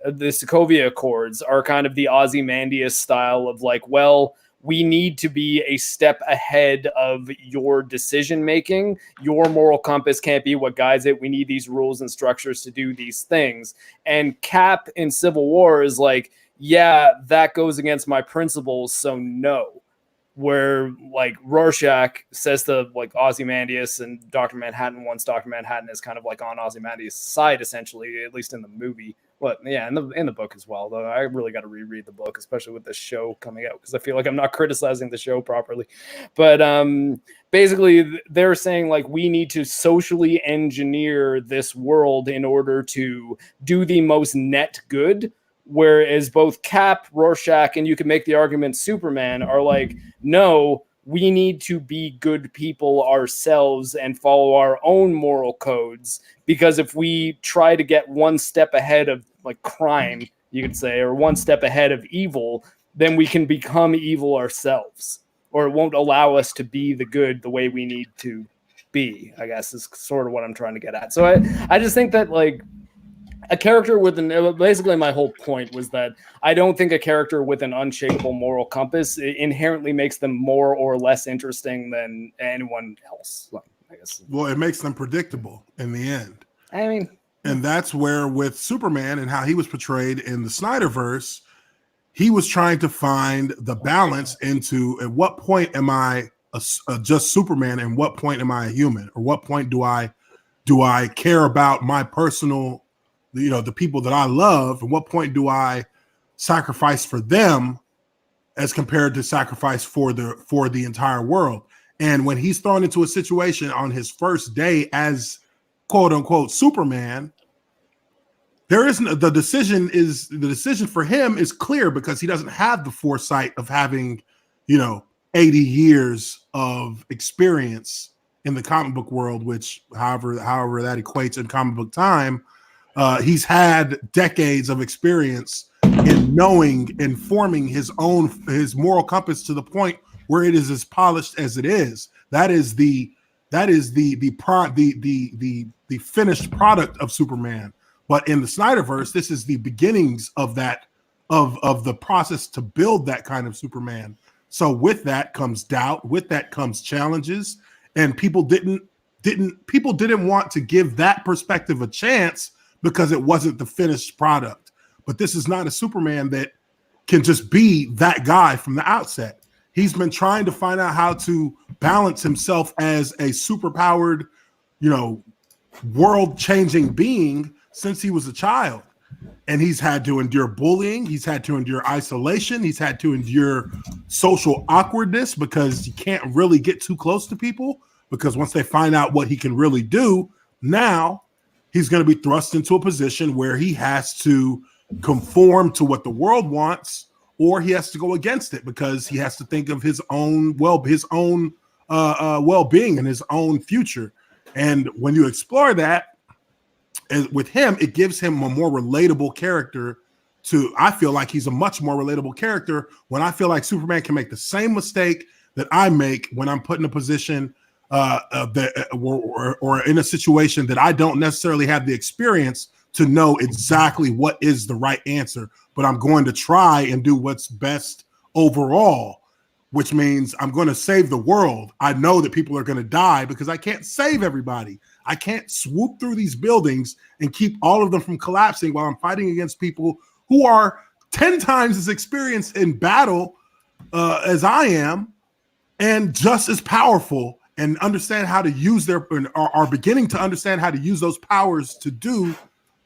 Sokovia Accords are kind of the Ozymandias style of like, well, we need to be a step ahead of your decision making. Your moral compass can't be what guides it. We need these rules and structures to do these things. And Cap in Civil War is like, yeah, that goes against my principles, so no. Where like Rorschach says to like Ozymandias and Dr. Manhattan, once Dr. Manhattan is kind of like on Ozymandias' side, essentially, at least in the movie. But yeah, in the book as well, though I really got to reread the book, especially with the show coming out, because I feel like I'm not criticizing the show properly. But basically, they're saying like we need to socially engineer this world in order to do the most net good. Whereas both Cap, Rorschach, and you can make the argument Superman are like, no, we need to be good people ourselves and follow our own moral codes. Because if we try to get one step ahead of like crime, you could say, or one step ahead of evil, then we can become evil ourselves, or it won't allow us to be the good the way we need to be, I guess is sort of what I'm trying to get at. So I just think that like a character with basically my whole point was that I don't think a character with an unshakable moral compass inherently makes them more or less interesting than anyone else. I guess. Well, it makes them predictable in the end. I mean, and that's where with Superman and how he was portrayed in the Snyderverse, he was trying to find the balance into at what point am I just Superman and what point am I a human, or what point do I care about my personal, you know, the people that I love, and what point do I sacrifice for them as compared to sacrifice for the entire world. And when he's thrown into a situation on his first day as quote unquote Superman, there isn't the decision for him is clear, because he doesn't have the foresight of having, 80 years of experience in the comic book world, which however that equates in comic book time. He's had decades of experience in knowing and forming his moral compass to the point where it is as polished as it is. That is the finished product of Superman. But in the Snyderverse, this is the beginnings of that, of the process to build that kind of Superman. So with that comes doubt, with that comes challenges, and people didn't want to give that perspective a chance because it wasn't the finished product. But this is not a Superman that can just be that guy from the outset. He's been trying to find out how to balance himself as a superpowered, world-changing being since he was a child. And he's had to endure bullying. He's had to endure isolation. He's had to endure social awkwardness because you can't really get too close to people, because once they find out what he can really do, now he's going to be thrust into a position where he has to conform to what the world wants, or he has to go against it because he has to think of his own well-being and his own future. And when you explore that with him, it gives him a more relatable character. I feel like he's a much more relatable character when I feel like Superman can make the same mistake that I make when I'm put in a position or in a situation that I don't necessarily have the experience to know exactly what is the right answer, but I'm going to try and do what's best overall, which means I'm going to save the world. I know that people are going to die because I can't save everybody. I can't swoop through these buildings and keep all of them from collapsing while I'm fighting against people who are 10 times as experienced in battle as I am, and just as powerful, and understand how to use are beginning to understand how to use those powers to do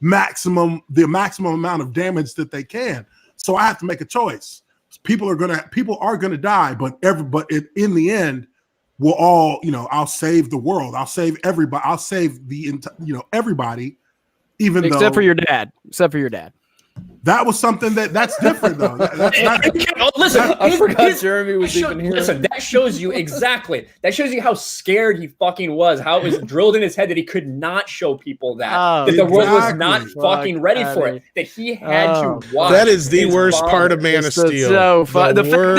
the maximum amount of damage that they can. So I have to make a choice. People are gonna die, but in the end, we'll all, I'll save the world. I'll save everybody. I'll save everybody, except for your dad. That was something that's different, though. That's not. Listen, I forgot Jeremy was even here. Listen, that shows you exactly. That shows you how scared he fucking was. How it was drilled in his head that he could not show people that the world was not fucking ready for it. That he had to watch. That is the worst part of Man of Steel. So fun. The fact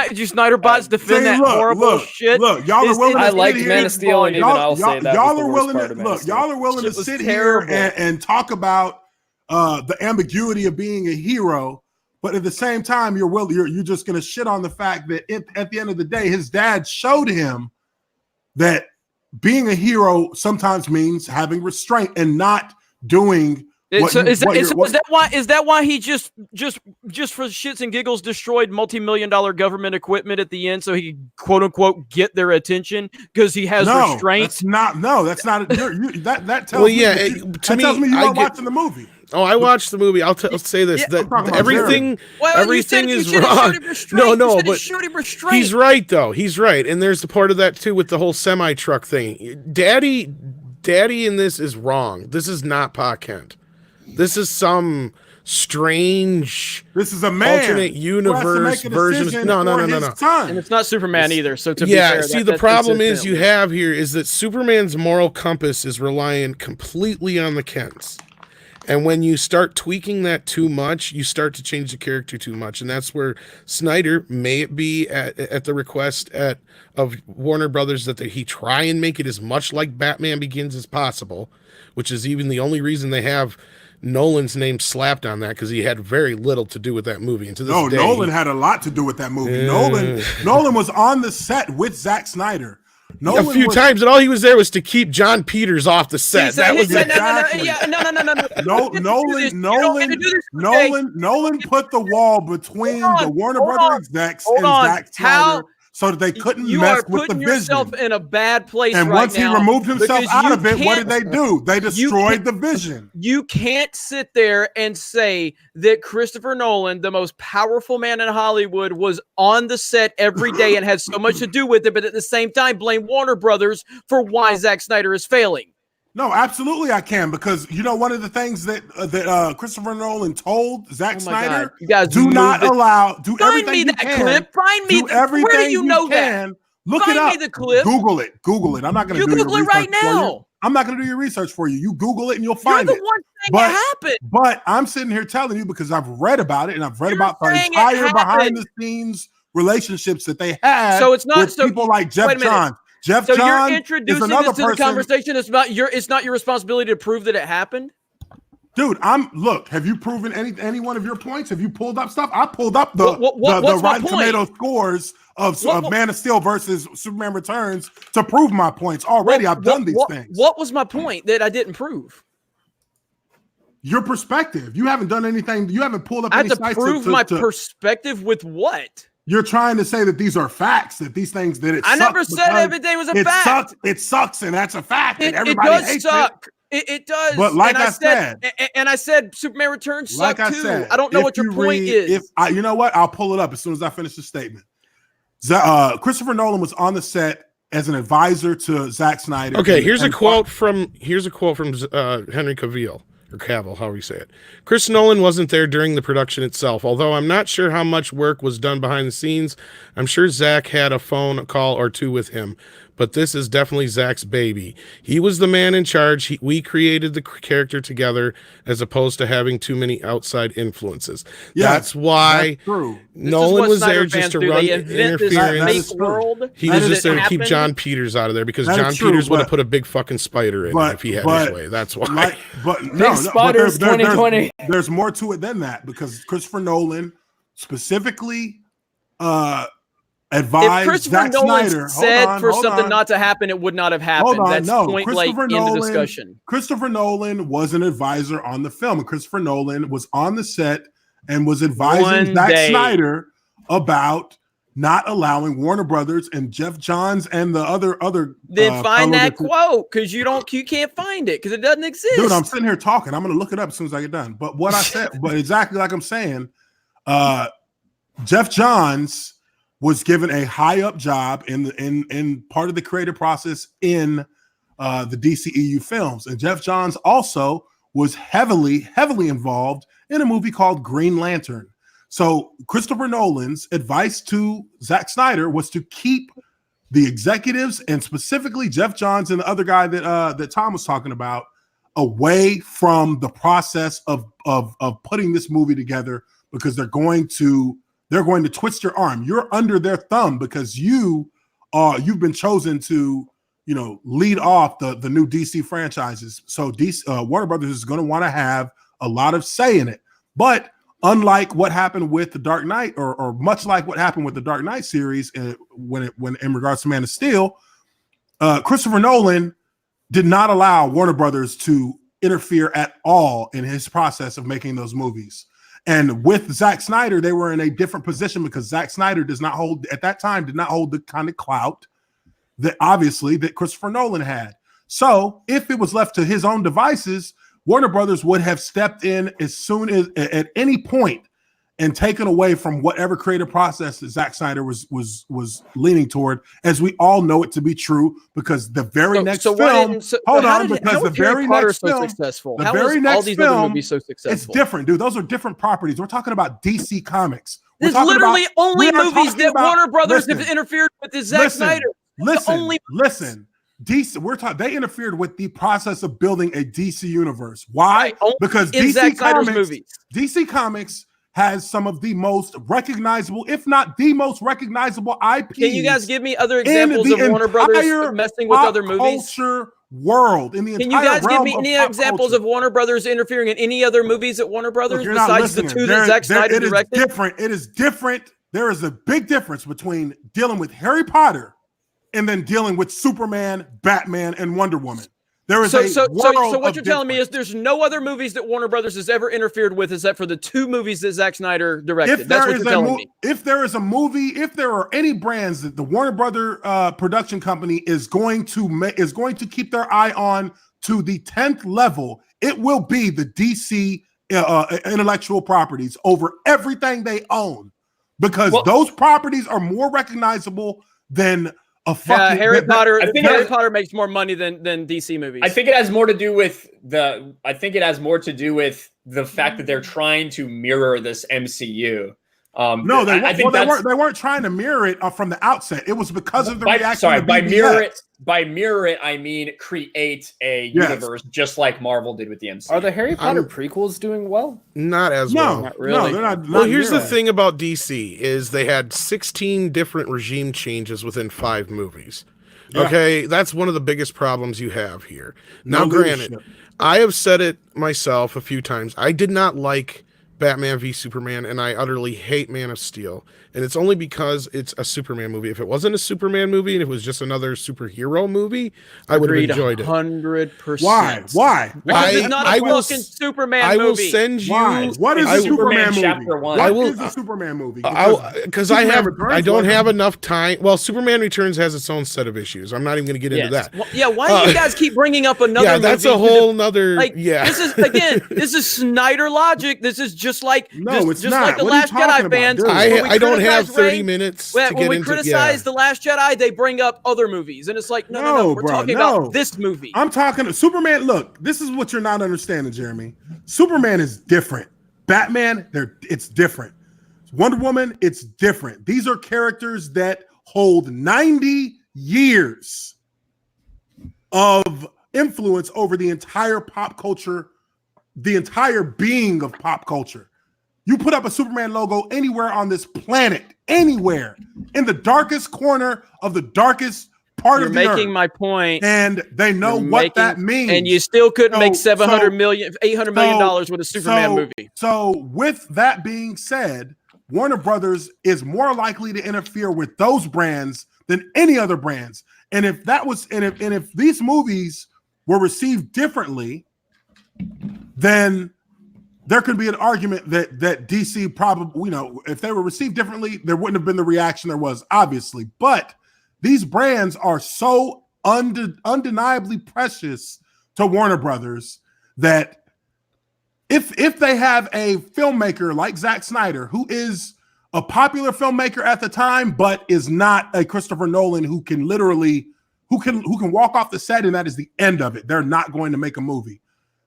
that you Snyder bots defend that horrible shit. Look, y'all are willing. I liked Man of Steel, and even I'll say that. Y'all are willing to sit here and talk about the ambiguity of being a hero, but at the same time, you're just going to shit on the fact that at the end of the day, his dad showed him that being a hero sometimes means having restraint and not doing. Is that why he just for shits and giggles destroyed multi-million-dollar government equipment at the end so he could, quote unquote, get their attention because he has restraint? That's not. That tells me you weren't watching the movie. Oh, I watched the movie. I'll say this: everything is wrong. No, but he's right though. He's right, and there's the part of that too with the whole semi-truck thing. Daddy in this is wrong. This is not Pa Kent. This is some strange. This is a man alternate universe version. No. And it's not Superman either. So to be fair, see, the problem is you have here is that Superman's moral compass is reliant completely on the Kents. And when you start tweaking that too much, you start to change the character too much. And that's where Snyder, may it be at the request of Warner Brothers, that he try and make it as much like Batman Begins as possible, which is even the only reason they have Nolan's name slapped on that, because he had very little to do with that movie. And to this day, Nolan had a lot to do with that movie. Nolan was on the set with Zack Snyder. A few times, and all he was there was to keep John Peters off the set. Nolan put the wall between the Warner Brothers execs and Zack Snyder so that they couldn't mess with the vision. You are putting yourself in a bad place right now. And once he removed himself out of it, what did they do? They destroyed the vision. You can't sit there and say that Christopher Nolan, the most powerful man in Hollywood, was on the set every day and had so much to do with it, but at the same time blame Warner Brothers for why Zack Snyder is failing. No, absolutely I can, because one of the things that Christopher Nolan told Zack Snyder, you guys do everything you can. Clip. Find me everything where do you know can. that? Look Find it up. me the clip. Google it. I'm not going to do Google it right now. I'm not going to do your research for you. You Google it and you'll find it. You're the one thing that happened. But I'm sitting here telling you because I've read about it, and I've read about the entire behind the scenes relationships that they had. So it's not with people like Jeff Johns. Jeff So John you're is introducing another this to the person. conversation. It's not your responsibility to prove that it happened. Dude, look. Have you proven any one of your points? Have you pulled up stuff? I pulled up the what's my Rotten point? Tomato scores of Man of Steel versus Superman Returns to prove my points. Already, I've done these things. What was my point that I didn't prove? Your perspective. You haven't done anything. You haven't pulled up. I had any to sites prove my perspective with what? You're trying to say that these are facts. That these things that it. I never said everything was a fact. It sucks, and that's a fact. And It everybody does hates suck. It does. But like and I said, and I said, Superman Returns suck like I too. said, I don't know what your point is. You know what? I'll pull it up as soon as I finish the statement. Christopher Nolan was on the set as an advisor to Zack Snyder. Okay, here's a quote from Henry Cavill. Or Cavill, however you say it. Chris Nolan wasn't there during the production itself, although I'm not sure how much work was done behind the scenes. I'm sure Zach had a phone call or two with him, but this is definitely Zach's baby. He was the man in charge. We created the character together as opposed to having too many outside influences. Yeah, that's why Nolan was there just to run interference. He was just there to keep John Peters out of there because John Peters would have put a big fucking spider in it if he had his way. That's why. Spiders 2020. There's more to it than that because Christopher Nolan specifically advised if Christopher Zack Nolan Snyder said for something not to happen, it would not have happened. That's point blank in the discussion. Christopher Nolan was an advisor on the film, and Christopher Nolan was on the set and was advising Zack Snyder about not allowing Warner Brothers and Jeff Johns and the other. Then find that quote because you can't find it because it doesn't exist. Dude, I'm sitting here talking. I'm going to look it up as soon as I get done. But what I said, but exactly like I'm saying, Jeff Johns was given a high up job in part of the creative process in the DCEU films, and Jeff Johns also was heavily involved in a movie called Green Lantern. So Christopher Nolan's advice to Zack Snyder was to keep the executives and specifically Jeff Johns and the other guy that Tom was talking about away from the process of putting this movie together because they're going to twist your arm. You're under their thumb because you've been chosen to lead off the new DC franchises. So Warner Brothers is going to want to have a lot of say in it, but unlike what happened with the Dark Knight, or much like what happened with the Dark Knight series, when in regards to Man of Steel, Christopher Nolan did not allow Warner Brothers to interfere at all in his process of making those movies. And with Zack Snyder, they were in a different position because Zack Snyder did not hold the kind of clout that Christopher Nolan had. So if it was left to his own devices, Warner Brothers would have stepped in as soon as at any point and taken away from whatever creative process that Zack Snyder was leaning toward, as we all know it to be true, because the very next film. The very next film it's different, dude. Those are different properties. We're talking about DC Comics. There's literally only movies that Warner Brothers have interfered with is Zack Snyder. Listen. DC, they interfered with the process of building a DC universe. Why? Because DC Comics has some of the most recognizable, if not the most recognizable IPs. Can you guys give me other examples of Warner Brothers messing with other movies? Culture world in the entire. Can you guys give me any examples of Warner Brothers interfering in any other movies at Warner Brothers besides the two that Zack Snyder directed? It is different. There is a big difference between dealing with Harry Potter and then dealing with Superman, Batman, and Wonder Woman. There is so what you're telling me is there's no other movies that Warner Brothers has ever interfered with except for the two movies that Zack Snyder directed. That's what you're telling me. If there is a movie, if there are any brands that the Warner Brother production company is going to keep their eye on to the 10th level, it will be the DC intellectual properties over everything they own, because those properties are more recognizable than Harry Potter makes more money than DC movies. I think it has more to do with the fact that they're trying to mirror this MCU. They weren't trying to mirror it from the outset. It was because of the reaction. By mirror it, I mean create a universe just like Marvel did with the MCU. Are the Harry Potter prequels doing well? Not as well. Not really. No, they're not. Well, here's the thing about DC is they had 16 different regime changes within 5 movies. Yeah. Okay, that's one of the biggest problems you have here. Now, No granted, leadership. I have said it myself a few times. I did not like Batman v Superman, and I utterly hate Man of Steel. And it's only because it's a Superman movie. If it wasn't a Superman movie and it was just another superhero movie, I would have enjoyed it. 100%. Why? Because it's not a fucking Superman movie. I will send you. Why? What is a Superman movie? Chapter 1. What I will- is a Superman movie? Because I Superman Returns don't wasn't. have enough time. Well, Superman Returns has its own set of issues. I'm not even going to get into that. Well, yeah, why do you guys keep bringing up another Yeah, that's movie? a whole nother. Like, yeah, this is again, this is Snyder logic. This is just like No, it's just not. like the What are you Last talking Jedi about, fans. dude? when we I don't have criticize 30 Rey, minutes when to get we into. criticize the Last Jedi, they bring up other movies, and it's like, no, we're bro, talking about this movie. I'm talking to Superman. Look, this is what you're not understanding, Jeremy. Superman is different. Batman, it's different. Wonder Woman, it's different. These are characters that hold 90 years of influence over the entire pop culture, the entire being of pop culture. You put up a Superman logo anywhere on this planet, anywhere, in the darkest corner of the darkest part You're of the earth. making my point, And they know what that means. and you still couldn't make So- $800 million with a Superman movie. So with that being said, Warner Brothers is more likely to interfere with those brands than any other brands. And if if these movies were received differently, then there could be an argument that DC probably, if they were received differently, there wouldn't have been the reaction there was, obviously. But these brands are so undeniably precious to Warner Brothers that if they have a filmmaker like Zack Snyder, who is a popular filmmaker at the time, but is not a Christopher Nolan who can walk off the set and that is the end of it, they're not going to make a movie.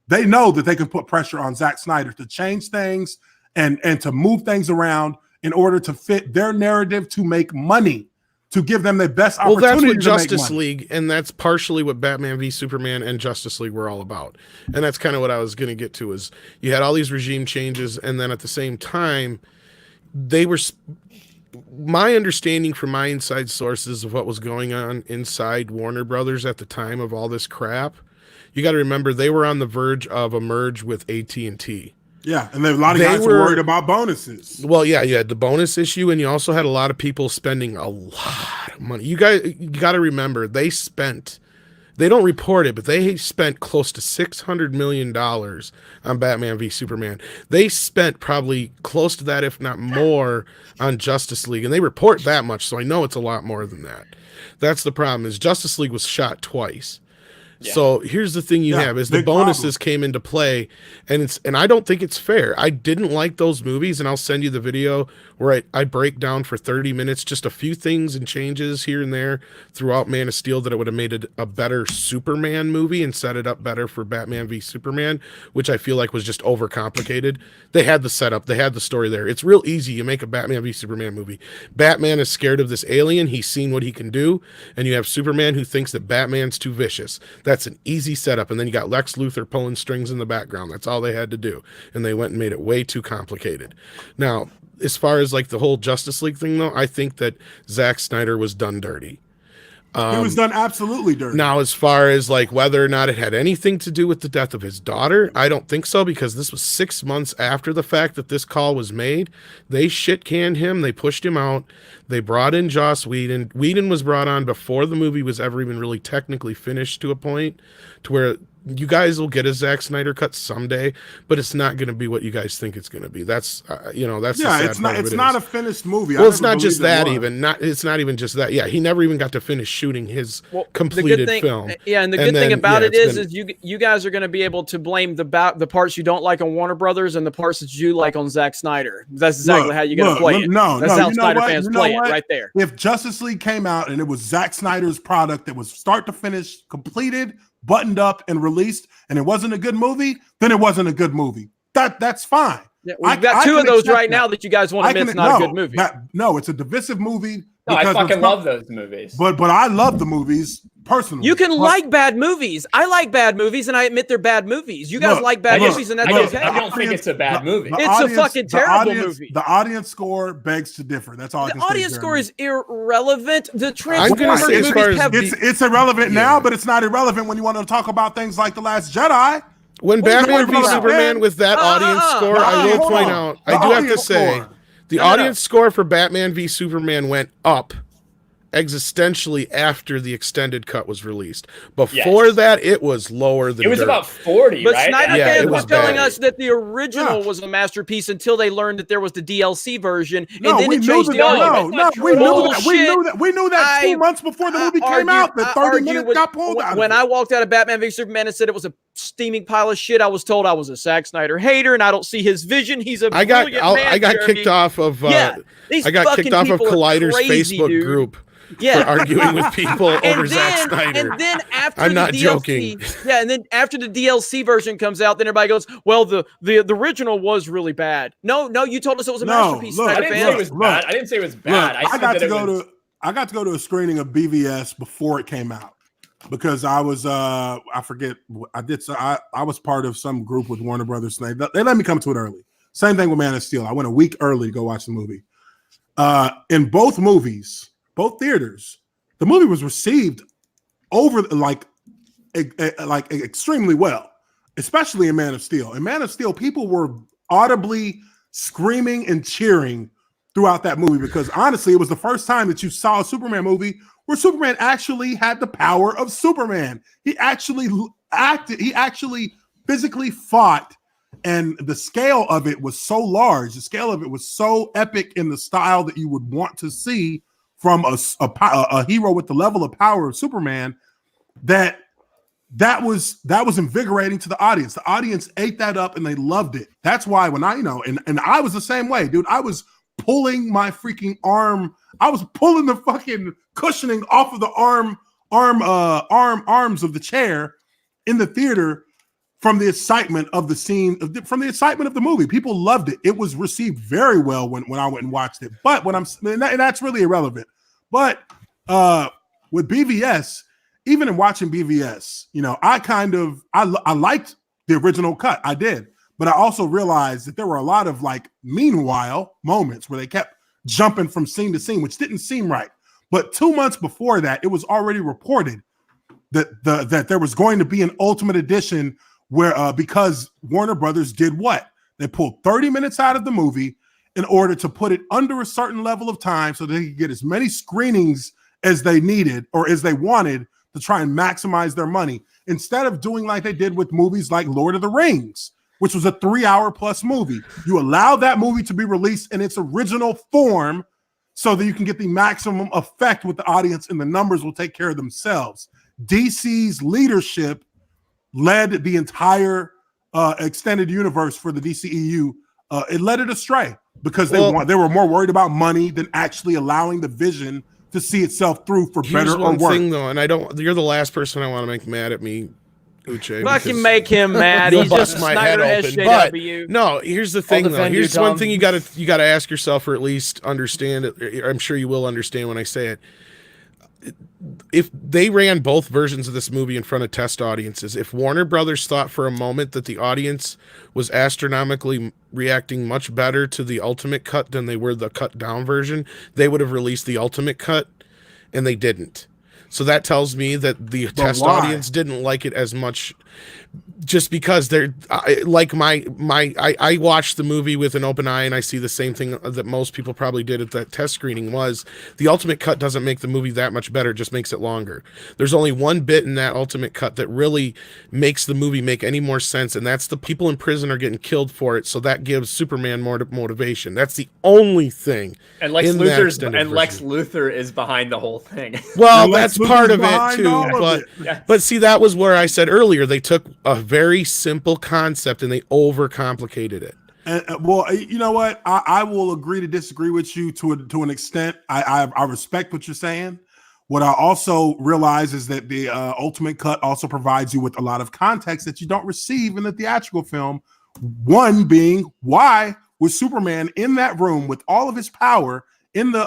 They know that they can put pressure on Zack Snyder to change things and to move things around in order to fit their narrative to make money, to give them the best opportunity. Well, that's what to make Justice money. League, and that's partially what Batman v Superman and Justice League were all about. And that's kind of what I was going to get to, is you had all these regime changes, and then at the same time, they were... My understanding from my inside sources of what was going on inside Warner Brothers at the time of all this crap, you got to remember they were on the verge of a merge with AT&T. Yeah, and a lot of guys were worried about bonuses. Well, yeah, you had the bonus issue, and you also had a lot of people spending a lot of money. You got to remember, they don't report it, but they spent close to $600 million on Batman v Superman. They spent probably close to that, if not more, on Justice League, and they report that much, so I know it's a lot more than that. That's the problem, is Justice League was shot twice. Yeah. So here's the thing you have is the bonuses came into play, and I don't think it's fair. I didn't like those movies, and I'll send you the video where I break down for 30 minutes just a few things and changes here and there throughout Man of Steel that it would have made it a better Superman movie and set it up better for Batman v Superman, which I feel like was just overcomplicated. They had the setup, they had the story there. It's real easy. You make a Batman v Superman movie. Batman is scared of this alien. He's seen what he can do, and you have Superman who thinks that Batman's too vicious. That's an easy setup. And then you got Lex Luthor pulling strings in the background. That's all they had to do. And they went and made it way too complicated. Now, as far as like the whole Justice League thing, though, I think that Zack Snyder was done dirty. He was done absolutely dirty. Now, as far as like whether or not it had anything to do with the death of his daughter, I don't think so, because this was 6 months after the fact that this call was made. They shit-canned him. They pushed him out. They brought in Joss Whedon. Whedon was brought on before the movie was ever even really technically finished, to a point to where you guys will get a Zack Snyder cut someday, but it's not going to be what you guys think it's going to be. That's that's the sad it's not. part of It's it not is. a finished movie. Well, it's not just that even. It's not even just that. Yeah, he never even got to finish shooting his completed film. Yeah, and the good thing about it is you guys are going to be able to blame the parts you don't like on Warner Brothers and the parts that you like on Zack Snyder. That's exactly how you're going to play it. That's how Snyder fans play it right there. If Justice League came out and it was Zack Snyder's product that was start to finish, completed, buttoned up, and released, and it wasn't a good movie, then it wasn't a good movie. That's fine. Yeah, we've got two of those right now that you guys want to admit it's not a good movie. No, it's a divisive movie. No, I fucking love those movies. But I love the movies personally. You can like bad movies. I like bad movies, and I admit they're bad movies. You guys like bad movies, and that's okay. I don't think it's a bad movie. It's a fucking terrible movie. The audience score begs to differ. That's all. The audience score is irrelevant. The I'm gonna Transformers say movies have. It's irrelevant now, but it's not irrelevant when you want to talk about things like The Last Jedi. When Batman v Superman with that audience score, I will point out, I do have to say, the audience score for Batman v Superman went up existentially after the extended cut was released. Before that, it was lower than it was about 40, but right? Snyder it was was telling bad. us that the original was a masterpiece until they learned that there was the DLC version, No, and then we it knew changed that. the We knew that 2 months before the movie came out. That 30 minutes got pulled out. When I walked out of Batman v Superman and said it was a steaming pile of shit, I was told I was a Zack Snyder hater, and I don't see his vision. He's a brilliant man, I got kicked off of Collider's Facebook group. For arguing with people over Zack Snyder. And then after I'm not DLC, joking. Yeah, and then after the DLC version comes out, then everybody goes, "Well, the original was really bad." No, you told us it was a masterpiece. Look, I didn't say it was bad. I didn't say it was bad. I got to go to a screening of BVS before it came out because I was I forget I was part of some group with Warner Brothers. They let me come to it early. Same thing with Man of Steel. I went a week early to go watch the movie. In both movies. Both theaters, the movie was received extremely well, especially in Man of Steel. In Man of Steel, people were audibly screaming and cheering throughout that movie because honestly, it was the first time that you saw a Superman movie where Superman actually had the power of Superman. He actually acted, he actually physically fought, and the scale of it was so large. The scale of it was so epic in the style that you would want to see from a hero with the level of power of Superman, that was invigorating to the audience. The audience ate that up and they loved it. That's why when I, and I was the same way, dude. I was pulling my freaking arm. I was pulling the fucking cushioning off of the arms of the chair in the theater from the excitement of the scene, from the excitement of the movie. People loved it. It was received very well when I went and watched it. But and that's really irrelevant. But with BVS, even in watching BVS, I liked the original cut. I did. But I also realized that there were a lot of meanwhile moments where they kept jumping from scene to scene, which didn't seem right. But 2 months before that, it was already reported that there was going to be an Ultimate Edition where because Warner Brothers did what? They pulled 30 minutes out of the movie in order to put it under a certain level of time so they could get as many screenings as they needed or as they wanted to try and maximize their money, instead of doing like they did with movies like Lord of the Rings, which was a 3-hour plus movie. You allow that movie to be released in its original form so that you can get the maximum effect with the audience, and the numbers will take care of themselves. DC's leadership led the entire extended universe for the DCEU. It led it astray because they were more worried about money than actually allowing the vision to see itself through for better or worse. Thing though, and you're the last person I want to make mad at me, Uche. Fucking make him mad. He's just a Snyder ass shit out of you. No, here's the thing though. Here's one thing you gotta ask yourself, or at least understand it. I'm sure you will understand when I say it. If they ran both versions of this movie in front of test audiences, if Warner Brothers thought for a moment that the audience was astronomically reacting much better to the ultimate cut than they were the cut down version, they would have released the ultimate cut, and they didn't. So that tells me that the test audience didn't like it as much, just because they're like I watched the movie with an open eye, and I see the same thing that most people probably did at that test screening. Was the ultimate cut doesn't make the movie that much better, it just makes it longer. There's only one bit in that ultimate cut that really makes the movie make any more sense, and that's the people in prison are getting killed for it, so that gives Superman more motivation. That's the only thing. And Lex Luthor is behind the whole thing. Well, that's part of it too, but see, that was where I said earlier, they took a very simple concept and they overcomplicated it. And well, you know what? I will agree to disagree with you to an extent. I respect what you're saying. What I also realize is that the ultimate cut also provides you with a lot of context that you don't receive in the theatrical film. One being, why was Superman in that room with all of his power in the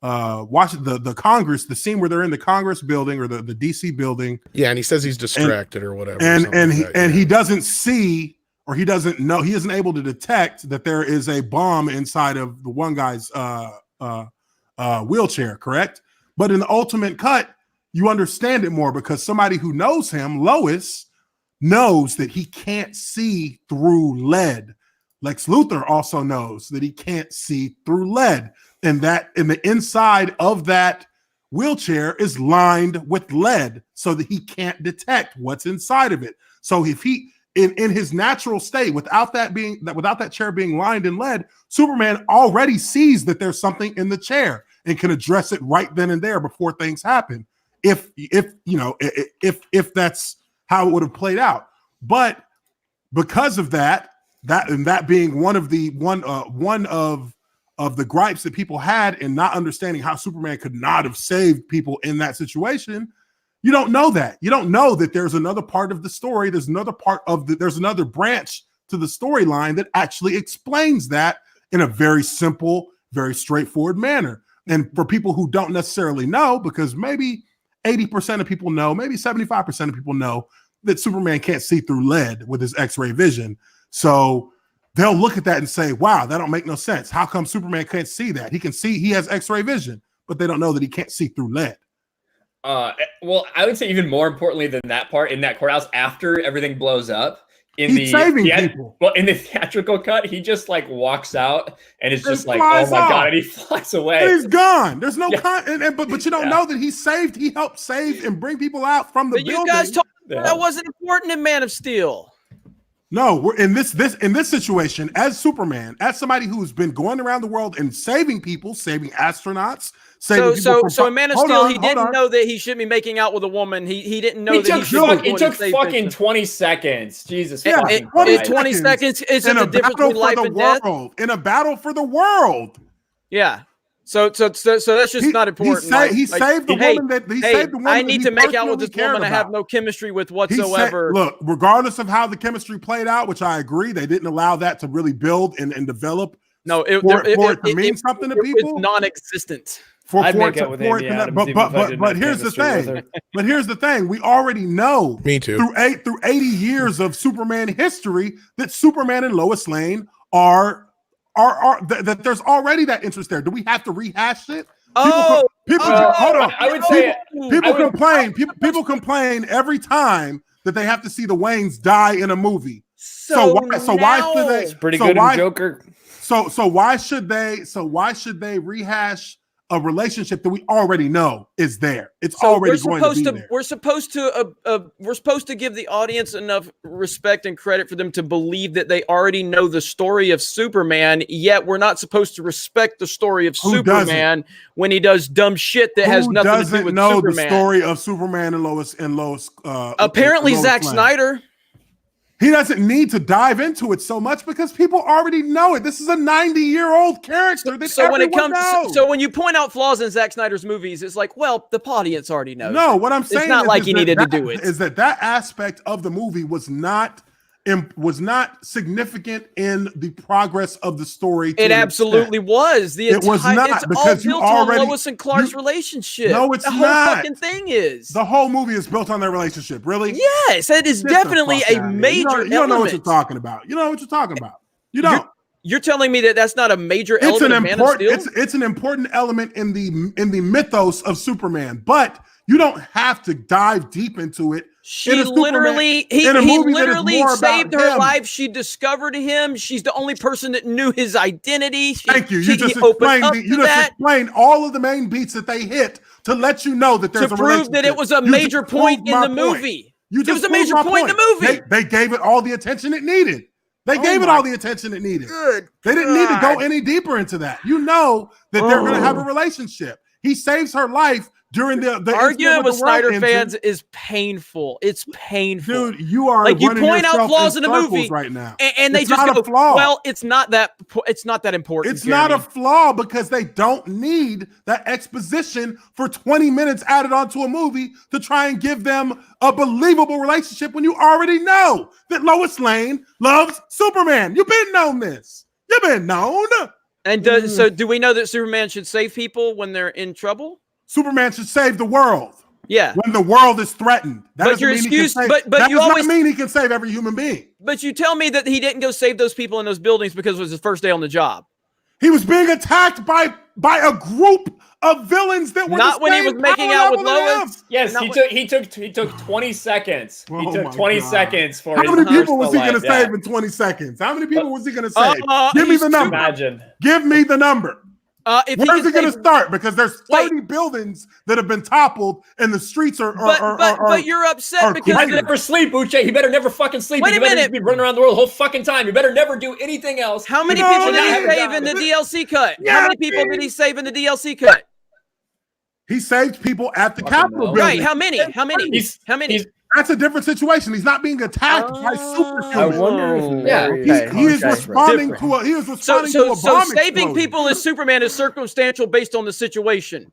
watch the Congress, the scene where they're in the Congress building or the DC building. Yeah, and he says he's distracted or whatever. And he doesn't see, or he doesn't know, he isn't able to detect that there is a bomb inside of the one guy's wheelchair, correct? But in the ultimate cut, you understand it more because somebody who knows him, Lois, knows that he can't see through lead. Lex Luthor also knows that he can't see through lead, and that in the inside of that wheelchair is lined with lead so that he can't detect what's inside of it. So if he in his natural state, without that chair being lined in lead, Superman already sees that there's something in the chair and can address it right then and there before things happen. If that's how it would have played out, but because of that being one of the gripes that people had in not understanding how Superman could not have saved people in that situation, you don't know that. You don't know that there's another part of the story. There's another branch to the storyline that actually explains that in a very simple, very straightforward manner. And for people who don't necessarily know, because maybe 80% of people know, maybe 75% of people know that Superman can't see through lead with his X-ray vision. So they'll look at that and say, wow, that don't make no sense. How come Superman can't see that? He can see, he has X-ray vision, but they don't know that he can't see through lead. Well, I would say even more importantly than that part, in that courthouse after everything blows up, he's saving people. Well, in the theatrical cut, he just like walks out and it's just like, oh my god, and he flies away. And he's gone. There's no but you don't know that he helped save and bring people out from the building. You guys told me that wasn't important in Man of Steel. No, we're in this situation as Superman, as somebody who's been going around the world and saving people, saving astronauts. So in Man of Steel, he didn't know that he shouldn't be making out with a woman. He didn't know that it took fucking 20 seconds. Jesus. Yeah, 20 seconds isn't the difference between life and death. In a battle for the world. Yeah. So that's just not important. He saved the woman that he saved the woman. I need to make out with this woman I have no chemistry with whatsoever. Look, regardless of how the chemistry played out, which I agree, they didn't allow that to really build and develop. No, it mean something to people. It's non-existent. I'd make out with Amy Adams, but here's the thing. But here's the thing. We already know. Me too. Through 80 years of Superman history, that Superman and Lois Lane are that there's already that interest there. Do we have to rehash it? Hold on. I would say people complain every time that they have to see the Waynes die in a movie. So why should they? It's pretty good in Joker. So why should they rehash a relationship that we already know is there? It's already going to be there. We're supposed to give the audience enough respect and credit for them to believe that they already know the story of Superman, yet we're not supposed to respect the story of Superman when he does dumb shit that has nothing to do with Superman. The story of Superman and Lois apparently Zack Snyder. He doesn't need to dive into it so much because people already know it. This is a 90-year-old character that everyone knows. So when you point out flaws in Zack Snyder's movies, it's like, well, the audience already knows. No, what I'm saying it's not like he needed to do it. Is that aspect of the movie was not significant in the progress of the story. It absolutely was. It was not, it's because all built on Lois and Clark's relationship. No, it's not. The whole fucking thing is. The whole movie is built on their relationship. Really? Yes, that is definitely a major element. You don't know what you're talking about. You know what you're talking about. You don't. You're telling me that that's not a major element of Man of Steel? It's an important element in the mythos of Superman, but you don't have to dive deep into it. He literally saved her life. She discovered him. She's the only person that knew his identity. Thank you. You just explained all of the main beats that they hit to let you know that there's a relationship. To prove that it was a major point in the movie. It was a major point in the movie. They gave it all the attention it needed. They gave it all the attention it needed. They didn't need to go any deeper into that. You know that they're going to have a relationship. He saves her life during the argument with Snyder fans is painful. It's painful, dude. You are like, you point out flaws in the movie right now, and they just go, "Well, it's not that important." It's not a flaw because they don't need that exposition for 20 minutes added onto a movie to try and give them a believable relationship when you already know that Lois Lane loves Superman. You've been known this. You've been known. And so do we know that Superman should save people when they're in trouble? Superman should save the world. Yeah. When the world is threatened. But your excuse, but that you does always not mean he can save every human being. But you tell me that he didn't go save those people in those buildings because it was his first day on the job. He was being attacked by a group of villains that were not when he was making out with Lois. Yes, he took 20 seconds. He took 20 seconds for. How many people was he going to save in 20 seconds? How many people was he going to save? Give me the number. Imagine. Give me the number. Where's he going to start? Because there's 30 buildings that have been toppled, and the streets are. But you're upset because he better never sleep, Uche. He better never fucking sleep. Wait a minute. Just be running around the world the whole fucking time. You better never do anything else. How many people did he save in the DLC cut? How many people did he save in the DLC cut? He saved people at the Capitol building. Right? How many? How many? How many? That's a different situation. He's not being attacked by superhumans. I wonder if he is responding to a to a bomb So saving explosion. people as Superman is circumstantial based on the situation.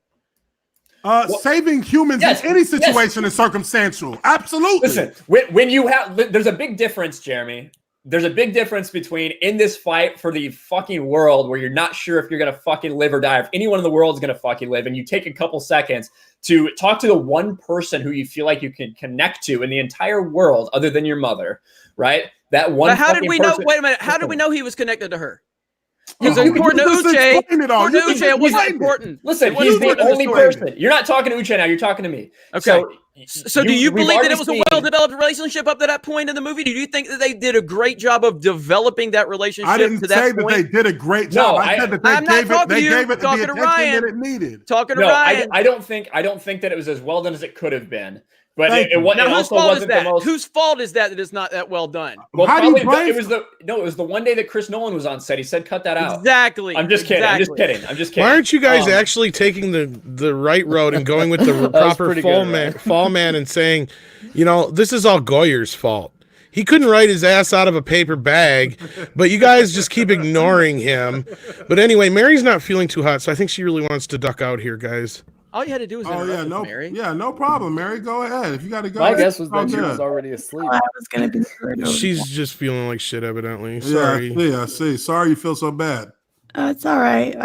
Saving humans in any situation is circumstantial. Absolutely. Listen, when you have, there's a big difference, Jeremy. There's a big difference between in this fight for the fucking world where you're not sure if you're going to fucking live or die, if anyone in the world is going to fucking live, and you take a couple seconds to talk to the one person who you feel like you can connect to in the entire world other than your mother, right? That one. But how did we know? Wait a minute. How did we know he was connected to her? Because according to Uche, it wasn't important. Listen, he's the only person. You're not talking to Uche now. You're talking to me. Okay. So do you believe that it was a well-developed relationship up to that point in the movie? Do you think that they did a great job of developing that relationship? I didn't say that they did a great job. I said that they gave it the attention that it needed. Talking to Ryan. I don't think that it was as well done as it could have been. But it whose fault is that? Whose fault is that it's not that well done? Well, probably it was the one day that Chris Nolan was on set. He said, "Cut that out." Exactly. I'm just kidding. I'm just kidding. Why aren't you guys actually taking the right road and going with the proper fall man and saying, this is all Goyer's fault. He couldn't write his ass out of a paper bag, but you guys just keep ignoring him. But anyway, Mary's not feeling too hot, so I think she really wants to duck out here, guys. All you had to do was Mary. Yeah, no problem, Mary. Go ahead. If you got to go. My guess was that she was already asleep. I was going to be She's just feeling like shit, evidently. Sorry. Yeah, I see. Sorry you feel so bad. It's all right.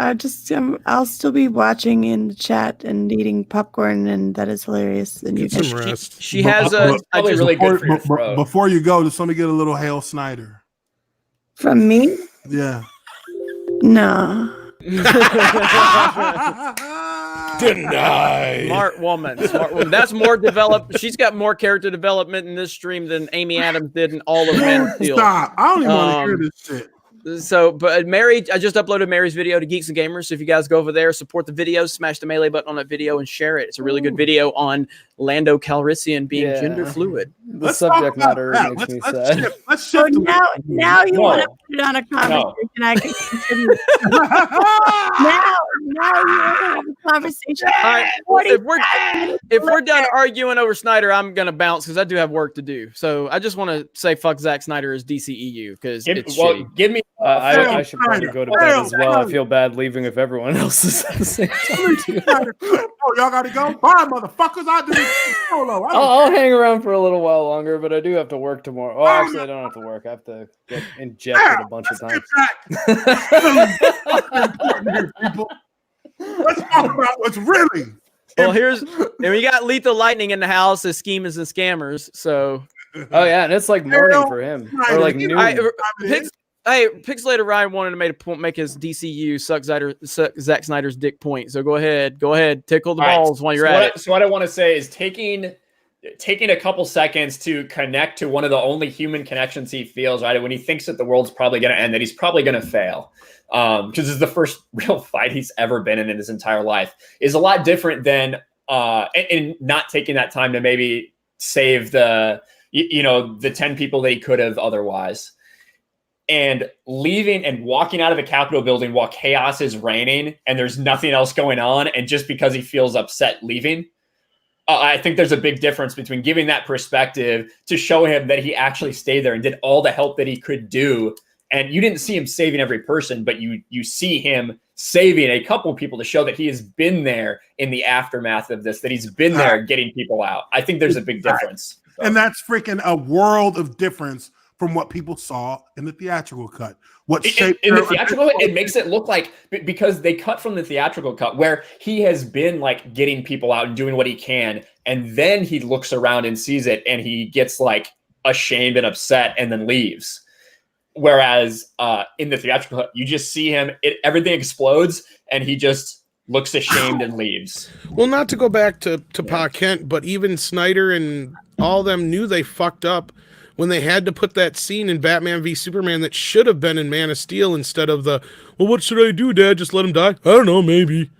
I'll still be watching in the chat and eating popcorn, and that is hilarious. And Get some rest. She has probably really good for your throat. Before you go, just let me get a little Hail Snyder. From me? Yeah. No. Denied. Smart woman. That's more developed. She's got more character development in this stream than Amy Adams did in all of Man of Steel. Stop. I don't even want to hear this shit. So, but Mary, I just uploaded Mary's video to Geeks and Gamers. So if you guys go over there, support the video, smash the melee button on that video and share it. It's a really good video on Lando Calrissian being gender fluid. The subject matter makes me sad. Let's shift. Now you want to put it on a conversation I can contribute. now you want to have a conversation. All right, if we're done arguing over Snyder, I'm gonna bounce because I do have work to do. So I just want to say fuck Zack Snyder as DCEU because it's shitty. Give me. I should probably go to bed as well. I feel bad leaving if everyone else is at the same time. Oh, y'all got to go? Bye, motherfuckers. I'll do this solo. I'll hang around for a little while longer, but I do have to work tomorrow. Oh, actually, I don't have to work. I have to get injected a bunch of times. Let's talk about what's really. Well, and we got Lethal Lightning in the house as schemers and scammers. So, oh yeah, and it's like morning for him, or like noon. Pixelator Ryan wanted to make his DCU suck Zack Snyder's dick point. So go ahead, tickle the balls while you're at it. So what I want to say is taking a couple seconds to connect to one of the only human connections he feels, right? When he thinks that the world's probably going to end, that he's probably going to fail. Because this is the first real fight he's ever been in his entire life, is a lot different than in not taking that time to maybe save the 10 people that he could have otherwise. And leaving and walking out of the Capitol building while chaos is reigning and there's nothing else going on, and just because he feels upset leaving. I think there's a big difference between giving that perspective to show him that he actually stayed there and did all the help that he could do. And you didn't see him saving every person, but you see him saving a couple people to show that he has been there in the aftermath of this, that he's been there getting people out. I think there's a big difference. And that's freaking a world of difference from what people saw in the theatrical cut. What in the theatrical cut, it makes it look like, because they cut from the theatrical cut where he has been like getting people out and doing what he can, and then he looks around and sees it and he gets like ashamed and upset and then leaves. Whereas in the theatrical cut, you just see him, everything explodes and he just looks ashamed and leaves. Well, not to go back to Pa Kent, but even Snyder and all them knew they fucked up when they had to put that scene in Batman v Superman that should have been in Man of Steel instead of the, well, what should I do, Dad? Just let him die? I don't know, maybe.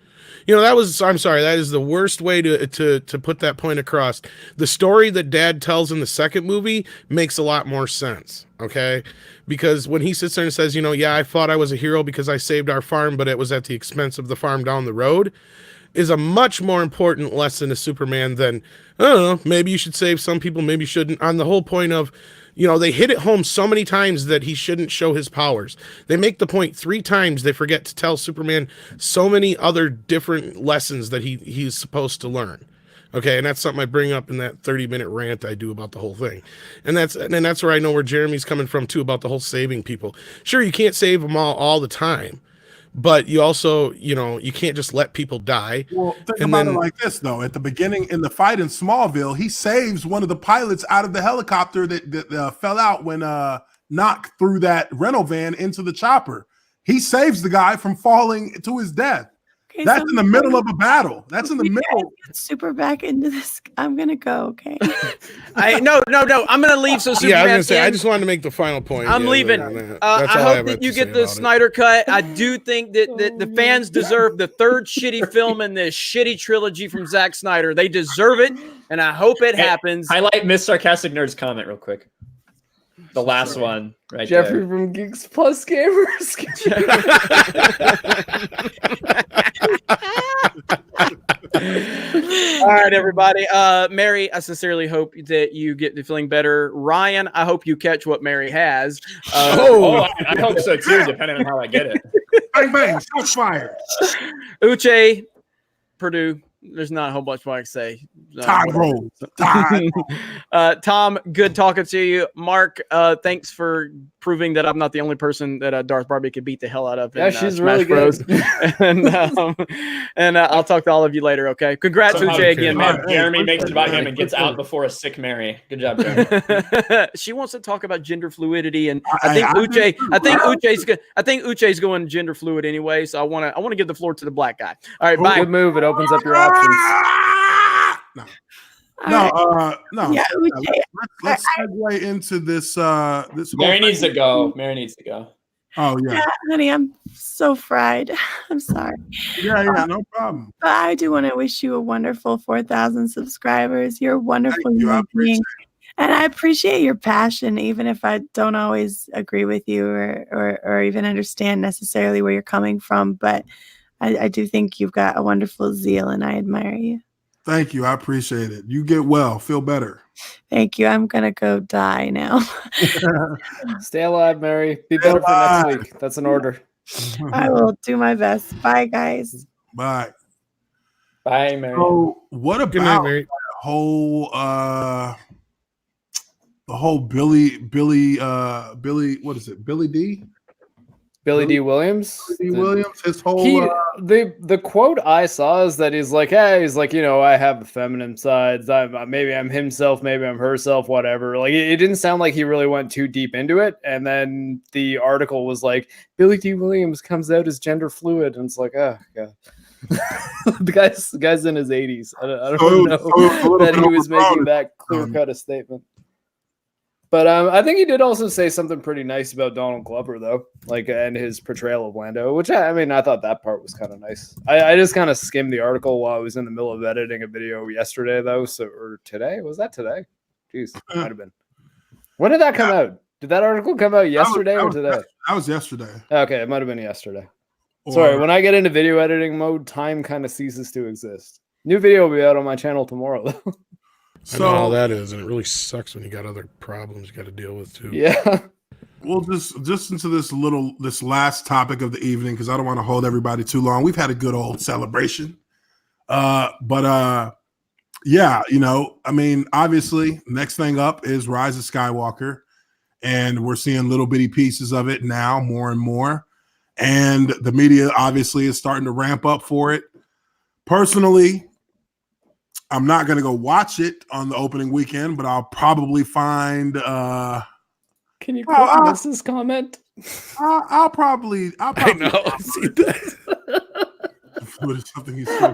You know, I'm sorry, that is the worst way to put that point across. The story that Dad tells in the second movie makes a lot more sense, okay? Because when he sits there and says, you know, yeah, I thought I was a hero because I saved our farm, but it was at the expense of the farm down the road, is a much more important lesson to Superman than, I don't know, maybe you should save some people, maybe you shouldn't. On the whole point of, you know, they hit it home so many times that he shouldn't show his powers. They make the point 3 times. They forget to tell Superman so many other different lessons that he's supposed to learn. Okay, and that's something I bring up in that 30-minute rant I do about the whole thing. And that's where I know where Jeremy's coming from, too, about the whole saving people. Sure, you can't save them all the time. But you also, you know, you can't just let people die. Well, think about it like this, though. At the beginning, in the fight in Smallville, he saves one of the pilots out of the helicopter that fell out when Knock threw that rental van into the chopper. He saves the guy from falling to his death. Okay, that's in the middle of a battle. That's in the middle. Super back into this. I'm gonna go. Okay. No. I'm gonna leave. So Superman. Yeah, I was gonna say. I just wanted to make the final point. I'm leaving. I hope that you get the Snyder cut. I do think that the fans deserve the 3rd shitty film in this shitty trilogy from Zack Snyder. They deserve it, and I hope it happens. Highlight Miss Sarcastic Nerd's comment real quick. The last one, right Jeffrey there. from Geeks+Gamers. All right, everybody. Mary, I sincerely hope that you get the feeling better. Ryan, I hope you catch what Mary has. I hope so too, depending on how I get it. Bang, bang, shots fired. Uche, Purdue. There's not a whole bunch more I can say. Time roll. Tom, good talking to you. Mark, thanks for proving that I'm not the only person that Darth Barbie could beat the hell out of. Yeah, she's really good. and I'll talk to all of you later, okay? Congrats, Uche, again, man. Jeremy makes it about him and gets out before a sick Mary. Good job, Jeremy. She wants to talk about gender fluidity, and I think Uche's going gender fluid anyway, so I want to give the floor to the black guy. All right, bye. Good move. It opens up your options. No. Yeah, Let's segue into this. This Mary needs to go. Mary needs to go. Oh yeah, honey, I'm so fried. I'm sorry. Yeah, no problem. But I do want to wish you a wonderful 4,000 subscribers. You're a wonderful human being. And I appreciate your passion, even if I don't always agree with you or even understand necessarily where you're coming from. But I do think you've got a wonderful zeal, and I admire you. Thank you. I appreciate it. You get well. Feel better. Thank you. I'm going to go die now. Stay alive, Mary. Be better for next week. That's an order. I will do my best. Bye, guys. Bye. Bye, Mary. So what about Mary. the whole Billy, what is it? Billy D? Billy D. Williams. Billy D. Williams. His whole the quote I saw is that he's like, you know, I have the feminine sides. Maybe I'm himself, maybe I'm herself, whatever. Like it didn't sound like he really went too deep into it. And then the article was like, Billy D. Williams comes out as gender fluid, and it's like, oh god. the guy's in his 80s. I don't know that he was making that clear-cut a statement. But I think he did also say something pretty nice about Donald Glover, though, like, and his portrayal of Lando, which I thought that part was kind of nice. I just kind of skimmed the article while I was in the middle of editing a video yesterday, though. Or today? Was that today? Jeez, might have been. When did that come out? Did that article come out yesterday or today? That was yesterday. Okay, it might have been yesterday. Sorry, when I get into video editing mode, time kind of ceases to exist. New video will be out on my channel tomorrow, though. So, I know how that is, and it really sucks when you got other problems you got to deal with too. Yeah. We'll just into this last topic of the evening, because I don't want to hold everybody too long. We've had a good old celebration. Yeah, you know, I mean, obviously, next thing up is Rise of Skywalker. and we're seeing little bitty pieces of it now, more and more. And the media obviously is starting to ramp up for it. Personally, I'm not going to go watch it on the opening weekend, but I'll probably find. Can you quote Mrs. comment? I'll probably. I know. See that. What is something he's saying?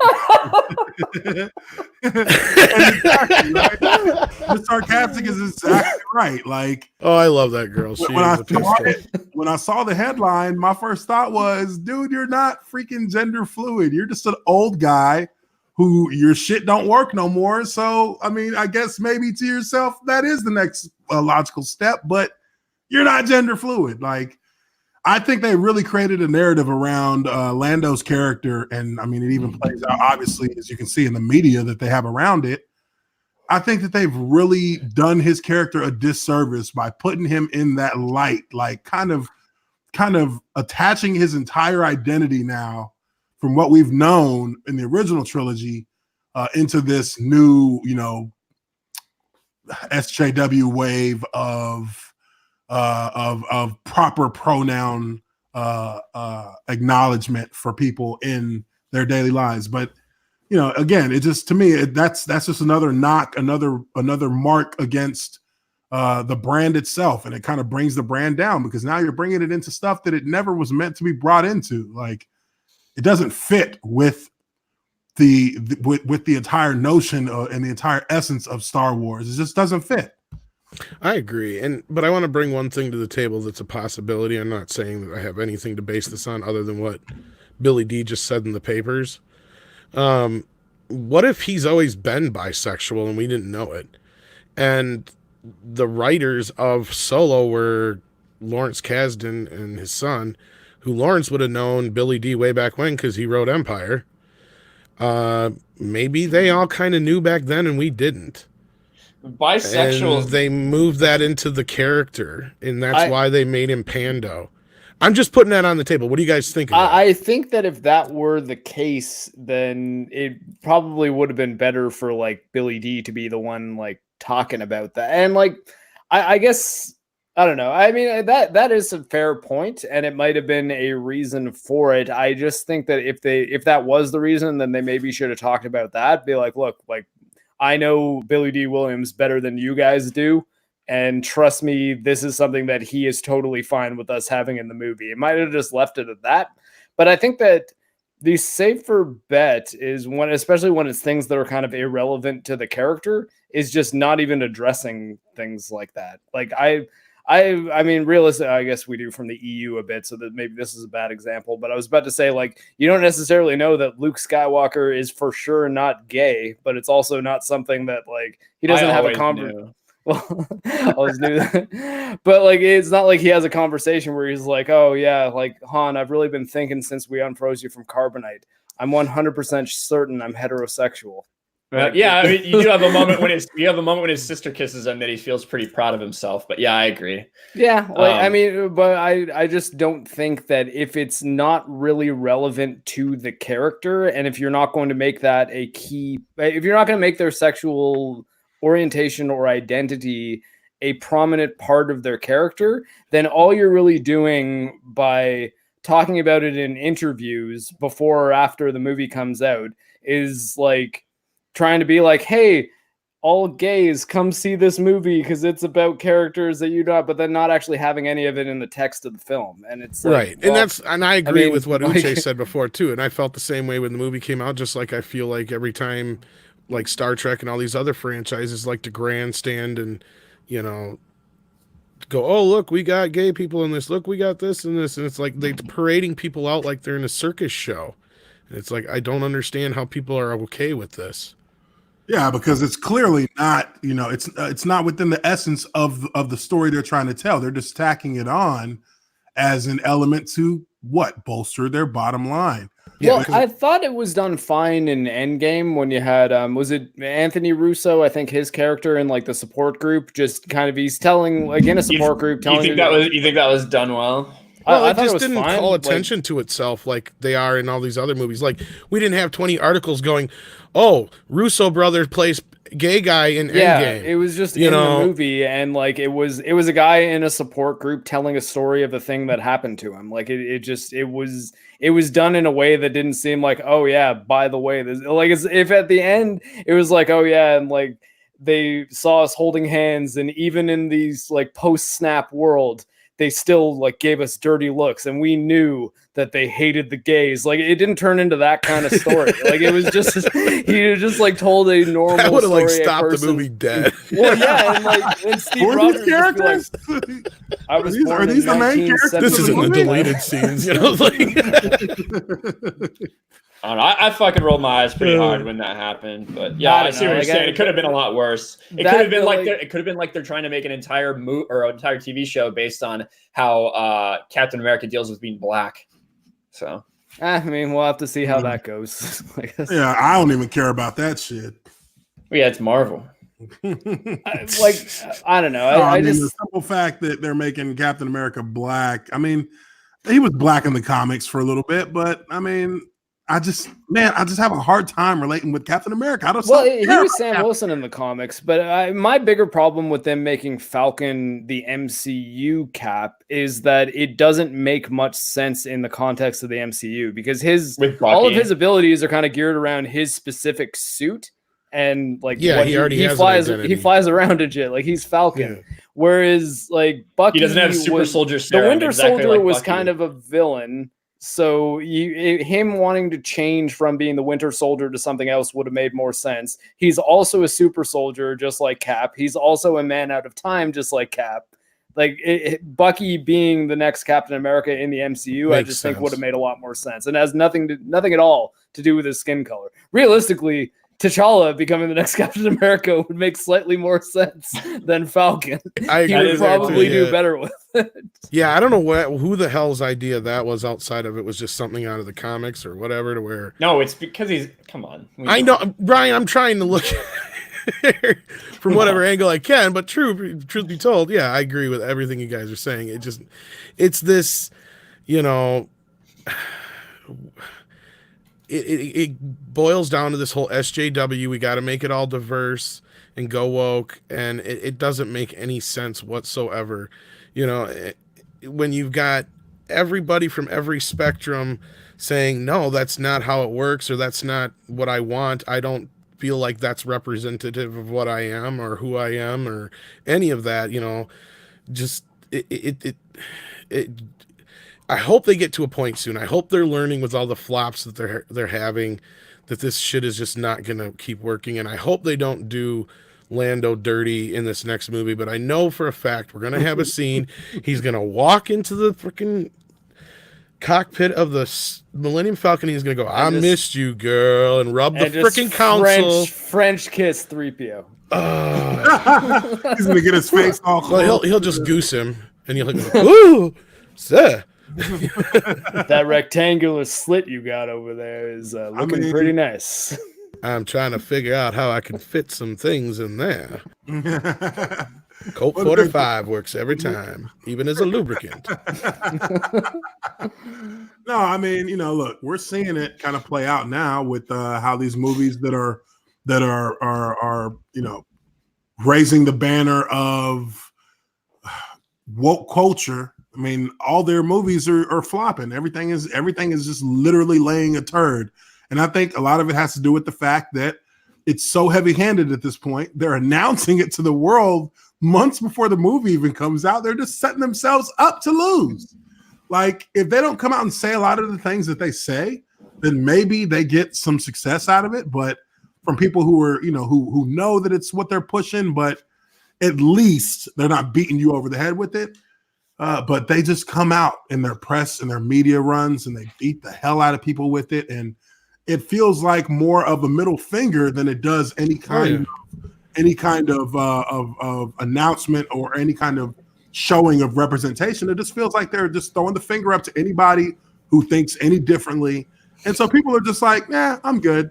Exactly, right? The sarcastic is exactly right. Like, oh, I love that girl. When I saw the headline, my first thought was, dude, you're not freaking gender fluid. You're just an old guy who your shit don't work no more. So, I mean, I guess maybe to yourself, that is the next logical step, but you're not gender fluid. Like, I think they really created a narrative around Lando's character. And I mean, it even plays out, obviously, as you can see in the media that they have around it. I think that they've really done his character a disservice by putting him in that light, like kind of attaching his entire identity now from what we've known in the original trilogy into this new, SJW wave of proper pronoun acknowledgement for people in their daily lives. But again, it just, to me, that's just another knock, another mark against the brand itself, and it kind of brings the brand down because now you're bringing it into stuff that it never was meant to be brought into. Like, it doesn't fit with the entire notion and the entire essence of Star Wars. It just doesn't fit. I agree. But I want to bring one thing to the table that's a possibility. I'm not saying that I have anything to base this on other than what Billy D just said in the papers. What if he's always been bisexual and we didn't know it? And the writers of Solo were Lawrence Kasdan and his son, who Lawrence would have known Billy D way back when because he wrote Empire. Maybe they all kind of knew back then and we didn't. Bisexual. And they moved that into the character, and that's why they made him Pando. I'm just putting that on the table. What do you guys think of that? I think that if that were the case, then it probably would have been better for like Billy D to be the one like talking about that. And like, I guess, I don't know. I mean, that is a fair point, and it might have been a reason for it. I just think that if that was the reason, then they maybe should have talked about that. Be like, look, like, I know Billy D. Williams better than you guys do, and trust me, this is something that he is totally fine with us having in the movie. It might have just left it at that, but I think that the safer bet is when, especially when it's things that are kind of irrelevant to the character, is just not even addressing things like that. Like I mean, realistically, I guess we do from the EU a bit, so that maybe this is a bad example. But I was about to say, like, you don't necessarily know that Luke Skywalker is for sure not gay, but it's also not something that, like, he doesn't have a conversation. Well, I always knew that. But, like, it's not like he has a conversation where he's like, oh, yeah, like, Han, I've really been thinking since we unfroze you from carbonite. I'm 100% certain I'm heterosexual. Yeah, I mean, you do have a moment when his sister kisses him that he feels pretty proud of himself. But yeah, I agree. Yeah, like, I mean, but I just don't think that if it's not really relevant to the character, and if you're not going to make that a key, if you're not going to make their sexual orientation or identity a prominent part of their character, then all you're really doing by talking about it in interviews before or after the movie comes out is like trying to be like, hey, all gays, come see this movie because it's about characters that you don't, but then not actually having any of it in the text of the film. And it's like, right. Well, and I agree with what Uche said before too. And I felt the same way when the movie came out, just like I feel like every time like Star Trek and all these other franchises like to grandstand and, go, oh, look, we got gay people in this. Look, we got this and this. And it's like they're parading people out like they're in a circus show. And it's like, I don't understand how people are okay with this. Yeah, because it's clearly not, it's not within the essence of the story they're trying to tell. They're just tacking it on as an element to bolster their bottom line. Well, I thought it was done fine in Endgame when you had, was it Anthony Russo? I think his character in like the support group, just kind of, he's telling, like in a support group, telling you think that was done well? Well, I just didn't call attention to itself like they are in all these other movies. Like, we didn't have 20 articles going, oh, Russo brothers plays gay guy in Yeah, Endgame. it was just You in know? the movie, and like it was a guy in a support group telling a story of the thing that happened to him. Like it was done in a way that didn't seem like, oh yeah, by the way, this, like as if at the end it was like, oh yeah, and like they saw us holding hands, and even in these like post-snap world, they still like gave us dirty looks, and we knew that they hated the gays. Like it didn't turn into that kind of story. Like it was just he just like told a normal. That would have like story, stopped the movie dead. Well, yeah, and like and Steve Who are Rogers these characters? like, I was Are born these in the main characters? 1970. This isn't the movie? deleted scenes, you know. Like, I don't know. I fucking rolled my eyes pretty hard when that happened, but yeah, I I don't see know, what you're like, saying. It could have been a lot worse. It that could have been like really- it could have been like they're trying to make an entire or an entire TV show based on how Captain America deals with being black. So I mean, we'll have to see how that goes. I guess. Yeah, I don't even care about that shit. yeah, it's Marvel. Like I don't know. No, I I mean, just the simple fact that they're making Captain America black. I mean, he was black in the comics for a little bit, but I mean, I just have a hard time relating with Captain America. I don't. well, care he about was Sam Captain- Wilson in the comics, but my bigger problem with them making Falcon the MCU Cap is that it doesn't make much sense in the context of the MCU because With all of Bucky. his abilities are kind of geared around his specific suit and like Yeah, what he already has an flies identity. he flies around and shit like he's Falcon. Yeah. Whereas like Bucky He doesn't have super soldier the serum. Winter exactly Soldier like was Bucky. kind of a villain. So him wanting to change from being the Winter Soldier to something else would have made more sense. He's also a super soldier, just like Cap. He's also a man out of time, just like Cap. Like Bucky being the next Captain America in the MCU, I Makes just think sense. would have made a lot more sense, and has nothing at all to do with his skin color. Realistically, T'Challa becoming the next Captain America would make slightly more sense than Falcon. I He agree would with that probably too, do better with it. Yeah, I don't know who the hell's idea that was outside of it was just something out of the comics or whatever to where No, it's because he's. Come on. I know, Brian, I'm trying to look from whatever angle I can, but truth be told, yeah, I agree with everything you guys are saying. It's this, you know, it boils down to this whole SJW. We got to make it all diverse and go woke, and it doesn't make any sense whatsoever. You know, when you've got everybody from every spectrum saying, no, that's not how it works, or that's not what I want. I don't feel like that's representative of what I am or who I am or any of that, you know, just I hope they get to a point soon. I hope they're learning with all the flops that they're having that this shit is just not going to keep working. And I hope they don't do Lando dirty in this next movie, but I know for a fact we're going to have a scene. He's going to walk into the freaking cockpit of the Millennium Falcon. He's going to go, I missed you, girl, and rub the freaking console. French kiss 3PO. He's gonna get his face all closed. Well, he'll just goose him, and he'll go, ooh, sir. That rectangular slit you got over there is looking pretty nice. I'm trying to figure out how I can fit some things in there. Colt 45 works every time, even as a lubricant. No, I mean, you know, look, we're seeing it kind of play out now with how these movies that are you know, raising the banner of woke culture. I mean, all their movies are flopping. Everything is just literally laying a turd. And I think a lot of it has to do with the fact that it's so heavy-handed at this point. They're announcing it to the world months before the movie even comes out. They're just setting themselves up to lose. Like, if they don't come out and say a lot of the things that they say, then maybe they get some success out of it. But from people who are, you know, who know that it's what they're pushing, but at least they're not beating you over the head with it. But they just come out in their press and their media runs and they beat the hell out of people with it. And it feels like more of a middle finger than it does any kind of announcement or any kind of showing of representation. It just feels like they're just throwing the finger up to anybody who thinks any differently. And so people are just like, nah, I'm good.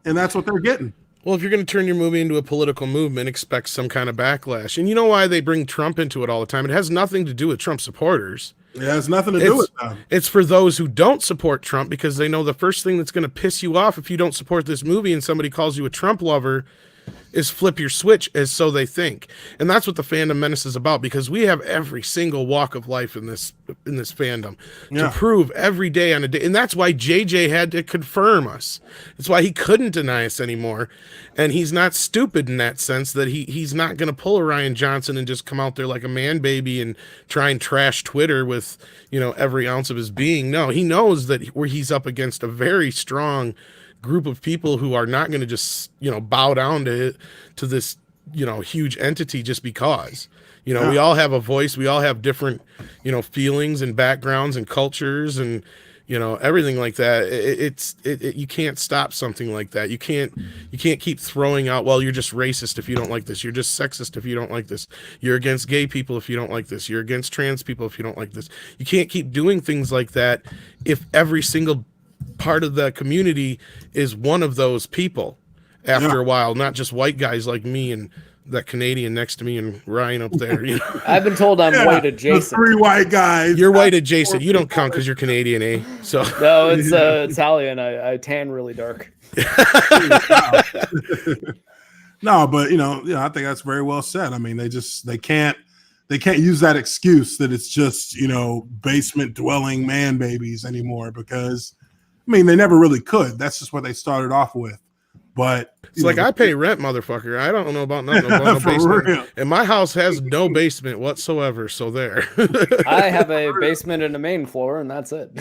And that's what they're getting. Well, if you're going to turn your movie into a political movement, expect some kind of backlash. And you know why they bring Trump into it all the time? It has nothing to do with Trump supporters. It has nothing to do with them. It's for those who don't support Trump, because they know the first thing that's going to piss you off if you don't support this movie and somebody calls you a Trump lover is flip your switch as so they think. And that's what the Fandom Menace is about, because we have every single walk of life in this fandom to prove every day on a day. And that's why JJ had to confirm us. That's why he couldn't deny us anymore. And he's not stupid in that sense that he's not going to pull a Ryan Johnson and just come out there like a man baby and try and trash Twitter with, every ounce of his being. No, he knows that he's up against a very strong group of people who are not going to just bow down to this huge entity just because we all have a voice, we all have different feelings and backgrounds and cultures and everything like that. You can't stop something like that. You can't keep throwing out, well, you're just racist if you don't like this, you're just sexist if you don't like this, you're against gay people if you don't like this, you're against trans people if you don't like this. You can't keep doing things like that if every single part of the community is one of those people after a while, not just white guys like me and that Canadian next to me and Ryan up there. I've been told I'm white adjacent. The 3 white guys. You're white adjacent. You don't count because you're Canadian, eh? So no, it's Italian. I tan really dark. No, but I think that's very well said. I mean, they can't use that excuse that it's just basement dwelling man babies anymore, because they never really could. That's just what they started off with. But it's like, I pay rent, motherfucker. I don't know about nothing about no basement. Real. And my house has no basement whatsoever. So there. I have a basement and a main floor, and that's it.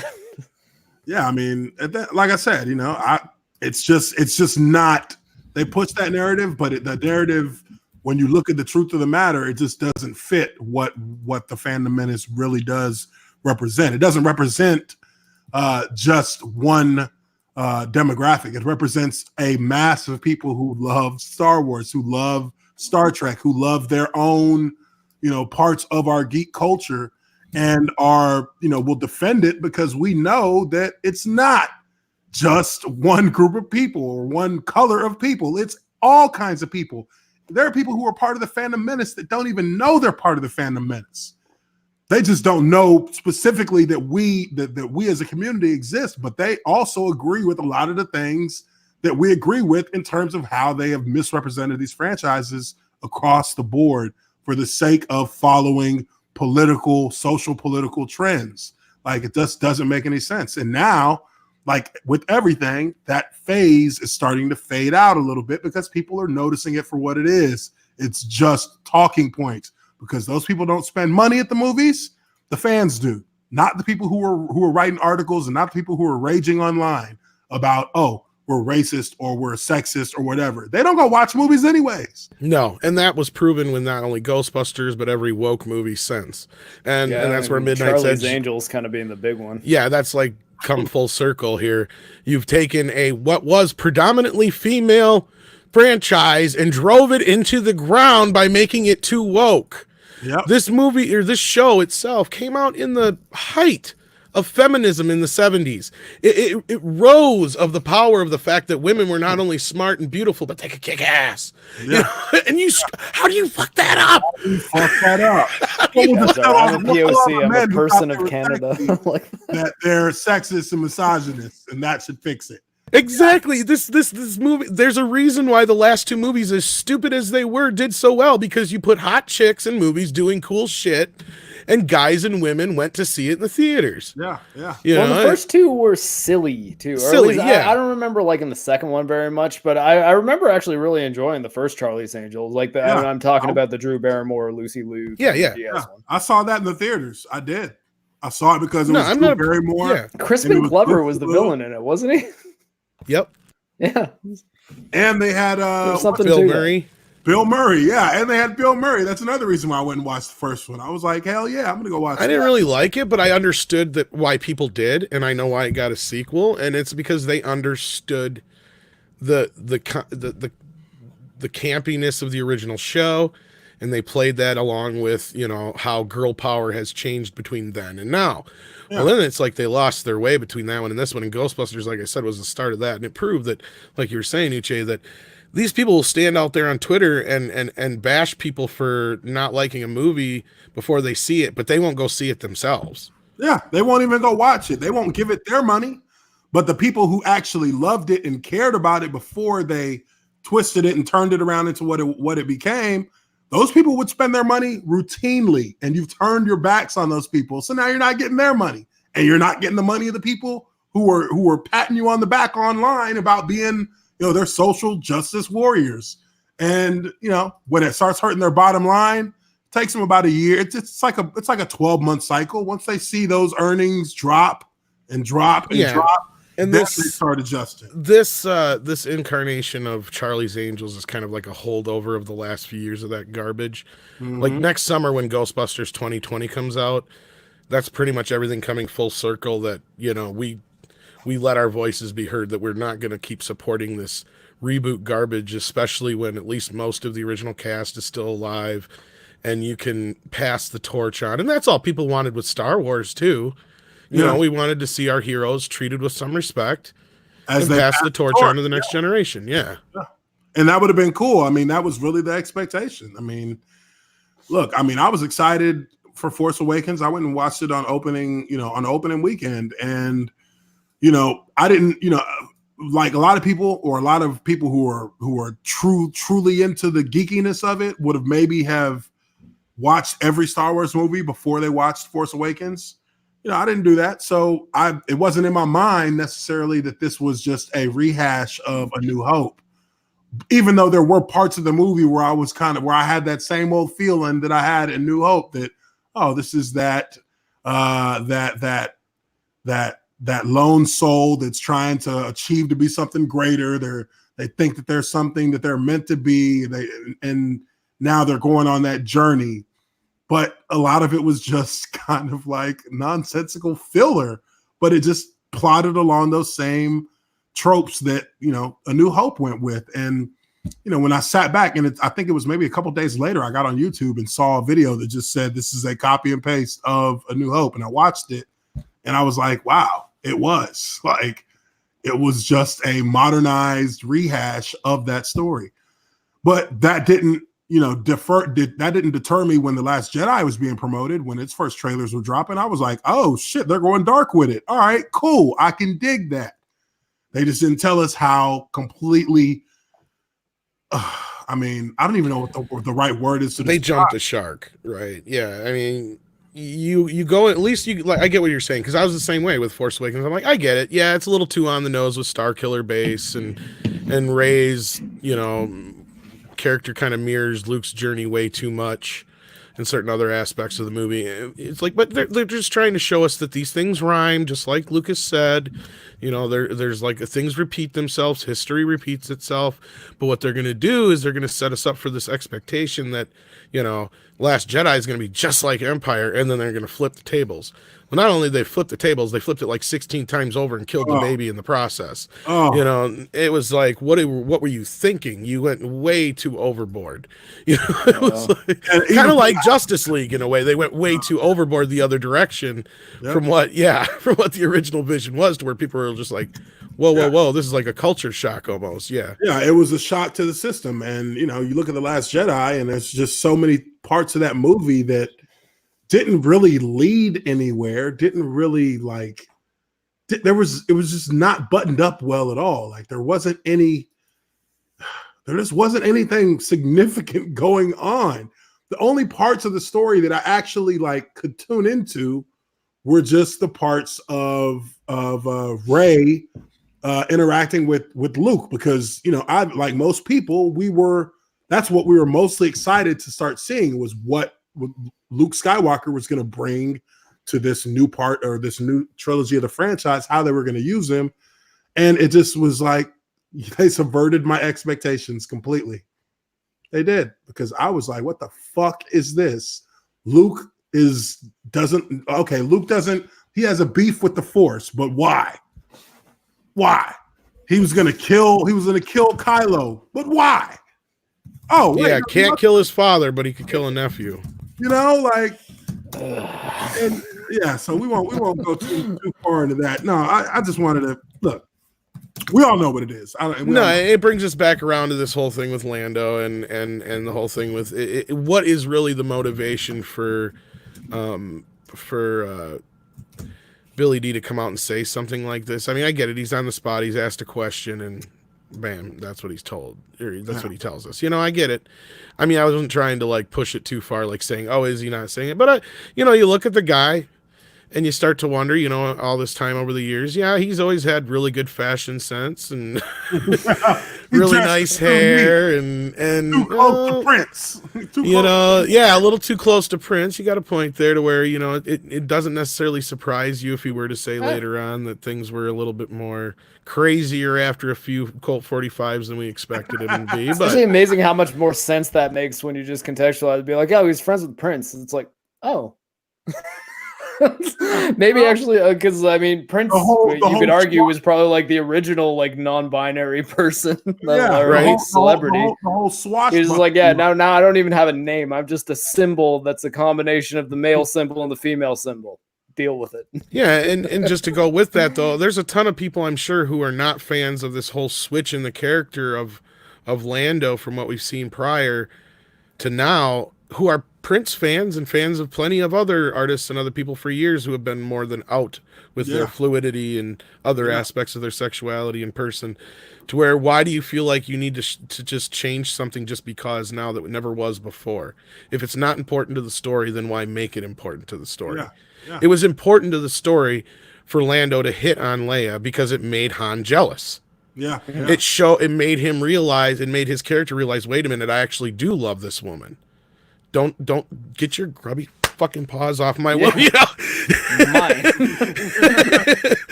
Yeah, I mean, like I said, it's just not. They push that narrative, but the narrative, when you look at the truth of the matter, it just doesn't fit what the Fandom Menace really does represent. It doesn't represent just one demographic. It represents a mass of people who love Star Wars, who love Star Trek, who love their own, parts of our geek culture, and will defend it, because we know that it's not just one group of people or one color of people. It's all kinds of people. There are people who are part of the Fandom Menace that don't even know they're part of the Fandom Menace. They just don't know specifically that we as a community exist, but they also agree with a lot of the things that we agree with in terms of how they have misrepresented these franchises across the board for the sake of following social political trends. Like, it just doesn't make any sense. And now, like with everything, that phase is starting to fade out a little bit because people are noticing it for what it is. It's just talking points. Because those people don't spend money at the movies, the fans do. Not the people who are writing articles, and not the people who are raging online about, oh, we're racist or we're sexist or whatever. They don't go watch movies anyways. No, and that was proven with not only Ghostbusters, but every woke movie since. And that's where Midnight's Charlie's Edge... Angels kind of being the big one. Yeah, that's like come full circle here. You've taken what was predominantly female franchise and drove it into the ground by making it too woke. Yep. This movie or this show itself came out in the height of feminism in the 70s. It rose of the power of the fact that women were not only smart and beautiful, but they could kick ass. Yeah. And how do you fuck that up? Fuck that up. I'm a POC. I'm a person of Canada. That they're sexist and misogynist, and that should fix it. Exactly. This movie, there's a reason why the last 2 movies, as stupid as they were, did so well, because you put hot chicks in movies doing cool shit, and guys and women went to see it in the theaters. Yeah. The first 2 were silly too. Silly, yeah. I don't remember liking the second one very much, but I remember actually really enjoying the first Charlie's Angels. I'm talking about the Drew Barrymore, Lucy Liu. Yeah. I saw that in the theaters. I did. I saw it because it was Drew Barrymore. Yeah. Crispin Glover was the villain in it, wasn't he? Yep. Yeah. And they had Bill Murray. Bill Murray, yeah. And they had Bill Murray. That's another reason why I went and watched the first one. I was like, hell yeah, I'm going to go watch it. I didn't really like it, but I understood why people did, and I know why it got a sequel, and it's because they understood the campiness of the original show, and they played that along with, how girl power has changed between then and now. Yeah. Well, then it's like they lost their way between that one and this one. And Ghostbusters, like I said, was the start of that. And it proved that, like you were saying, Uche, that these people will stand out there on Twitter and bash people for not liking a movie before they see it, but they won't go see it themselves. Yeah, they won't even go watch it. They won't give it their money. But the people who actually loved it and cared about it before they twisted it and turned it around into what it became, those people would spend their money routinely, and you've turned your backs on those people. So now you're not getting their money, and you're not getting the money of the people who are patting you on the back online about being, they're social justice warriors. And when it starts hurting their bottom line, it takes them about a year. It's like a 12-month cycle. Once they see those earnings drop and drop and drop, and then they start adjusting. This incarnation of Charlie's Angels is kind of like a holdover of the last few years of that garbage. Mm-hmm. Like next summer when Ghostbusters 2020 comes out, that's pretty much everything coming full circle. That we let our voices be heard. That we're not going to keep supporting this reboot garbage, especially when at least most of the original cast is still alive, and you can pass the torch on. And that's all people wanted with Star Wars too. We wanted to see our heroes treated with some respect as they pass the torch on to the next generation. Yeah. And that would have been cool. I mean, that was really the expectation. I mean, look, I was excited for Force Awakens. I went and watched it on opening weekend. And, I didn't, like a lot of people who are truly into the geekiness of it would have maybe have watched every Star Wars movie before they watched Force Awakens. I didn't do that. So it wasn't in my mind necessarily that this was just a rehash of A New Hope, even though there were parts of the movie where I had that same old feeling that I had in New Hope, that, this is that lone soul that's trying to achieve to be something greater. They think that there's something that they're meant to be, and now they're going on that journey. But a lot of it was just kind of like nonsensical filler, but it just plotted along those same tropes that, A New Hope went with. And, when I sat back, and I think it was maybe a couple days later, I got on YouTube and saw a video that just said, this is a copy and paste of A New Hope. And I watched it and I was like, wow, it was just a modernized rehash of that story. But that didn't, that didn't deter me when The Last Jedi was being promoted, when its first trailers were dropping. I was like, oh shit, they're going dark with it. All right, cool. I can dig that. They just didn't tell us how completely, I don't even know what the right word is. They jumped the shark, right? Yeah. I mean, you go, at least I get what you're saying. Cause I was the same way with Force Awakens. I'm like, I get it. Yeah. It's a little too on the nose with Starkiller Base and Rey's, character kind of mirrors Luke's journey way too much in certain other aspects of the movie. It's like, but they're just trying to show us that these things rhyme, just like Lucas said. There's like things repeat themselves, history repeats itself. But what they're going to do is they're going to set us up for this expectation that, Last Jedi is going to be just like Empire, and then they're going to flip the tables. Well, not only they flipped the tables, they flipped it like 16 times over and killed the baby in the process. It was like, what were you thinking? You went way too overboard. It was kind of like Justice League in a way. They went way too overboard the other direction from what the original vision was, to where people were just like, whoa, this is like a culture shock almost. Yeah, it was a shock to the system. And you look at The Last Jedi, and there's just so many parts of that movie that didn't really lead anywhere, didn't really it was just not buttoned up well at all. Like there just wasn't anything significant going on. The only parts of the story that I actually could tune into were just the parts of Rey interacting with Luke, because I, like most people, that's what we were mostly excited to start seeing, was what Luke Skywalker was going to bring to this new part, or this new trilogy of the franchise, how they were going to use him. And it just was like, they subverted my expectations completely. They did, because I was like, what the fuck is this? Luke he has a beef with the Force, but why? He was going to kill Kylo, but why? Oh, wait, yeah, can't kill his father, but he could kill a nephew. And yeah, so we won't go too far into that. No, I just wanted to look. We all know what it is. It brings us back around to this whole thing with Lando and the whole thing with what is really the motivation for Billy D to come out and say something like this. I mean, I get it. He's on the spot. He's asked a question, and Bam, that's what he's told. Or that's what he tells us. I get it. I mean, I wasn't trying to like push it too far, like saying, "Oh, is he not saying it?" But you look at the guy, and you start to wonder, all this time over the years. Yeah, he's always had really good fashion sense and really nice hair and too close to Prince. A little too close to Prince. You got a point there to where it doesn't necessarily surprise you if he were to say later on that things were a little bit more crazier after a few Colt 45s than we expected him to be. It's actually amazing how much more sense that makes when you just contextualize. Be like, oh, he's friends with Prince. It's like, oh. Maybe actually, because I mean, Prince, you could argue, was probably like the original like non-binary person, celebrity. The whole swatch. He's like, now I don't even have a name. I'm just a symbol that's a combination of the male symbol and the female symbol. Deal with it. Yeah, and just to go with that though, there's a ton of people I'm sure who are not fans of this whole switch in the character of Lando from what we've seen prior to now, who are Prince fans and fans of plenty of other artists and other people for years who have been more than out with their fluidity and other aspects of their sexuality in person, to where why do you feel like you need to just change something just because now that it never was before? If it's not important to the story, then why make it important to the story? It was important to the story for Lando to hit on Leia because it made Han jealous. It made him realize, it made his character realize, wait a minute, I actually do love this woman. Don't get your grubby fucking paws off my woman. Hey,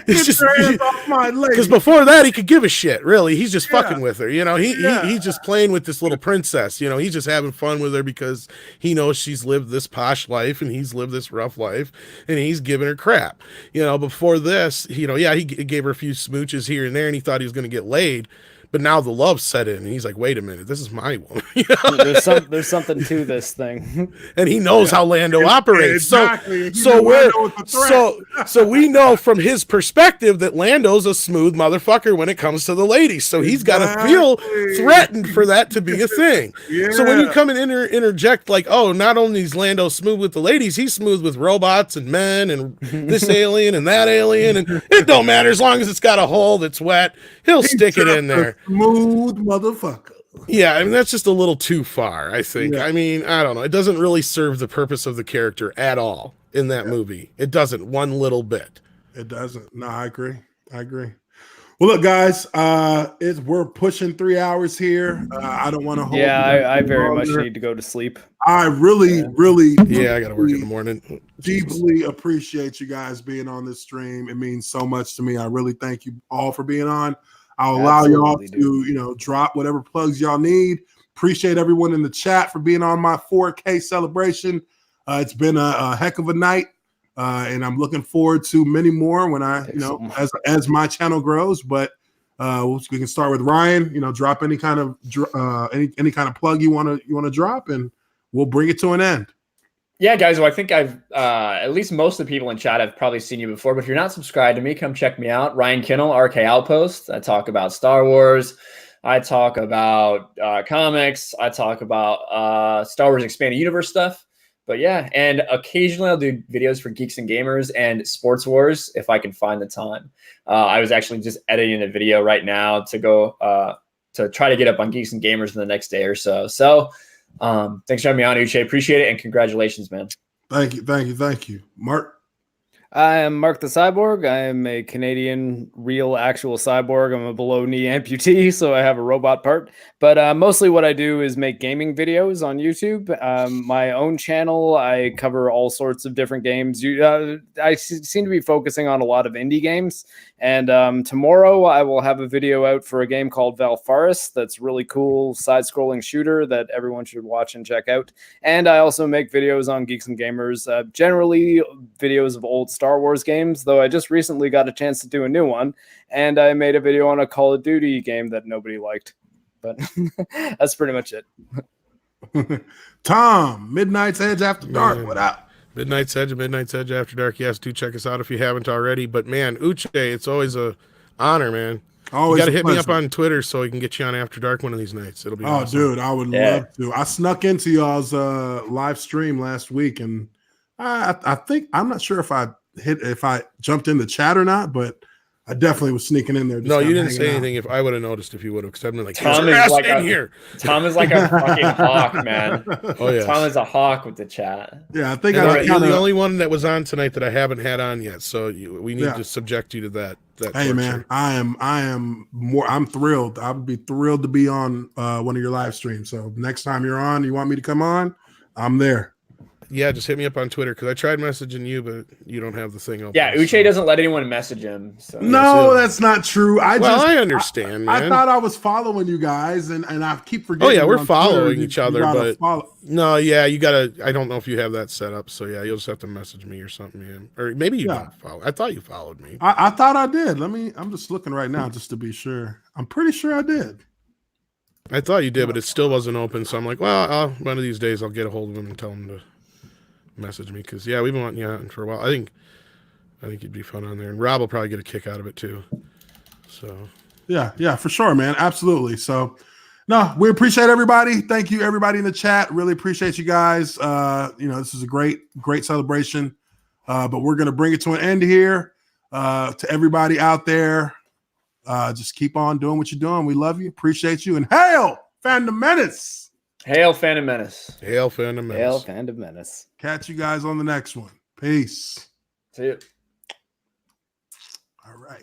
get your hands off my leg. Because before that, he could give a shit. Really, he's just fucking with her. He's just playing with this little princess. He's just having fun with her because he knows she's lived this posh life and he's lived this rough life, and he's giving her crap. Before this, he gave her a few smooches here and there, and he thought he was going to get laid. But now the love set in, and he's like, "Wait a minute, this is my woman." There's something to this thing, and he knows how Lando operates. Exactly. So we know from his perspective that Lando's a smooth motherfucker when it comes to the ladies. So he's got to feel threatened for that to be a thing. So when you come and interject like, "Oh, not only is Lando smooth with the ladies, he's smooth with robots and men and this alien and that alien, and it don't matter as long as it's got a hole that's wet, he'll stick it in there." Smooth motherfucker. Yeah, I mean, that's just a little too far, I think. I mean, I don't know. It doesn't really serve the purpose of the character at all in that movie. It doesn't one little bit. It doesn't. No, I agree. Well, look, guys, we're pushing 3 hours here. I don't want to hold. Yeah, I very much need to go to sleep. I really, I got to work in the morning. Deeply appreciate you guys being on this stream. It means so much to me. I really thank you all for being on. I'll allow y'all to, drop whatever plugs y'all need. Appreciate everyone in the chat for being on my 4K celebration. It's been a heck of a night, and I'm looking forward to many more when as my channel grows. But we can start with Ryan. Drop any kind of any kind of plug you want to drop, and we'll bring it to an end. Yeah, guys. Well, I think I've at least most of the people in chat have probably seen you before. But if you're not subscribed to me, come check me out. Ryan Kinel, RK Outpost. I talk about Star Wars. I talk about comics. I talk about Star Wars Expanded Universe stuff. But yeah, and occasionally I'll do videos for Geeks and Gamers and Sports Wars if I can find the time. I was actually just editing a video right now to go to try to get up on Geeks and Gamers in the next day or so. So. Thanks for having me on, Uche. Appreciate it, and congratulations, man. Thank you. Mark? I am Mark the Cyborg. I am a Canadian real actual cyborg. I'm a below knee amputee, so I have a robot part. But mostly what I do is make gaming videos on YouTube. My own channel, I cover all sorts of different games. I seem to be focusing on a lot of indie games. And tomorrow I will have a video out for a game called Valfaris. That's really cool side-scrolling shooter that everyone should watch and check out. And I also make videos on Geeks and Gamers, generally videos of old Star Wars games, though I just recently got a chance to do a new one. And I made a video on a Call of Duty game that nobody liked. But that's pretty much it. Tom, Midnight's Edge After Dark. What up? Midnight's Edge and Midnight's Edge After Dark. Yes, do check us out if you haven't already. But man, Uche, it's always a honor, man. Always you got to hit me up on Twitter so we can get you on After Dark one of these nights. It'll be awesome. Dude, I would love to. I snuck into y'all's live stream last week, and I think I'm not sure if I jumped in the chat or not, but I definitely was sneaking in there. Just No, you kinda didn't say hanging out. anything. If I would have noticed, if you would have, because I'd been like, Tom "There's is ass like in a- here." Tom is like a fucking hawk, man. Oh yeah. Tom is a hawk with the chat. Yeah, I think And I you're kind the of. only one that was on tonight that I haven't had on yet, so we need Yeah. to subject you to that. Hey torture. man, I'm thrilled. I would be thrilled to be on one of your live streams. So next time you're on, you want me to come on, I'm there. Yeah, just hit me up on Twitter because I tried messaging you, but you don't have the thing open. Yeah, Uche so. doesn't let anyone message him. So. No, that's not true. I understand, man. I thought I was following you guys, and I keep forgetting. Oh yeah, you're we're on following Twitter. each You other, gotta but follow. no, yeah, you gotta. I don't know if you have that set up, so yeah, you'll just have to message me or something, man. Or maybe you don't follow. I thought you followed me. I thought I did. I'm just looking right now just to be sure. I'm pretty sure I did. I thought you did, but it still wasn't open. So I'm like, well, one of these days I'll get a hold of him and tell him to message me because we've been wanting you on for a while. I think you'd be fun on there, and Rob will probably get a kick out of it too. So yeah, for sure, man, absolutely. So no, we appreciate everybody. Thank you, everybody in the chat. Really appreciate you guys. This is a great celebration. But we're gonna bring it to an end here. To everybody out there, just keep on doing what you're doing. We love you, appreciate you, and hail Fandom Menace. Hail Fandom Menace. Hail Fandom Menace. Hail Fandom Menace. Catch you guys on the next one. Peace. See you. All right.